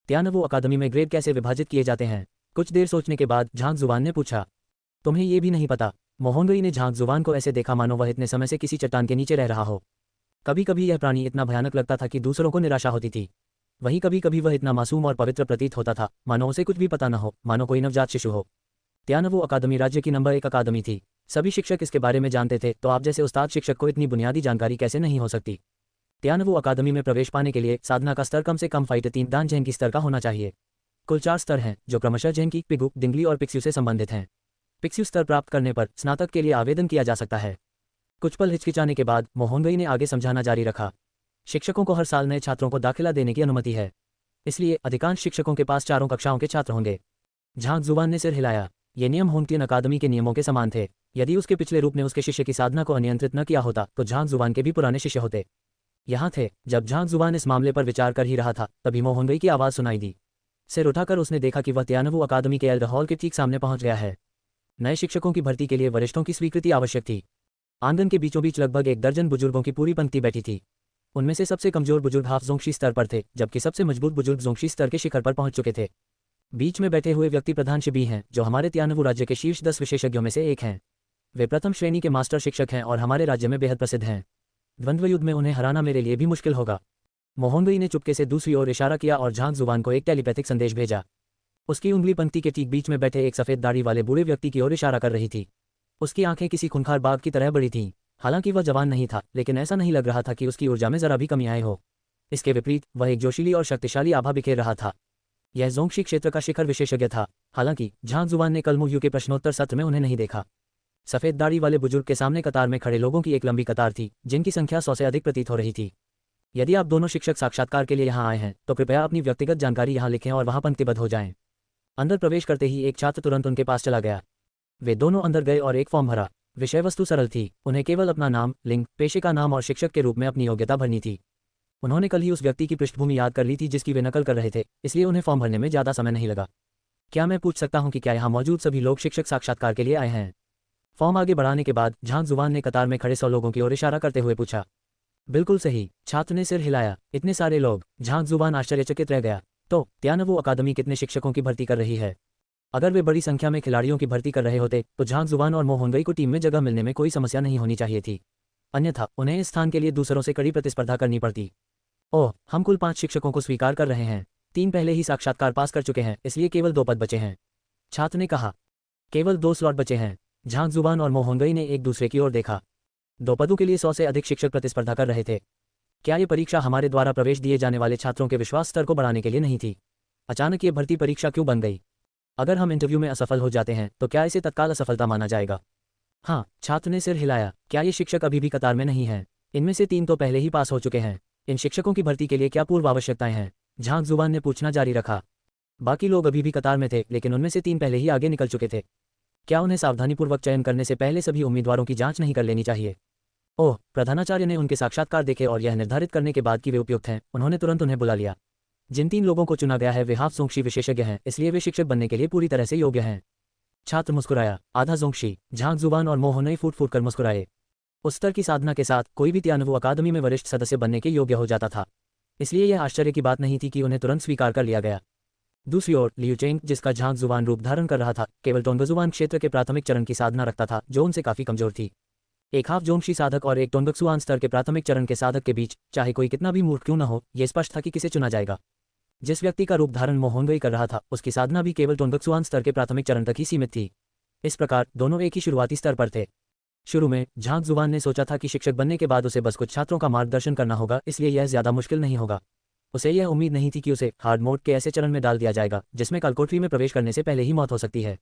तियानवु अकादमी में ग्रेड कैसे विभाजित किए जाते हैं? कुछ देर सोचने के बाद झांग जुबान ने पूछा। तुम्हें ये भी नहीं पता? मोहोंगई ने झांग जुबान को ऐसे देखा मानो वह इतने समय से किसी चट्टान के नीचे रह रहा हो। कभी कभी यह प्राणी इतना भयानक लगता था कि दूसरों को निराशा होती थी। वहीं कभी कभी वह इतना मासूम और पवित्र प्रतीत होता था मानो उसे कुछ भी पता न हो, मानो कोई नवजात शिशु हो। तियानवु अकादमी राज्य की नंबर 1 अकादमी थी। सभी शिक्षक इसके बारे में जानते थे, तो आप जैसे उस्ताद शिक्षक को इतनी बुनियादी जानकारी कैसे नहीं हो सकती? तियानवु अकादमी में प्रवेश पाने के लिए साधना का स्तर कम से कम फाइट 3 दान जैन की स्तर का होना चाहिए। कुल 4 स्तर हैं जो क्रमशः जैन की, पिगु, दिंगली और पिक्स्यू से संबंधित हैं। पिक्स्यू स्तर प्राप्त करने पर स्नातक के लिए आवेदन किया जा सकता है। कुछ पल हिचकिचाने के बाद मोहोंगई ने आगे समझाना जारी रखा। शिक्षकों को हर साल नए छात्रों को दाखिला देने की अनुमति है, इसलिए अधिकांश शिक्षकों के पास 4 कक्षाओं के छात्र होंगे। झांग जुबान ने सिर हिलाया। ये नियम होंगटियन अकादमी के नियमों के समान थे। यदि उसके पिछले रूप ने उसके शिष्य की साधना को अनियंत्रित न किया होता तो झांग जुबान के भी पुराने शिष्य होते। यहाँ थे। जब झांग जुबान इस मामले पर विचार कर ही रहा था तभी मोहोंगई की आवाज़ सुनाई दी। सिर उठाकर उसने देखा कि वह तियानवु अकादमी के एल्डर हॉल के ठीक सामने पहुंच गया है। नए शिक्षकों की भर्ती के लिए वरिष्ठों की स्वीकृति आवश्यक थी। आंगन के बीचों बीच लगभग 1 दर्जन बुजुर्गों की पूरी पंक्ति बैठी थी। उनमें से सबसे कमजोर बुजुर्ग हाफ जोंगशी स्तर पर थे, जबकि सबसे मजबूत बुजुर्ग जोंगशी स्तर के शिखर पर पहुंच चुके थे। बीच में बैठे हुए व्यक्ति प्रधान शिबी हैं, जो हमारे तियानवु राज्य के शीर्ष 10 विशेषज्ञों में से एक हैं। वे प्रथम श्रेणी के मास्टर शिक्षक हैं और हमारे राज्य में बेहद प्रसिद्ध हैं। द्वंद्व युद्ध में उन्हें हराना मेरे लिए भी मुश्किल होगा। मोहोंगई ने चुपके से दूसरी ओर इशारा किया और झांग जुबान को एक टेलीपैथिक संदेश भेजा। उसकी उंगली पंक्ति के ठीक बीच में बैठे एक सफेद दाढ़ी वाले बूढ़े व्यक्ति की ओर इशारा कर रही थी। उसकी आंखें किसी खूंखार बाघ की तरह बड़ी थीं। हालांकि वह जवान नहीं था, लेकिन ऐसा नहीं लग रहा था कि उसकी ऊर्जा में जरा भी कमी आई हो। इसके विपरीत वह एक जोशीली और शक्तिशाली आभा बिखेर रहा था। यह जोंगशी क्षेत्र का शिखर विशेषज्ञ था। हालांकि झांग जुबान ने कल मुयू के प्रश्नोत्तर सत्र में उन्हें नहीं देखा। सफेद दाढ़ी वाले बुजुर्ग के सामने कतार में खड़े लोगों की एक लंबी कतार थी, जिनकी संख्या 100 से अधिक प्रतीत हो रही थी। यदि आप दोनों शिक्षक साक्षात्कार के लिए यहाँ आए हैं तो कृपया अपनी व्यक्तिगत जानकारी यहाँ लिखें और वहाँ पंक्तिबद्ध हो जाएं। अंदर प्रवेश करते ही एक छात्र तुरंत उनके पास चला गया। वे दोनों अंदर गए और एक फॉर्म भरा। विषय वस्तु सरल थी। उन्हें केवल अपना नाम, लिंग, पेशे का नाम और शिक्षक के रूप में अपनी योग्यता भरनी थी। उन्होंने कल ही उस व्यक्ति की पृष्ठभूमि याद कर ली थी जिसकी वे नकल कर रहे थे, इसलिए उन्हें फॉर्म भरने में ज़्यादा समय नहीं लगा। क्या मैं पूछ सकता हूं कि क्या यहाँ मौजूद सभी लोग शिक्षक साक्षात्कार के लिए आए हैं? फॉर्म आगे बढ़ाने के बाद झांग जुबान ने कतार में खड़े 100 लोगों की ओर इशारा करते हुए पूछा। बिल्कुल सही, छात्र ने सिर हिलाया। इतने सारे लोग? झांग जुबान आश्चर्यचकित रह गया। तो त्यानवू अकादमी कितने शिक्षकों की भर्ती कर रही है? अगर वे बड़ी संख्या में खिलाड़ियों की भर्ती कर रहे होते तो झांग जुबान और मोहनगई को टीम में जगह मिलने में कोई समस्या नहीं होनी चाहिए थी, अन्यथा उन्हें इस स्थान के लिए दूसरों से कड़ी प्रतिस्पर्धा करनी पड़ती। ओह, हम कुल 5 शिक्षकों को स्वीकार कर रहे हैं। 3 पहले ही साक्षात्कार पास कर चुके हैं, इसलिए केवल 2 पद बचे हैं, छात्र ने कहा। केवल 2 स्लॉट बचे हैं। झांग जुबान और मोहनगई ने एक दूसरे की ओर देखा। 2 पदों के लिए 100 से अधिक शिक्षक प्रतिस्पर्धा कर रहे थे। क्या ये परीक्षा हमारे द्वारा प्रवेश दिए जाने वाले छात्रों के विश्वास स्तर को बढ़ाने के लिए नहीं थी? अचानक ये भर्ती परीक्षा क्यों बन गई? अगर हम इंटरव्यू में असफल हो जाते हैं तो क्या इसे तत्काल असफलता माना जाएगा? हाँ, छात्र ने सिर हिलाया। क्या ये शिक्षक अभी भी कतार में नहीं हैं? इनमें से 3 तो पहले ही पास हो चुके हैं। इन शिक्षकों की भर्ती के लिए क्या पूर्व आवश्यकताएं हैं? झांग जुबान ने पूछना जारी रखा। बाकी लोग अभी भी कतार में थे, लेकिन उनमें से 3 पहले ही आगे निकल चुके थे। क्या उन्हें सावधानीपूर्वक चयन करने से पहले सभी उम्मीदवारों की जांच नहीं कर लेनी चाहिए? ओह, प्रधानाचार्य ने उनके साक्षात्कार देखे और यह निर्धारित करने के बाद कि वे उपयुक्त हैं, उन्होंने तुरंत उन्हें बुला लिया। जिन 3 लोगों को चुना गया है वे हाफ जोंगशी विशेषज्ञ हैं, इसलिए वे शिक्षक बनने के लिए पूरी तरह से योग्य हैं। छात्र मुस्कुराया। आधा जोंगशी। झांग जुबान और मोहनई फूट फूट कर मुस्कुराए। उस स्तर की साधना के साथ कोई भी त्यानवू अकादमी में वरिष्ठ सदस्य बनने के योग्य हो जाता था, इसलिए यह आश्चर्य की बात नहीं थी कि उन्हें तुरंत स्वीकार कर लिया गया। दूसरी ओर लियू चेंग, जिसका झांग जुबान रूप धारण कर रहा था, केवल टोंगजुआन क्षेत्र के प्राथमिक चरण की साधना रखता था, जो उनसे काफी कमजोर थी। एक हाफ जोंगशी साधक और एक टोंगक्सुआन स्तर के प्राथमिक चरण के साधक के बीच, चाहे कोई कितना भी मूर्ख क्यों न हो, यह स्पष्ट था कि किसे चुना जाएगा। जिस व्यक्ति का रूप धारण मोहनगई कर रहा था, उसकी साधना भी केवल टोंगक्सुआन स्तर के प्राथमिक चरण तक ही सीमित थी। इस प्रकार दोनों एक ही शुरुआती स्तर पर थे। शुरू में झांग जुबान ने सोचा था कि शिक्षक बनने के बाद उसे बस कुछ छात्रों का मार्गदर्शन करना होगा, इसलिए यह ज्यादा मुश्किल नहीं होगा। उसे यह उम्मीद नहीं थी कि उसे हार्ड मोड के ऐसे चरण में डाल दिया जाएगा जिसमें कलकोठरी में प्रवेश करने से पहले ही मौत हो सकती है।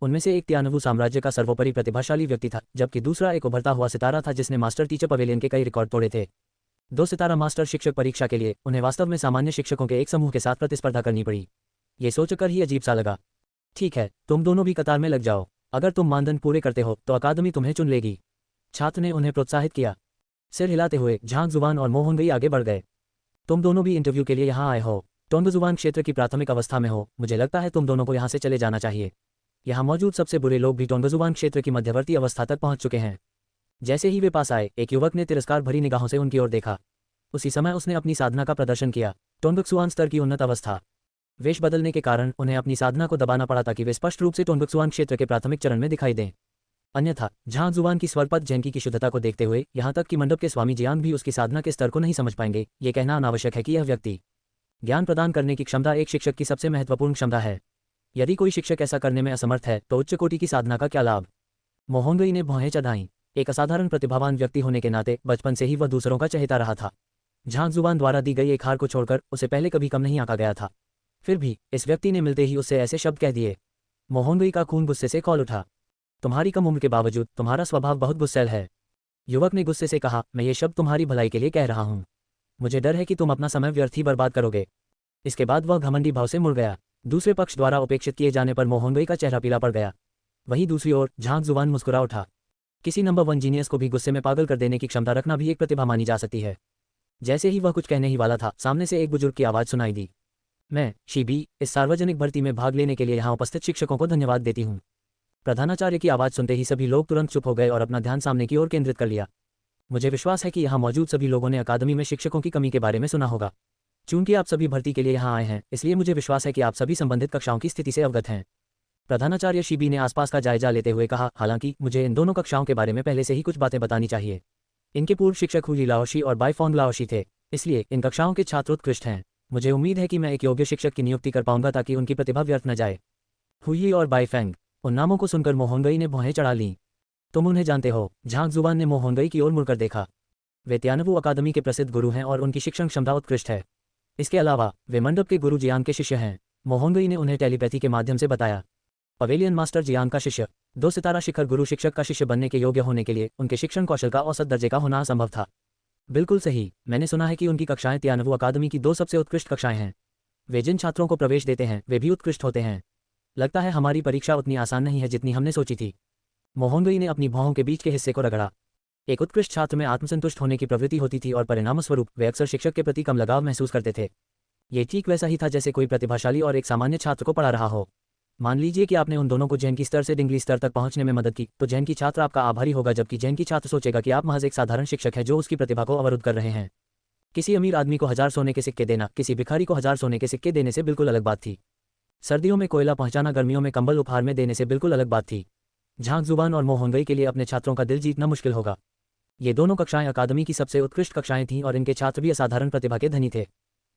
उनमें से एक त्यानवू साम्राज्य का सर्वोपरि प्रतिभाशाली व्यक्ति था, जबकि दूसरा एक उभरता हुआ सितारा था जिसने मास्टर टीचर पवेलियन के कई रिकॉर्ड तोड़े थे। 2 सितारा मास्टर शिक्षक परीक्षा के लिए उन्हें वास्तव में सामान्य शिक्षकों के एक समूह के साथ प्रतिस्पर्धा करनी पड़ी। ये सोचकर ही अजीब सा लगा। ठीक है, तुम दोनों भी कतार में लग जाओ। अगर तुम मानदंड पूरे करते हो तो अकादमी तुम्हें चुन लेगी। छात्र ने उन्हें प्रोत्साहित किया। सिर हिलाते हुए झांग जुबान और मोहनगई आगे बढ़ गए। तुम दोनों भी इंटरव्यू के लिए यहाँ आए हो। टोंगजुआन क्षेत्र की प्राथमिक अवस्था में हो। मुझे लगता है तुम दोनों को यहाँ से चले जाना चाहिए। यहाँ मौजूद सबसे बुरे लोग भी टोंगजुआन क्षेत्र की मध्यवर्ती अवस्था तक पहुँच चुके हैं। जैसे ही वे पास आए, एक युवक ने तिरस्कार भरी निगाहों से उनकी ओर देखा। उसी समय उसने अपनी साधना का प्रदर्शन किया। टोंगक्सुआन स्तर की उन्नत अवस्था। वेश बदलने के कारण उन्हें अपनी साधना को दबाना पड़ा ताकि वे स्पष्ट रूप से टोंगक्सुआन क्षेत्र के प्राथमिक चरण में दिखाई दें। अन्यथा झांग जुबान की स्वरपद जैनकी की शुद्धता को देखते हुए यहाँ तक कि मंडप के स्वामी जियांग भी उसकी साधना के स्तर को नहीं समझ पाएंगे। ये कहना अनावश्यक है कि यह व्यक्ति ज्ञान प्रदान करने की क्षमता एक शिक्षक की सबसे महत्वपूर्ण क्षमता है। यदि कोई शिक्षक ऐसा करने में असमर्थ है तो उच्च कोटि की साधना का क्या लाभ? मोहनगई ने भौहें चढ़ाईं। एक असाधारण प्रतिभावान व्यक्ति होने के नाते बचपन से ही वह दूसरों का चहेता रहा था। झांग जुबान द्वारा दी गई एक हार को छोड़कर उसे पहले कभी कम नहीं आंका गया था। फिर भी इस व्यक्ति ने मिलते ही उससे ऐसे शब्द कह दिए। मोहनगई का खून गुस्से से खौल उठा। तुम्हारी कम उम्र के बावजूद तुम्हारा स्वभाव बहुत गुस्सैल है। युवक ने गुस्से से कहा, मैं ये शब्द तुम्हारी भलाई के लिए कह रहा हूँ। मुझे डर है कि तुम अपना समय व्यर्थ ही बर्बाद करोगे। इसके बाद वह घमंडी भाव से मुड़ गया। दूसरे पक्ष द्वारा उपेक्षित किए जाने पर मोहनगई का चेहरा पीला पड़ गया। वहीं दूसरी ओर झांग जुबान मुस्कुरा उठा। किसी नंबर 1 जीनियस को भी गुस्से में पागल कर देने की क्षमता रखना भी एक प्रतिभा मानी जा सकती है। जैसे ही वह कुछ कहने ही वाला था, सामने से एक बुजुर्ग की आवाज़ सुनाई दी। मैं शीबी इस सार्वजनिक भर्ती में भाग लेने के लिए यहाँ उपस्थित शिक्षकों को धन्यवाद देती हूँ। प्रधानाचार्य की आवाज़ सुनते ही सभी लोग तुरंत चुप हो गए और अपना ध्यान सामने की ओर केंद्रित कर लिया। मुझे विश्वास है कि यहाँ मौजूद सभी लोगों ने अकादमी में शिक्षकों की कमी के बारे में सुना होगा। चूंकि आप सभी भर्ती के लिए यहाँ आए हैं, इसलिए मुझे विश्वास है कि आप सभी संबंधित कक्षाओं की स्थिति से अवगत हैं। प्रधानाचार्य शीबी ने आसपास का जायजा लेते हुए कहा, हालांकि मुझे इन दोनों कक्षाओं के बारे में पहले से ही कुछ बातें बतानी चाहिए। इनके पूर्व शिक्षक हुई लाओशी और बाईफोंग लाओशी थे, इसलिए इन कक्षाओं के छात्र उत्कृष्ट हैं। मुझे उम्मीद है कि मैं एक योग्य शिक्षक की नियुक्ति कर पाऊंगा ताकि उनकी प्रतिभा व्यर्थ न जाए। हुई और बाईफेंग, उन नामों को सुनकर मोहनगई ने भौहें चढ़ा लीं। तुम उन्हें जानते हो? झांग जुबान ने मोहनगई की ओर मुड़कर देखा। वे त्यानवू अकादमी के प्रसिद्ध गुरु हैं और उनकी शिक्षण क्षमता उत्कृष्ट है। इसके अलावा वे मंडप के गुरु जियांग के शिष्य हैं। मोहनगई ने उन्हें टेलीपैथी के माध्यम से बताया। पवेलियन मास्टर जियांग का शिष्य। 2 सितारा शिखर गुरु शिक्षक का शिष्य बनने के योग्य होने के लिए उनके शिक्षण कौशल का औसत दर्जे का होना असंभव था। बिल्कुल सही, मैंने सुना है कि उनकी कक्षाएं त्यानवू अकादमी की 2 सबसे उत्कृष्ट कक्षाएं हैं। वे जिन छात्रों को प्रवेश देते हैं वे भी उत्कृष्ट होते हैं। लगता है हमारी परीक्षा उतनी आसान नहीं है जितनी हमने सोची थी। मोहनगई ने अपनी भौहों के बीच के हिस्से को रगड़ा। एक उत्कृष्ट छात्र में आत्मसंतुष्ट होने की प्रवृत्ति होती थी और परिणामस्वरूप वे अक्सर शिक्षक के प्रति कम लगाव महसूस करते थे। ये ठीक वैसा ही था जैसे कोई प्रतिभाशाली और एक सामान्य छात्र को पढ़ा रहा हो। मान लीजिए कि आपने उन दोनों को जैन की स्तर से डिंगली स्तर तक पहुंचने में मदद की, तो जैन की छात्र आपका आभारी होगा, जबकि जैन की छात्र सोचेगा कि आप महज एक साधारण शिक्षक हैं जो उसकी प्रतिभा को अवरुद्ध कर रहे हैं। किसी अमीर आदमी को 1000 सोने के सिक्के देना किसी भिखारी को 1000 सोने के सिक्के देने से बिल्कुल अलग बात थी। सर्दियों में कोयला पहुंचाना गर्मियों में कंबल उपहार में देने से बिल्कुल अलग बात थी। झांक जुबान और मोहंगई के लिए अपने छात्रों का दिल जीतना मुश्किल होगा। ये दोनों कक्षाएं अकादमी की सबसे उत्कृष्ट कक्षाएं थीं और इनके छात्र भी असाधारण प्रतिभा के धनी थे।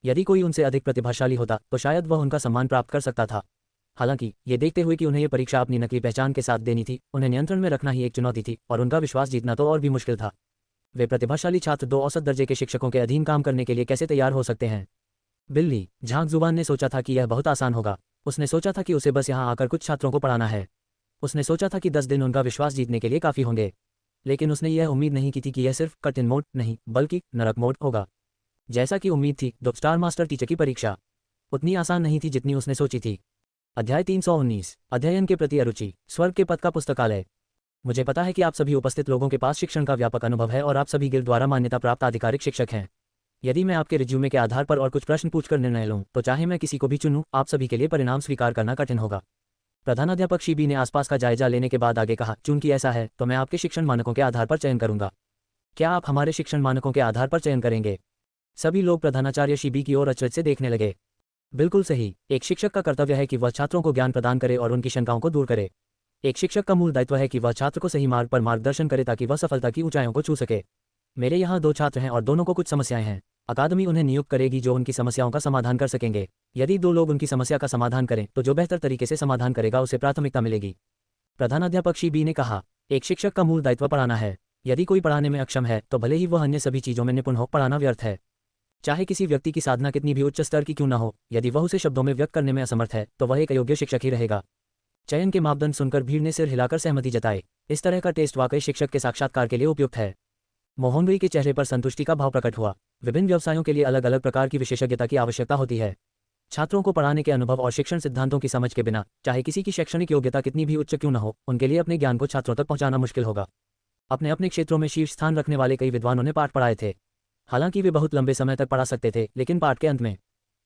यदि कोई उनसे अधिक प्रतिभाशाली होता तो शायद वह उनका सम्मान प्राप्त कर सकता था। हालांकि ये देखते हुए कि उन्हें ये परीक्षा अपनी नकली पहचान के साथ देनी थी, उन्हें नियंत्रण में रखना ही एक चुनौती थी और उनका विश्वास जीतना तो और भी मुश्किल था। वे प्रतिभाशाली छात्र 2 औसत दर्जे के शिक्षकों के अधीन काम करने के लिए कैसे तैयार हो सकते हैं? बिल्ली झांक जुबान ने सोचा था कि यह बहुत आसान होगा। उसने सोचा था कि उसे बस यहाँ आकर कुछ छात्रों को पढ़ाना है। उसने सोचा था कि 10 दिन उनका विश्वास जीतने के लिए काफ़ी होंगे। लेकिन उसने यह उम्मीद नहीं की थी कि यह सिर्फ कठिन मोड नहीं बल्कि नरक मोड होगा। जैसा कि उम्मीद थी, द स्टार मास्टर टीचर की परीक्षा उतनी आसान नहीं थी जितनी उसने सोची थी। अध्याय 319 अध्ययन के प्रति अरुचि, स्वर्ग के पथ का पुस्तकालय। मुझे पता है कि आप सभी उपस्थित लोगों के पास शिक्षण का व्यापक अनुभव है और आप सभी गिल्ड द्वारा मान्यता प्राप्त आधिकारिक शिक्षक हैं। यदि मैं आपके रिज्यूमे के आधार पर और कुछ प्रश्न पूछकर निर्णय लूं, तो चाहे मैं किसी को भी चुनूं, आप सभी के लिए परिणाम स्वीकार करना कठिन होगा। प्रधानाध्यापक शिबी ने आसपास का जायजा लेने के बाद आगे कहा, चूंकि ऐसा है तो मैं आपके शिक्षण मानकों के आधार पर चयन करूंगा। क्या आप हमारे शिक्षण मानकों के आधार पर चयन करेंगे? सभी लोग प्रधानाचार्य शिबी की ओर अचरज से देखने लगे। बिल्कुल सही। एक शिक्षक का कर्तव्य है कि वह छात्रों को ज्ञान प्रदान करे और उनकी शंकाओं को दूर करे। एक शिक्षक का मूल दायित्व है कि वह छात्र को सही मार्ग पर मार्गदर्शन करे ताकि वह सफलता की ऊंचाइयों को छू सके। मेरे यहाँ 2 छात्र हैं और दोनों को कुछ समस्याएं हैं। अकादमी उन्हें नियुक्त करेगी जो उनकी समस्याओं का समाधान कर सकेंगे। यदि 2 लोग उनकी समस्या का समाधान करें तो जो बेहतर तरीके से समाधान करेगा उसे प्राथमिकता मिलेगी। प्रधानाध्यापक शिबी ने कहा, एक शिक्षक का मूल दायित्व पढ़ाना है। यदि कोई पढ़ाने में अक्षम है तो भले ही वह अन्य सभी चीज़ों में निपुण हो, पढ़ाना व्यर्थ है। चाहे किसी व्यक्ति की साधना कितनी भी उच्च स्तर की क्यों न हो, यदि वह उसे शब्दों में व्यक्त करने में असमर्थ है तो वह एक अयोग्य शिक्षक ही रहेगा। चयन के मापदंड सुनकर भीड़ ने सिर हिलाकर सहमति जताई। इस तरह का टेस्ट वाकई शिक्षक के साक्षात्कार के लिए उपयुक्त है। मोहंगई के चेहरे पर संतुष्टि का भाव प्रकट हुआ। विभिन्न व्यवसायों के लिए अलग अलग प्रकार की विशेषज्ञता की आवश्यकता होती है। छात्रों को पढ़ाने के अनुभव और शिक्षण सिद्धांतों की समझ के बिना, चाहे किसी की शैक्षणिक योग्यता कितनी भी उच्च क्यों न हो, उनके लिए अपने ज्ञान को छात्रों तक पहुंचाना मुश्किल होगा। अपने अपने क्षेत्रों में शीर्ष स्थान रखने वाले कई विद्वानों ने पाठ पढ़ाए थे। हालांकि वे बहुत लंबे समय तक पढ़ा सकते थे, लेकिन पाठ के अंत में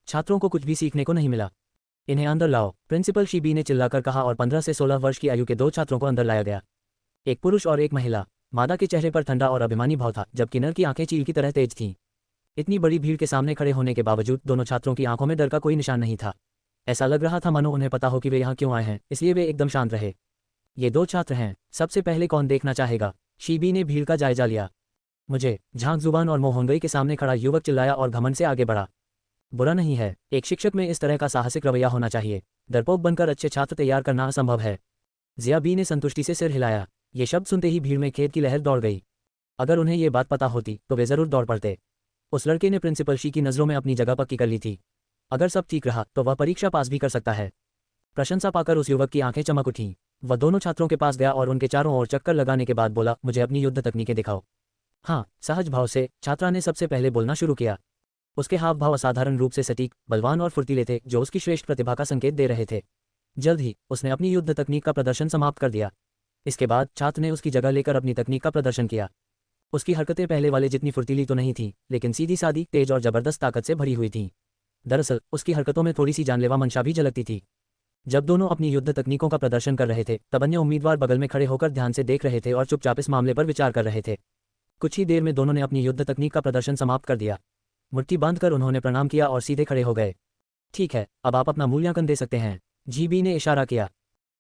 छात्रों को कुछ भी सीखने को नहीं मिला। इन्हें अंदर लाओ, प्रिंसिपल शिबी ने चिल्लाकर कहा और 15 से 16 वर्ष की आयु के 2 छात्रों को अंदर लाया गया। एक पुरुष और एक महिला। मादा के चेहरे पर ठंडा और अभिमानी भाव था, जबकि नर की आंखें चील की तरह तेज थीं। इतनी बड़ी भीड़ के सामने खड़े होने के बावजूद दोनों छात्रों की आंखों में डर का कोई निशान नहीं था। ऐसा लग रहा था मानो उन्हें पता हो कि वे यहाँ क्यों आए हैं, इसलिए वे एकदम शांत रहे। ये 2 छात्र हैं, सबसे पहले कौन देखना चाहेगा? शिबी ने भीड़ का जायजा लिया। मुझे, झांक जुबान और मोहंगई के सामने खड़ा युवक चिल्लाया और घमंड से आगे बढ़ा। बुरा नहीं है, एक शिक्षक में इस तरह का साहसिक रवैया होना चाहिए। डरपोक बनकर अच्छे छात्र तैयार करना असंभव है। जिया बी ने संतुष्टि से सिर हिलाया। ये शब्द सुनते ही भीड़ में खेद की लहर दौड़ गई। अगर उन्हें ये बात पता होती तो वे जरूर दौड़ पड़ते। उस लड़के ने प्रिंसिपल शी की नज़रों में अपनी जगह पक्की कर ली थी। अगर सब ठीक रहा तो वह परीक्षा पास भी कर सकता है। प्रशंसा पाकर उस युवक की आंखें चमक उठीं। वह दोनों छात्रों के पास गया और उनके चारों ओर चक्कर लगाने के बाद बोला, मुझे अपनी युद्ध तकनीकें दिखाओ। हाँ, सहज भाव से छात्रा ने सबसे पहले बोलना शुरू किया। उसके हाव भाव असाधारण रूप से सटीक, बलवान और फुर्तीले थे, जो उसकी श्रेष्ठ प्रतिभा का संकेत दे रहे थे। जल्द ही उसने अपनी युद्ध तकनीक का प्रदर्शन समाप्त कर दिया। इसके बाद छात्र ने उसकी जगह लेकर अपनी तकनीक का प्रदर्शन किया। उसकी हरकतें पहले वाले जितनी फुर्तीली तो नहीं थीं, लेकिन सीधी सादी, तेज और जबरदस्त ताकत से भरी हुई थीं। दरअसल उसकी हरकतों में थोड़ी सी जानलेवा मंशा भी झलकती थी। जब दोनों अपनी युद्ध तकनीकों का प्रदर्शन कर रहे थे, तब अन्य उम्मीदवार बगल में खड़े होकर ध्यान से देख रहे थे और चुपचाप इस मामले पर विचार कर रहे थे। कुछ ही देर में दोनों ने अपनी युद्ध तकनीक का प्रदर्शन समाप्त कर दिया। मुट्ठी बांधकर उन्होंने प्रणाम किया और सीधे खड़े हो गए। ठीक है, अब आप अपना मूल्यांकन दे सकते हैं, जीबी ने इशारा किया।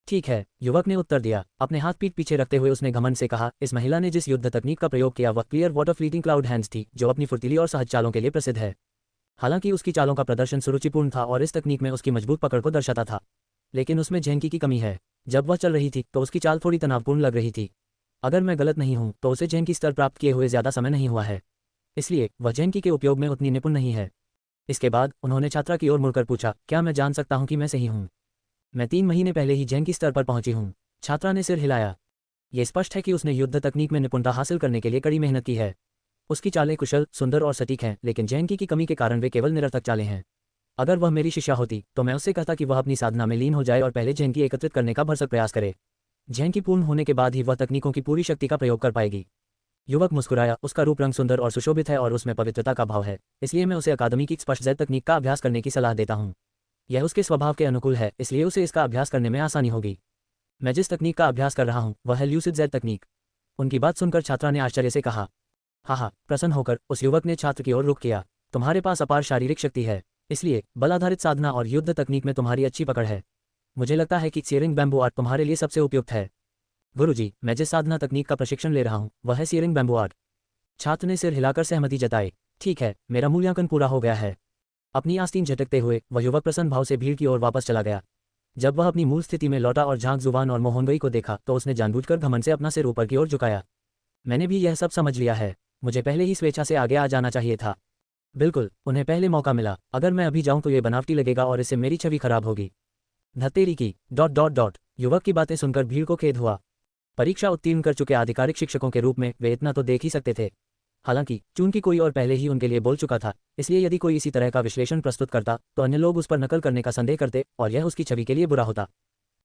ठीक है, युवक ने उत्तर दिया। अपने हाथ पीठ पीछे रखते हुए उसने घमंड से कहा, इस महिला ने जिस युद्ध तकनीक का प्रयोग किया वह clear water fleeting cloud hands थी, जो अपनी फुर्तीली और सहज चालों के लिए प्रसिद्ध है। हालांकि उसकी चालों का प्रदर्शन सुरुचिपूर्ण था और इस तकनीक में उसकी मजबूत पकड़ को दर्शाता था, लेकिन उसमें झेंकी की कमी है। जब वह चल रही थी तो उसकी चाल थोड़ी तनावपूर्ण लग रही थी। अगर मैं गलत नहीं हूं तो उसे झेंकी स्तर प्राप्त किए हुए ज़्यादा समय नहीं हुआ है, इसलिए वह झेंकी के उपयोग में उतनी निपुण नहीं है। इसके बाद उन्होंने छात्रा की ओर मुड़कर पूछा, क्या मैं जान सकता हूं कि मैं सही हूं? मैं 3 महीने पहले ही झेंकी स्तर पर पहुंची हूं। छात्रा ने सिर हिलाया। यह स्पष्ट है कि उसने युद्ध तकनीक में निपुणता हासिल करने के लिए कड़ी मेहनत की है। उसकी चालें कुशल, सुंदर और सटीक हैं, लेकिन झेंकी की कमी के कारण वे केवल निरर्थक चालें हैं। अगर वह मेरी शिष्या होती तो मैं उससे कहता कि वह अपनी साधना में लीन हो जाए और पहले झेंकी एकत्रित करने का भरसक प्रयास करे। झेंकी पूर्ण होने के बाद ही वह तकनीकों की पूरी शक्ति का प्रयोग कर पाएगी। युवक मुस्कुराया, उसका रूप रंग सुंदर और सुशोभित है और उसमें पवित्रता का भाव है, इसलिए मैं उसे अकादमी की स्पष्ट जेड तकनीक का अभ्यास करने की सलाह देता हूँ। यह उसके स्वभाव के अनुकूल है, इसलिए उसे इसका अभ्यास करने में आसानी होगी। मैं जिस तकनीक का अभ्यास कर रहा हूँ वह है ल्यूसिड जेड तकनीक। उनकी बात सुनकर छात्रा ने आश्चर्य से कहा। हाँ, प्रसन्न होकर उस युवक ने छात्र की ओर रुख किया। तुम्हारे पास अपार शारीरिक शक्ति है, इसलिए बल आधारित साधना और युद्ध तकनीक में तुम्हारी अच्छी पकड़ है। मुझे लगता है कि सीयरिंग बैम्बू आर्ट तुम्हारे लिए सबसे उपयुक्त है। गुरुजी, मैं जिस साधना तकनीक का प्रशिक्षण ले रहा हूँ वह है सीयरिंग बैम्बू आर्ट। छात्र ने सिर हिलाकर सहमति जताई। ठीक है, मेरा मूल्यांकन पूरा हो गया है। अपनी आस्तीन झटकते हुए वह युवक प्रसन्न भाव से भीड़ की ओर वापस चला गया। जब वह अपनी मूल स्थिति में लौटा और झांक जुबान और मोहनगई को देखा तो उसने जानबूझकर घमंड से अपना सिर ऊपर की ओर झुकाया। मैंने भी यह सब समझ लिया है, मुझे पहले ही स्वेच्छा से आगे आ जाना चाहिए था। बिल्कुल, उन्हें पहले मौका मिला। अगर मैं अभी जाऊं तो ये बनावटी लगेगा और इससे मेरी छवि खराब होगी। धत्तेरी की ... युवक की बातें सुनकर भीड़ को खेद हुआ। परीक्षा उत्तीर्ण कर चुके आधिकारिक शिक्षकों के रूप में वे इतना तो देख ही सकते थे। हालांकि चूंकि कोई और पहले ही उनके लिए बोल चुका था, इसलिए यदि कोई इसी तरह का विश्लेषण प्रस्तुत करता तो अन्य लोग उस पर नकल करने का संदेह करते और यह उसकी छवि के लिए बुरा होता।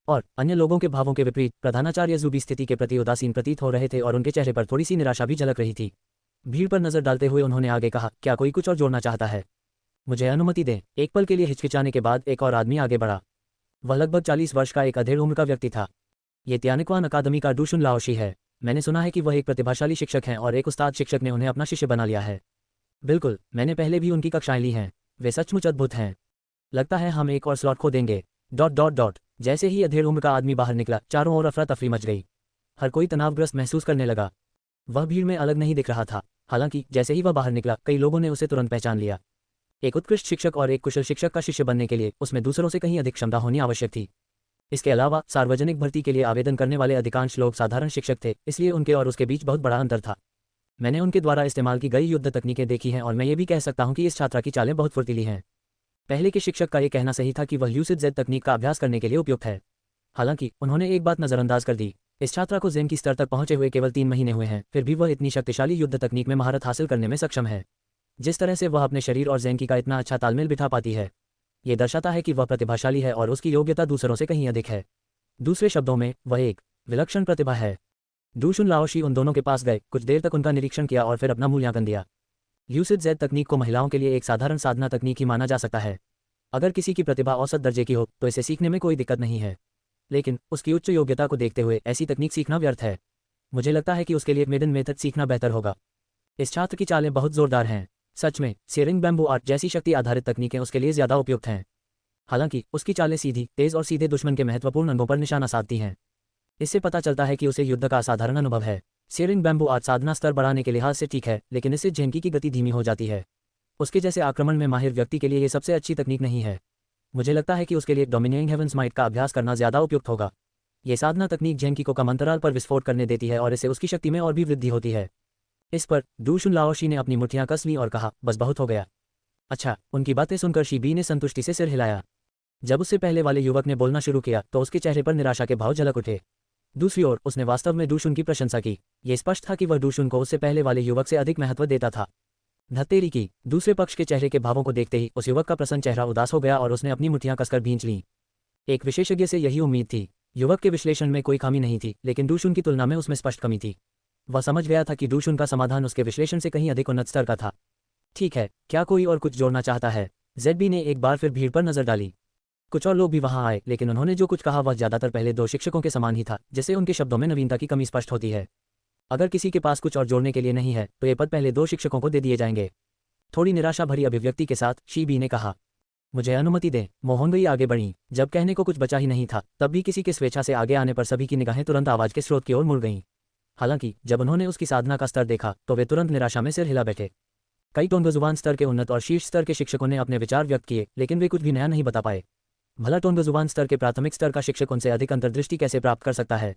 और अन्य लोगों के भावों के विपरीत प्रधानाचार्य जुबी स्थिति के प्रति उदासीन प्रतीत हो रहे थे और उनके चेहरे पर थोड़ी सी निराशा भी झलक रही थी। भीड़ पर नजर डालते हुए उन्होंने आगे कहा, क्या कोई कुछ और जोड़ना चाहता है? मुझे अनुमति दें। एक पल के लिए हिचकिचाने के बाद एक और आदमी आगे बढ़ा। वह लगभग 40 वर्ष का एक अधेड़ उम्र का व्यक्ति था। ये त्यानिक्वान अकादमी का डूशुन लाओशी है। मैंने सुना है कि वह एक प्रतिभाशाली शिक्षक हैं और एक उस्ताद शिक्षक ने उन्हें अपना शिष्य बना लिया है। बिल्कुल, मैंने पहले भी उनकी कक्षाएं ली हैं। वे सचमुच अद्भुत हैं। लगता है हम एक और स्लॉट खो देंगे... जैसे ही अधेड़ उम्र का आदमी बाहर निकला, चारों ओर अफरा तफरी मच गई। हर कोई तनावग्रस्त महसूस करने लगा। वह भीड़ में अलग नहीं दिख रहा था। हालांकि जैसे ही वह बाहर निकला, कई लोगों ने उसे तुरंत पहचान लिया। एक उत्कृष्ट शिक्षक और एक कुशल शिक्षक का शिष्य बनने के लिए उसमें दूसरों से कहीं अधिक क्षमता होनी आवश्यक थी। इसके अलावा सार्वजनिक भर्ती के लिए आवेदन करने वाले अधिकांश लोग साधारण शिक्षक थे, इसलिए उनके और उसके बीच बहुत बड़ा अंतर था। मैंने उनके द्वारा इस्तेमाल की गई युद्ध तकनीकें देखी हैं और मैं ये भी कह सकता हूं कि इस छात्रा की चालें बहुत फुर्तीली हैं। पहले के शिक्षक का ये कहना सही था कि वह ल्यूसिड जेड तकनीक का अभ्यास करने के लिए उपयुक्त है। हालांकि उन्होंने एक बात नजरअंदाज कर दी। इस छात्रा को ज़ेन की स्तर तक पहुंचे हुए केवल 3 महीने हुए हैं, फिर भी वह इतनी शक्तिशाली युद्ध तकनीक में महारत हासिल करने में सक्षम है। जिस तरह से वह अपने शरीर और ज़ेन की का इतना अच्छा तालमेल बिठा पाती है, ये दर्शाता है कि वह प्रतिभाशाली है और उसकी योग्यता दूसरों से कहीं अधिक है। दूसरे शब्दों में, वह एक विलक्षण प्रतिभा है। डूशुन लाओशी उन दोनों के पास गए, कुछ देर तक उनका निरीक्षण किया और फिर अपना मूल्यांकन दिया। ल्यूसिड जेड तकनीक को महिलाओं के लिए एक साधारण साधना तकनीक ही माना जा सकता है। अगर किसी की प्रतिभा औसत दर्जे की हो तो इसे सीखने में कोई दिक्कत नहीं है, लेकिन उसकी उच्च योग्यता को देखते हुए ऐसी तकनीक सीखना व्यर्थ है। मुझे लगता है कि उसके लिए मिडन मेथड सीखना बेहतर होगा। इस छात्र की चालें बहुत जोरदार हैं। सच में, सीयरिंग बैम्बू आर्ट जैसी शक्ति आधारित तकनीकें उसके लिए ज्यादा उपयुक्त हैं। हालांकि उसकी चालें सीधी, तेज और सीधे दुश्मन के महत्वपूर्ण अंगों पर निशाना साधती हैं। इससे पता चलता है कि उसे युद्ध का असाधारण अनुभव है। सीयरिंग बैम्बू आर्ट साधना स्तर बढ़ाने के लिहाज से ठीक है, लेकिन इससे झेंकी की गति धीमी हो जाती है। उसके जैसे आक्रमण में माहिर व्यक्ति के लिए ये सबसे अच्छी तकनीक नहीं है। मुझे लगता है कि उसके लिए डोमिनियरिंग हेवंस माइट का अभ्यास करना ज्यादा उपयुक्त होगा। ये साधना तकनीक झेंकी को कम अंतराल पर विस्फोट करने देती है और इससे उसकी शक्ति में और भी वृद्धि होती है। इस पर डूशुन लाओशी ने अपनी मुठ्ठियां कस लीं और कहा, बस बहुत हो गया। अच्छा, उनकी बातें सुनकर शी बी ने संतुष्टि से सिर हिलाया। जब उससे पहले वाले युवक ने बोलना शुरू किया तो उसके चेहरे पर निराशा के भाव झलक उठे। दूसरी ओर उसने वास्तव में डूशुन की प्रशंसा की। ये स्पष्ट था कि वह डूशुन को उससे पहले वाले युवक से अधिक महत्व देता था। धत्तेरी की... दूसरे पक्ष के चेहरे के भावों को देखते ही उस युवक का प्रसन्न चेहरा उदास हो गया और उसने अपनी मुठ्ठियां कसकर भींच लीं। एक विशेषज्ञ से यही उम्मीद थी। युवक के विश्लेषण में कोई खामी नहीं थी, लेकिन डूशुन की तुलना में उसमें स्पष्ट कमी थी। वह समझ गया था कि डूशुन का समाधान उसके विश्लेषण से कहीं अधिक उन्नत स्तर का था। ठीक है, क्या कोई और कुछ जोड़ना चाहता है? जेडबी ने एक बार फिर भीड़ पर नजर डाली। कुछ और लोग भी वहां आए, लेकिन उन्होंने जो कुछ कहा वह ज्यादातर पहले 2 शिक्षकों के समान ही था, जिससे उनके शब्दों में नवीनता की कमी स्पष्ट होती है। अगर किसी के पास कुछ और जोड़ने के लिए नहीं है तो ये पद पहले 2 शिक्षकों को दे दिए जाएंगे। थोड़ी निराशा भरी अभिव्यक्ति के साथ शी बी ने कहा, मुझे अनुमति दें। मोहनगई आगे बढ़ी। जब कहने को कुछ बचा ही नहीं था, तब भी किसी के स्वेच्छा से आगे आने पर सभी की निगाहें तुरंत आवाज के स्रोत की ओर मुड़ गईं। हालांकि जब उन्होंने उसकी साधना का स्तर देखा तो वे तुरंत निराशा में सिर हिला बैठे। कई टोंगजुबान स्तर के उन्नत और शीर्ष स्तर के शिक्षकों ने अपने विचार व्यक्त किए, लेकिन वे कुछ भी नया नहीं बता पाए। भला टोंगजुबान स्तर के प्राथमिक स्तर का शिक्षक उनसे अधिक अंतर्दृष्टि कैसे प्राप्त कर सकता है?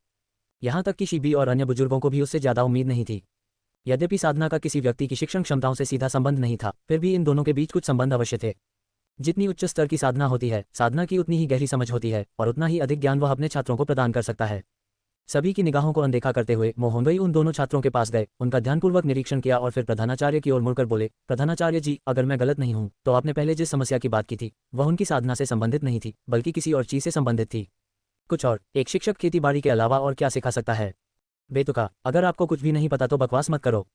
यहाँ तक कि शी बी और अन्य बुजुर्गों को भी उससे ज्यादा उम्मीद नहीं थी। यद्यपि साधना का किसी व्यक्ति की शिक्षण क्षमताओं से सीधा संबंध नहीं था, फिर भी इन दोनों के बीच कुछ संबंध अवश्य थे। जितनी उच्च स्तर की साधना होती है, साधना की उतनी ही गहरी समझ होती है और उतना ही अधिक ज्ञान वह अपने छात्रों को प्रदान कर सकता है। सभी की निगाहों को अनदेखा करते हुए मोहनगई उन दोनों छात्रों के पास गए, उनका ध्यानपूर्वक निरीक्षण किया और फिर प्रधानाचार्य की ओर मुड़कर बोले, प्रधानाचार्य जी, अगर मैं गलत नहीं हूं तो आपने पहले जिस समस्या की बात की थी वह उनकी साधना से संबंधित नहीं थी, बल्कि किसी और चीज से संबंधित थी। कुछ और? एक शिक्षक खेती बाड़ी के अलावा और क्या सिखा सकता है? बेतुका, अगर आपको कुछ भी नहीं पता तो बकवास मत करो।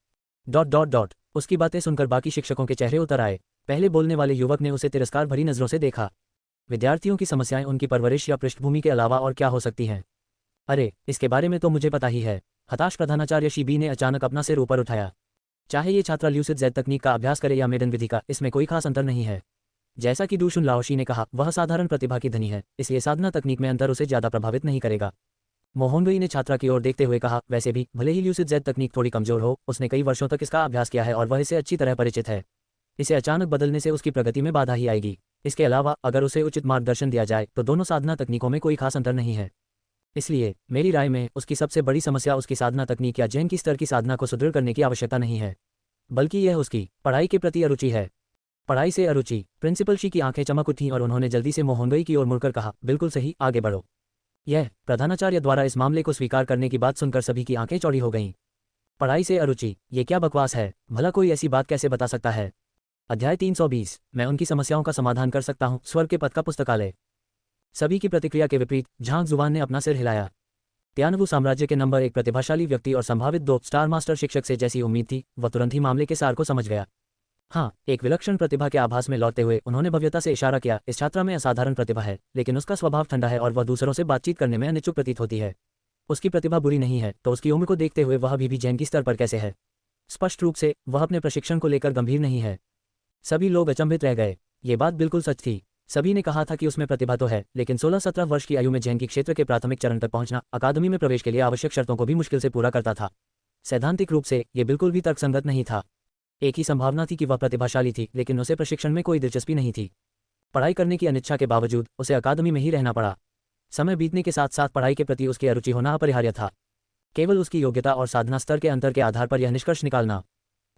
उसकी बातें सुनकर बाकी शिक्षकों के चेहरे उतर आए। पहले बोलने वाले युवक ने उसे तिरस्कार भरी नजरों से देखा। विद्यार्थियों की समस्याएं उनकी परवरिश या पृष्ठभूमि के अलावा और क्या हो सकती हैं? अरे, इसके बारे में तो मुझे पता ही है। हताश प्रधानाचार्य शिबी ने अचानक अपना सिर ऊपर उठाया। चाहे ये छात्रा ल्यूसिड जेड तकनीक का अभ्यास करे या मेडन विधि का, इसमें कोई खास अंतर नहीं है। जैसा कि डूशुन लाओशी ने कहा, वह साधारण प्रतिभा की धनी है, इसलिए साधना तकनीक में अंतर उसे ज्यादा प्रभावित नहीं करेगा। मोहनगई ने छात्रा की ओर देखते हुए कहा, वैसे भी भले ही ल्यूसिड जेड तकनीक थोड़ी कमजोर हो, उसने कई वर्षों तक इसका अभ्यास किया है और वह इसे अच्छी तरह परिचित है। इसे अचानक बदलने से उसकी प्रगति में बाधा ही आएगी। इसके अलावा अगर उसे उचित मार्गदर्शन दिया जाए तो दोनों साधना तकनीकों में कोई खास अंतर नहीं है। इसलिए मेरी राय में उसकी सबसे बड़ी समस्या उसकी साधना तकनीक या जैन की स्तर की साधना को सुदृढ़ करने की आवश्यकता नहीं है, बल्कि यह उसकी पढ़ाई के प्रति अरुचि है। पढ़ाई से अरुचि। प्रिंसिपल शी की आंखें चमक उठीं और उन्होंने जल्दी से मोहनगई की ओर मुड़कर कहा, बिल्कुल सही, आगे बढ़ो। यह प्रधानाचार्य द्वारा इस मामले को स्वीकार करने की बात सुनकर सभी की आंखें चौड़ी हो गईं। पढ़ाई से अरुचि, ये क्या बकवास है? भला कोई ऐसी बात कैसे बता सकता है? अध्याय 320, मैं उनकी समस्याओं का समाधान कर सकता हूँ। स्वर्ग के पथ का पुस्तकालय। सभी की प्रतिक्रिया के विपरीत झांग जुवान ने अपना सिर हिलाया। त्यानवु साम्राज्य के नंबर 1 प्रतिभाशाली व्यक्ति और संभावित 2 स्टार मास्टर शिक्षक से जैसी उम्मीद थी, वह तुरंत ही मामले के सार को समझ गया। हाँ, एक विलक्षण प्रतिभा के आभास में लौटते हुए उन्होंने भव्यता से इशारा किया, इस छात्रा में असाधारण प्रतिभा है, लेकिन उसका स्वभाव ठंडा है और वह दूसरों से बातचीत करने में अनिच्छुक प्रतीत होती है। उसकी प्रतिभा बुरी नहीं है, तो उसकी उम्र को देखते हुए वह अभी भी जैन की स्तर पर कैसे है? स्पष्ट रूप से वह अपने प्रशिक्षण को लेकर गंभीर नहीं है। सभी लोग अचंभित रह गए। ये बात बिल्कुल सच थी। सभी ने कहा था कि उसमें प्रतिभा तो है, लेकिन 16-17 वर्ष की आयु में जैन की क्षेत्र के प्राथमिक चरण तक पहुंचना अकादमी में प्रवेश के लिए आवश्यक शर्तों को भी मुश्किल से पूरा करता था। सैद्धांतिक रूप से ये बिल्कुल भी तर्कसंगत नहीं था। एक ही संभावना थी कि वह प्रतिभाशाली थी, लेकिन उसे प्रशिक्षण में कोई दिलचस्पी नहीं थी। पढ़ाई करने की अनिच्छा के बावजूद उसे अकादमी में ही रहना पड़ा। समय बीतने के साथ साथ पढ़ाई के प्रति उसकी अरुचि होना अपरिहार्य था। केवल उसकी योग्यता और साधना स्तर के अंतर के आधार पर यह निष्कर्ष निकालना।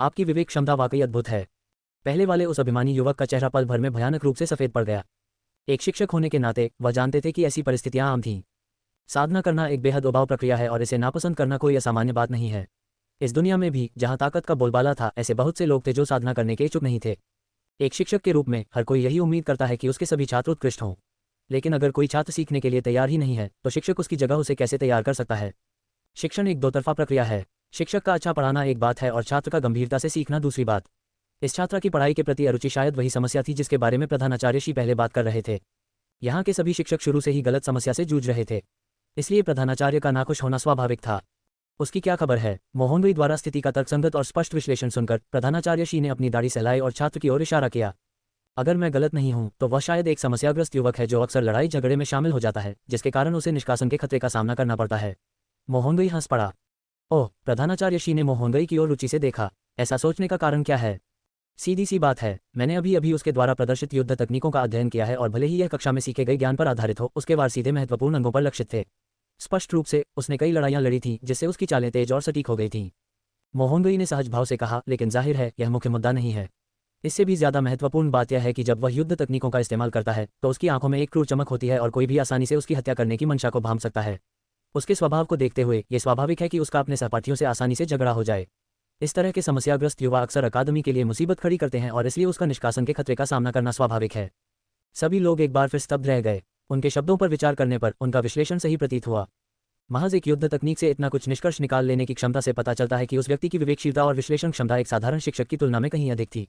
आपकी विवेक क्षमता वाकई अद्भुत है। पहले वाले उस अभिमानी युवक का चेहरा पल भर में भयानक रूप से सफेद पड़ गया। एक शिक्षक होने के नाते वह जानते थे कि ऐसी परिस्थितियां आम थीं। साधना करना एक बेहद उबाऊ प्रक्रिया है और इसे नापसंद करना कोई असामान्य बात नहीं है। इस दुनिया में भी जहां ताकत का बोलबाला था, ऐसे बहुत से लोग थे जो साधना करने के इच्छुक नहीं थे। एक शिक्षक के रूप में हर कोई यही उम्मीद करता है कि उसके सभी छात्र उत्कृष्ट हों, लेकिन अगर कोई छात्र सीखने के लिए तैयार ही नहीं है तो शिक्षक उसकी जगह उसे कैसे तैयार कर सकता है? शिक्षण एक दोतरफा प्रक्रिया है। शिक्षक का अच्छा पढ़ाना एक बात है और छात्र का गंभीरता से सीखना दूसरी बात। इस छात्रा की पढ़ाई के प्रति अरुचि शायद वही समस्या थी जिसके बारे में प्रधानाचार्य शी पहले बात कर रहे थे। यहाँ के सभी शिक्षक शुरू से ही गलत समस्या से जूझ रहे थे, इसलिए प्रधानाचार्य का नाखुश होना स्वाभाविक था। उसकी क्या खबर है? मोहनगई द्वारा स्थिति का तर्कसंगत और स्पष्ट विश्लेषण सुनकर प्रधानाचार्य शी ने अपनी दाढ़ी सहलाई और छात्र की ओर इशारा किया। अगर मैं गलत नहीं हूं तो वह शायद एक समस्याग्रस्त युवक है जो अक्सर लड़ाई झगड़े में शामिल हो जाता है, जिसके कारण उसे निष्कासन के खतरे का सामना करना पड़ता है। मोहनगई हंस पड़ा। ओह, प्रधानाचार्य शी ने मोहनगई की ओर रुचि से देखा। ऐसा सोचने का कारण क्या है? सीधी सी बात है, मैंने अभी अभी उसके द्वारा प्रदर्शित युद्ध तकनीकों का अध्ययन किया है और भले ही यह कक्षा में सीखे गए ज्ञान पर आधारित हो, उसके वार सीधे महत्वपूर्ण अंगों पर लक्षित थे। स्पष्ट रूप से उसने कई लड़ाइयां लड़ी थीं जिससे उसकी चालें तेज और सटीक हो गई थीं। मोहनगई ने सहज भाव से कहा, लेकिन जाहिर है यह मुख्य मुद्दा नहीं है। इससे भी ज्यादा महत्वपूर्ण बात यह है कि जब वह युद्ध तकनीकों का इस्तेमाल करता है तो उसकी आंखों में एक क्रूर चमक होती है और कोई भी आसानी से उसकी हत्या करने की मंशा को भांप सकता है। उसके स्वभाव को देखते हुए यह स्वाभाविक है कि उसका अपने सहपाठियों से आसानी से झगड़ा हो जाए। इस तरह के समस्याग्रस्त युवा अक्सर अकादमी के लिए मुसीबत खड़ी करते हैं और इसलिए उसका निष्कासन के खतरे का सामना करना स्वाभाविक है। सभी लोग एक बार फिर स्तब्ध रह गए। उनके शब्दों पर विचार करने पर उनका विश्लेषण सही प्रतीत हुआ। महज एक युद्ध तकनीक से इतना कुछ निष्कर्ष निकाल लेने की क्षमता से पता चलता है कि उस व्यक्ति की विवेकशीलता और विश्लेषण क्षमता एक साधारण शिक्षक की तुलना में कहीं अधिक थी।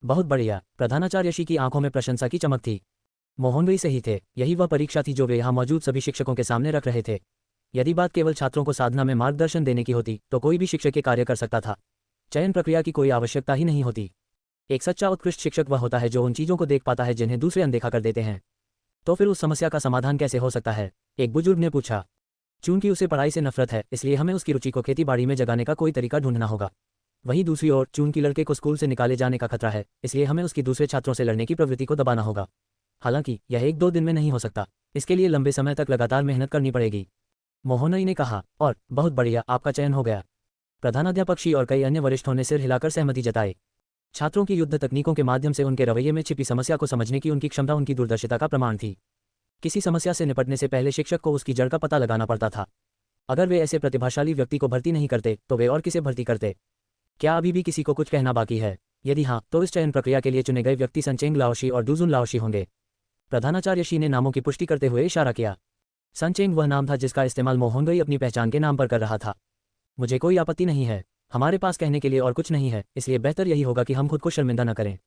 बहुत बढ़िया। प्रधानाचार्य शी की आंखों में प्रशंसा की चमक थी। मोहनगई सही थे। यही वह परीक्षा थी जो वे यहाँ मौजूद सभी शिक्षकों के सामने रख रहे थे। यदि बात केवल छात्रों को साधना में मार्गदर्शन देने की होती तो कोई भी शिक्षक ये कार्य कर सकता था। चयन प्रक्रिया की कोई आवश्यकता ही नहीं होती। एक सच्चा उत्कृष्ट शिक्षक वह होता है जो उन चीजों को देख पाता है जिन्हें दूसरे अनदेखा कर देते हैं। तो फिर उस समस्या का समाधान कैसे हो सकता है? एक बुजुर्ग ने पूछा। चूंकि उसे पढ़ाई से नफरत है, इसलिए हमें उसकी रुचि को खेती बाड़ी में जगाने का कोई तरीका ढूंढना होगा। वहीं दूसरी ओर चूंकि लड़के को स्कूल से निकाले जाने का खतरा है, इसलिए हमें उसकी दूसरे छात्रों से लड़ने की प्रवृत्ति को दबाना होगा। हालांकि यह 1-2 दिन में नहीं हो सकता, इसके लिए लंबे समय तक लगातार मेहनत करनी पड़ेगी। मोहनगई ने कहा। और बहुत बढ़िया, आपका चयन हो गया। प्रधानाध्यापक शी और कई अन्य वरिष्ठों ने सिर हिलाकर सहमति जताई। छात्रों की युद्ध तकनीकों के माध्यम से उनके रवैये में छिपी समस्या को समझने की उनकी क्षमता उनकी दूरदर्शिता का प्रमाण थी। किसी समस्या से निपटने से पहले शिक्षक को उसकी जड़ का पता लगाना पड़ता था। अगर वे ऐसे प्रतिभाशाली व्यक्ति को भर्ती नहीं करते तो वे और किसे भर्ती करते? क्या अभी भी किसी को कुछ कहना बाकी है? यदि हाँ, तो इस चयन प्रक्रिया के लिए चुने गए व्यक्ति सनचेंग लाओशी और डूजुन लाओशी होंगे। प्रधानाचार्य शी ने नामों की पुष्टि करते हुए इशारा किया। सनचेंग वह नाम था जिसका इस्तेमाल मोहनगई अपनी पहचान के नाम पर कर रहा था। मुझे कोई आपत्ति नहीं है। हमारे पास कहने के लिए और कुछ नहीं है, इसलिए बेहतर यही होगा कि हम खुद को शर्मिंदा न करें।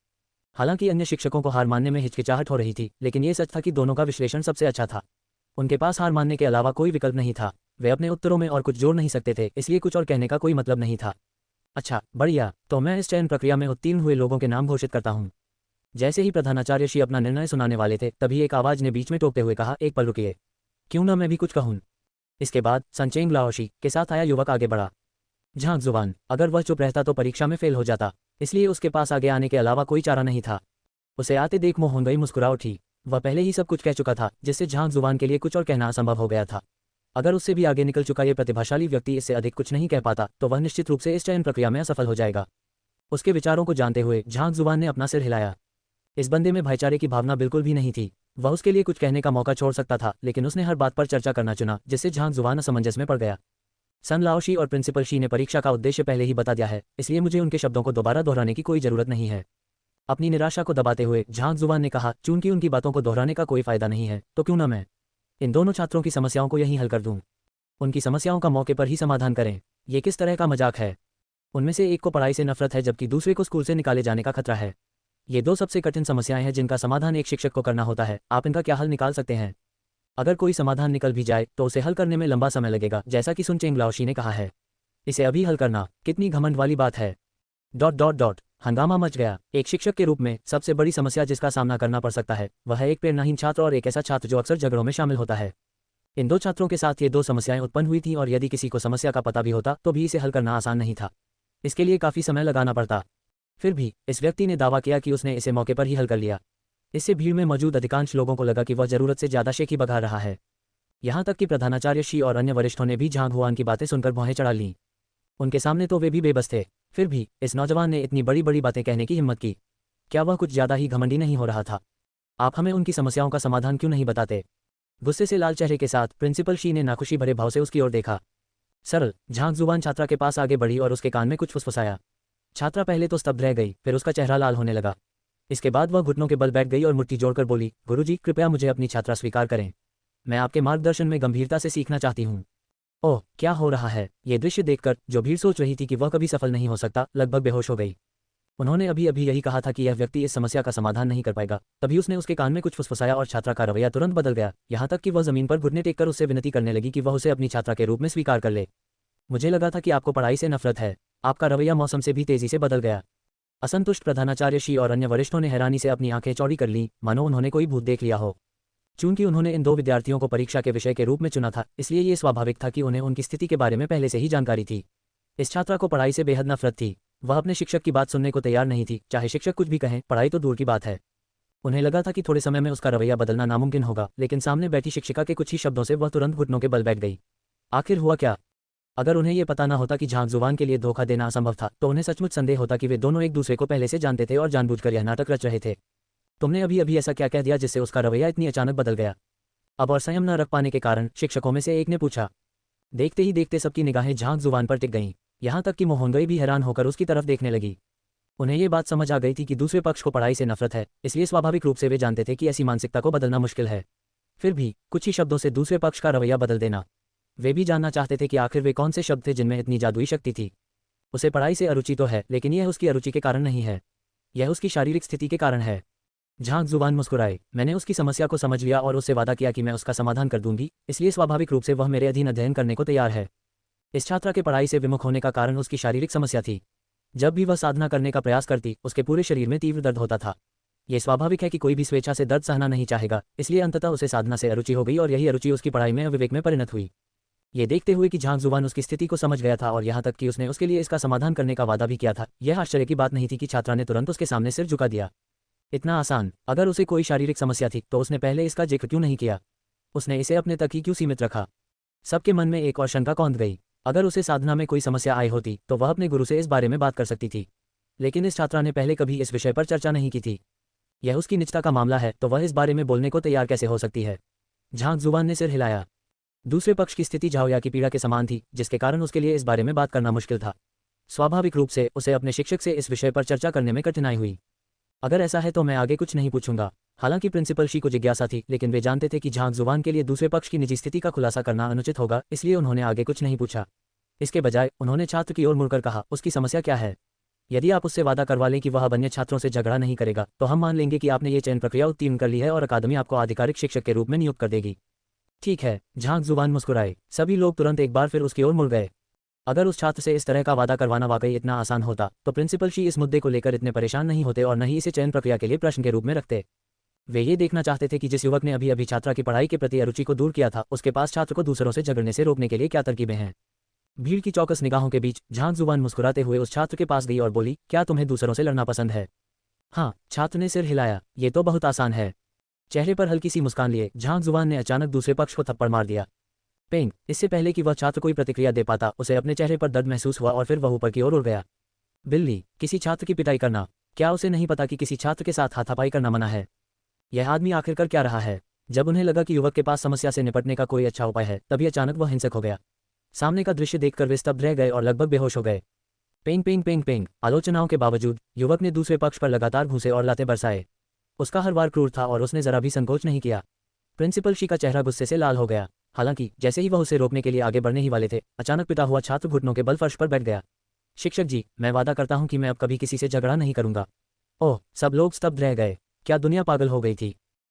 हालांकि अन्य शिक्षकों को हार मानने में हिचकिचाहट हो रही थी, लेकिन ये सच था कि दोनों का विश्लेषण सबसे अच्छा था। उनके पास हार मानने के अलावा कोई विकल्प नहीं था। वे अपने उत्तरों में और कुछ जोड़ नहीं सकते थे, इसलिए कुछ और कहने का कोई मतलब नहीं था। अच्छा, बढ़िया, तो मैं इस चयन प्रक्रिया में उत्तीर्ण हुए लोगों के नाम घोषित करता हूँ। जैसे ही प्रधानाचार्य श्री अपना निर्णय सुनाने वाले थे, तभी एक आवाज ने बीच में टोकते हुए कहा, एक पल रुकिए, क्यों ना मैं भी कुछ कहूँ। इसके बाद संचेंग लाओशी के साथ आया युवक आगे बढ़ा। झांक जुबान, अगर वह चुप रहता तो परीक्षा में फेल हो जाता, इसलिए उसके पास आगे आने के अलावा कोई चारा नहीं था। उसे आते देख मोहनगई मुस्कुरा उठी। वह पहले ही सब कुछ कह चुका था, जिससे झांक जुबान के लिए कुछ और कहना असंभव हो गया था। अगर उससे भी आगे निकल चुका ये प्रतिभाशाली व्यक्ति इससे अधिक कुछ नहीं कह पाता, तो वह निश्चित रूप से इस चयन प्रक्रिया में असफल हो जाएगा। उसके विचारों को जानते हुए झांक जुबान ने अपना सिर हिलाया। इस बंदे में भाईचारे की भावना बिल्कुल भी नहीं थी। वह उसके लिए कुछ कहने का मौका छोड़ सकता था, लेकिन उसने हर बात पर चर्चा करना चुना, जिससे झांक जुबान असमंजस में पड़ गया। सन लाओशी और प्रिंसिपल शी ने परीक्षा का उद्देश्य पहले ही बता दिया है, इसलिए मुझे उनके शब्दों को दोबारा दोहराने की कोई जरूरत नहीं है। अपनी निराशा को दबाते हुए झांक जुबान ने कहा, चूंकि उनकी बातों को दोहराने का कोई फायदा नहीं है, तो क्यों ना मैं इन दोनों छात्रों की समस्याओं को यहीं हल कर दूं। उनकी समस्याओं का मौके पर ही समाधान करें। ये किस तरह का मजाक है। उनमें से एक को पढ़ाई से नफरत है, जबकि दूसरे को स्कूल से निकाले जाने का खतरा है। ये दो सबसे कठिन समस्याएं हैं जिनका समाधान एक शिक्षक को करना होता है। आप इनका क्या हल निकाल सकते हैं? अगर कोई समाधान निकल भी जाए तो उसे हल करने में लंबा समय लगेगा, जैसा कि सुनचेंग लाओशी ने कहा है। इसे अभी हल करना कितनी घमंड वाली बात है। ... हंगामा मच गया। एक शिक्षक के रूप में सबसे बड़ी समस्या जिसका सामना करना पड़ सकता है, वह है एक प्रेरणाहीन छात्र और एक ऐसा छात्र जो अक्सर झगड़ों में शामिल होता है। इन दो छात्रों के साथ ये दो समस्याएं उत्पन्न हुई थी, और यदि किसी को समस्या का पता भी होता तो भी इसे हल करना आसान नहीं था। इसके लिए काफ़ी समय लगाना पड़ता। फिर भी इस व्यक्ति ने दावा किया कि उसने इसे मौके पर ही हल कर लिया। इससे भीड़ में मौजूद अधिकांश लोगों को लगा कि वह जरूरत से ज्यादा शेखी बघा रहा है। यहाँ तक कि प्रधानाचार्य शी और अन्य वरिष्ठों ने भी झांग हुआन की बातें सुनकर भौहें चढ़ा लीं। उनके सामने तो वे भी बेबस थे। फिर भी इस नौजवान ने इतनी बड़ी बड़ी बातें कहने की हिम्मत की। क्या वह कुछ ज्यादा ही घमंडी नहीं हो रहा था? आप हमें उनकी समस्याओं का समाधान क्यों नहीं बताते? गुस्से से लाल चेहरे के साथ प्रिंसिपल शी ने नाखुशी भरे भाव से उसकी ओर देखा। सरल झांक जुबान छात्रा के पास आगे बढ़ी और उसके कान में कुछ फुसफुसाया। छात्रा पहले तो स्तब्ध रह गई, फिर उसका चेहरा लाल होने लगा। इसके बाद वह घुटनों के बल बैठ गई और मुट्ठी जोड़कर बोली, गुरुजी, कृपया मुझे अपनी छात्रा स्वीकार करें। मैं आपके मार्गदर्शन में गंभीरता से सीखना चाहती हूँ। ओह, क्या हो रहा है? ये दृश्य देखकर जो भीड़ सोच रही थी कि वह कभी सफल नहीं हो सकता, लगभग बेहोश हो गई। उन्होंने अभी अभी यही कहा था कि यह व्यक्ति इस समस्या का समाधान नहीं कर पाएगा। तभी उसने उसके कान में कुछ फुसफुसाया और छात्रा का रवैया तुरंत बदल गया, यहाँ तक कि वह जमीन पर घुटने टेककर उससे विनती करने लगी कि वह उसे अपनी छात्रा के रूप में स्वीकार कर ले। मुझे लगा था कि आपको पढ़ाई से नफरत है। आपका रवैया मौसम से भी तेजी से बदल गया। असंतुष्ट प्रधानाचार्य शी और अन्य वरिष्ठों ने हैरानी से अपनी आंखें चौड़ी कर लीं, मानो उन्होंने कोई भूत देख लिया हो। चूंकि उन्होंने इन दो विद्यार्थियों को परीक्षा के विषय के रूप में चुना था, इसलिए ये स्वाभाविक था कि उन्हें उनकी स्थिति के बारे में पहले से ही जानकारी थी। इस छात्रा को पढ़ाई से बेहद नफरत थी। वह अपने शिक्षक की बात सुनने को तैयार नहीं थी, चाहे शिक्षक कुछ भी कहें, पढ़ाई तो दूर की बात है। उन्हें लगा था कि थोड़े समय में उसका रवैया बदलना नामुमकिन होगा, लेकिन सामने बैठी शिक्षिका के कुछ ही शब्दों से वह तुरंत घुटनों के बल बैठ गई। आखिर हुआ क्या? अगर उन्हें यह पता न होता कि झांक जुबान के लिए धोखा देना असंभव था, तो उन्हें सचमुच संदेह होता कि वे दोनों एक दूसरे को पहले से जानते थे और जानबूझकर यह नाटक रच रहे थे। तुमने अभी अभी ऐसा क्या कह दिया जिससे उसका रवैया इतनी अचानक बदल गया? अब और संयम न रख पाने के कारण शिक्षकों में से एक ने पूछा। देखते ही देखते सबकी निगाहें झांक जुबान पर टिक गईं, यहाँ तक कि मोहनगई भी हैरान होकर उसकी तरफ देखने लगी। उन्हें ये बात समझ आ गई थी कि दूसरे पक्ष को पढ़ाई से नफरत है, इसलिए स्वाभाविक रूप से वे जानते थे कि ऐसी मानसिकता को बदलना मुश्किल है। फिर भी कुछ ही शब्दों से दूसरे पक्ष का रवैया बदल देना। वे भी जानना चाहते थे कि आखिर वे कौन से शब्द थे जिनमें इतनी जादुई शक्ति थी। उसे पढ़ाई से अरुचि तो है, लेकिन यह उसकी अरुचि के कारण नहीं है, यह उसकी शारीरिक स्थिति के कारण है। झांक जुबान मुस्कुराए। मैंने उसकी समस्या को समझ लिया और उससे वादा किया कि मैं उसका समाधान कर दूंगी, इसलिए स्वाभाविक रूप से वह मेरे अधीन अध्ययन करने को तैयार है। इस छात्रा के पढ़ाई से विमुख होने का कारण उसकी शारीरिक समस्या थी। जब भी वह साधना करने का प्रयास करती, उसके पूरे शरीर में तीव्र दर्द होता था। यह स्वाभाविक है कि कोई भी स्वेच्छा से दर्द सहना नहीं चाहेगा, इसलिए अंततः उसे साधना से अरुचि हो गई और यही अरुचि उसकी पढ़ाई में अविवेक में परिणत हुई। ये देखते हुए कि झांक जुबान उसकी स्थिति को समझ गया था और यहाँ तक कि उसने उसके लिए इसका समाधान करने का वादा भी किया था, यह आश्चर्य की बात नहीं थी कि छात्रा ने तुरंत उसके सामने सिर झुका दिया। इतना आसान? अगर उसे कोई शारीरिक समस्या थी तो उसने पहले इसका जिक्र क्यों नहीं किया? उसने इसे अपने तक ही क्यों सीमित रखा? सबके मन में एक और शंका कौंध गई। अगर उसे साधना में कोई समस्या आई होती तो वह अपने गुरु से इस बारे में बात कर सकती थी, लेकिन इस छात्रा ने पहले कभी इस विषय पर चर्चा नहीं की थी। यह उसकी निजता का मामला है, तो वह इस बारे में बोलने को तैयार कैसे हो सकती है? झांक जुबान ने सिर हिलाया। दूसरे पक्ष की स्थिति झाओया की पीड़ा के समान थी, जिसके कारण उसके लिए इस बारे में बात करना मुश्किल था। स्वाभाविक रूप से उसे अपने शिक्षक से इस विषय पर चर्चा करने में कठिनाई हुई। अगर ऐसा है तो मैं आगे कुछ नहीं पूछूंगा। हालांकि प्रिंसिपल शी को जिज्ञासा थी, लेकिन वे जानते थे कि झांक जुबान के लिए दूसरे पक्ष की निजी स्थिति का खुलासा करना अनुचित होगा, इसलिए उन्होंने आगे कुछ नहीं पूछा। इसके बजाय उन्होंने छात्र की ओर मुड़कर कहा, उसकी समस्या क्या है? यदि आप उससे वादा करवा लें कि वह अब अन्य छात्रों से झगड़ा नहीं करेगा, तो हम मान लेंगे कि आपने ये चयन प्रक्रिया उत्तीर्ण कर ली है और अकादमी आपको आधिकारिक शिक्षक के रूप में नियुक्त कर देगी। ठीक है, झांक जुबान मुस्कुराए। सभी लोग तुरंत एक बार फिर उसकी ओर मुड़ गए। अगर उस छात्र से इस तरह का वादा करवाना वाकई इतना आसान होता, तो प्रिंसिपल शी इस मुद्दे को लेकर इतने परेशान नहीं होते और न ही इसे चयन प्रक्रिया के लिए प्रश्न के रूप में रखते। वे ये देखना चाहते थे कि जिस युवक ने अभी अभी छात्रा की पढ़ाई के प्रति अरुचि को दूर किया था, उसके पास छात्र को दूसरों से झगड़ने से रोकने के लिए क्या तरकीबें हैं। भीड़ की चौकस निगाहों के बीच झांक जुबान मुस्कुराते हुए उस छात्र के पास गई और बोली, क्या तुम्हें दूसरों से लड़ना पसंद है? हाँ, छात्र ने सिर हिलाया। ये तो बहुत आसान है। चेहरे पर हल्की सी मुस्कान लिए झांक जुबान ने अचानक दूसरे पक्ष को थप्पड़ मार दिया। पेंग। इससे पहले कि वह छात्र कोई प्रतिक्रिया दे पाता, उसे अपने चेहरे पर दर्द महसूस हुआ और फिर वह ऊपर की ओर उड़ गया। बिल्ली, किसी छात्र की पिटाई करना? क्या उसे नहीं पता कि किसी छात्र के साथ हाथापाई करना मना है? यह आदमी आखिर कर क्या रहा है? जब उन्हें लगा कि युवक के पास समस्या से निपटने का कोई अच्छा उपाय है, तभी अचानक वह हिंसक हो गया। सामने का दृश्य देखकर वे स्तब्ध रह गए और लगभग बेहोश हो गए। पेंग पेंग पेंग पेंग। आलोचनाओं के बावजूद युवक ने दूसरे पक्ष पर लगातार घूंसे और लातें बरसाए। उसका हर वार क्रूर था और उसने जरा भी संकोच नहीं किया। प्रिंसिपल शी का चेहरा गुस्से से लाल हो गया। हालांकि जैसे ही वह उसे रोकने के लिए आगे बढ़ने ही वाले थे, अचानक पिता हुआ छात्र घुटनों के बल फर्श पर बैठ गया। शिक्षक जी, मैं वादा करता हूं कि मैं अब कभी किसी से झगड़ा नहीं करूंगा। ओह, सब लोग स्तब्ध रह गए। क्या दुनिया पागल हो गई थी?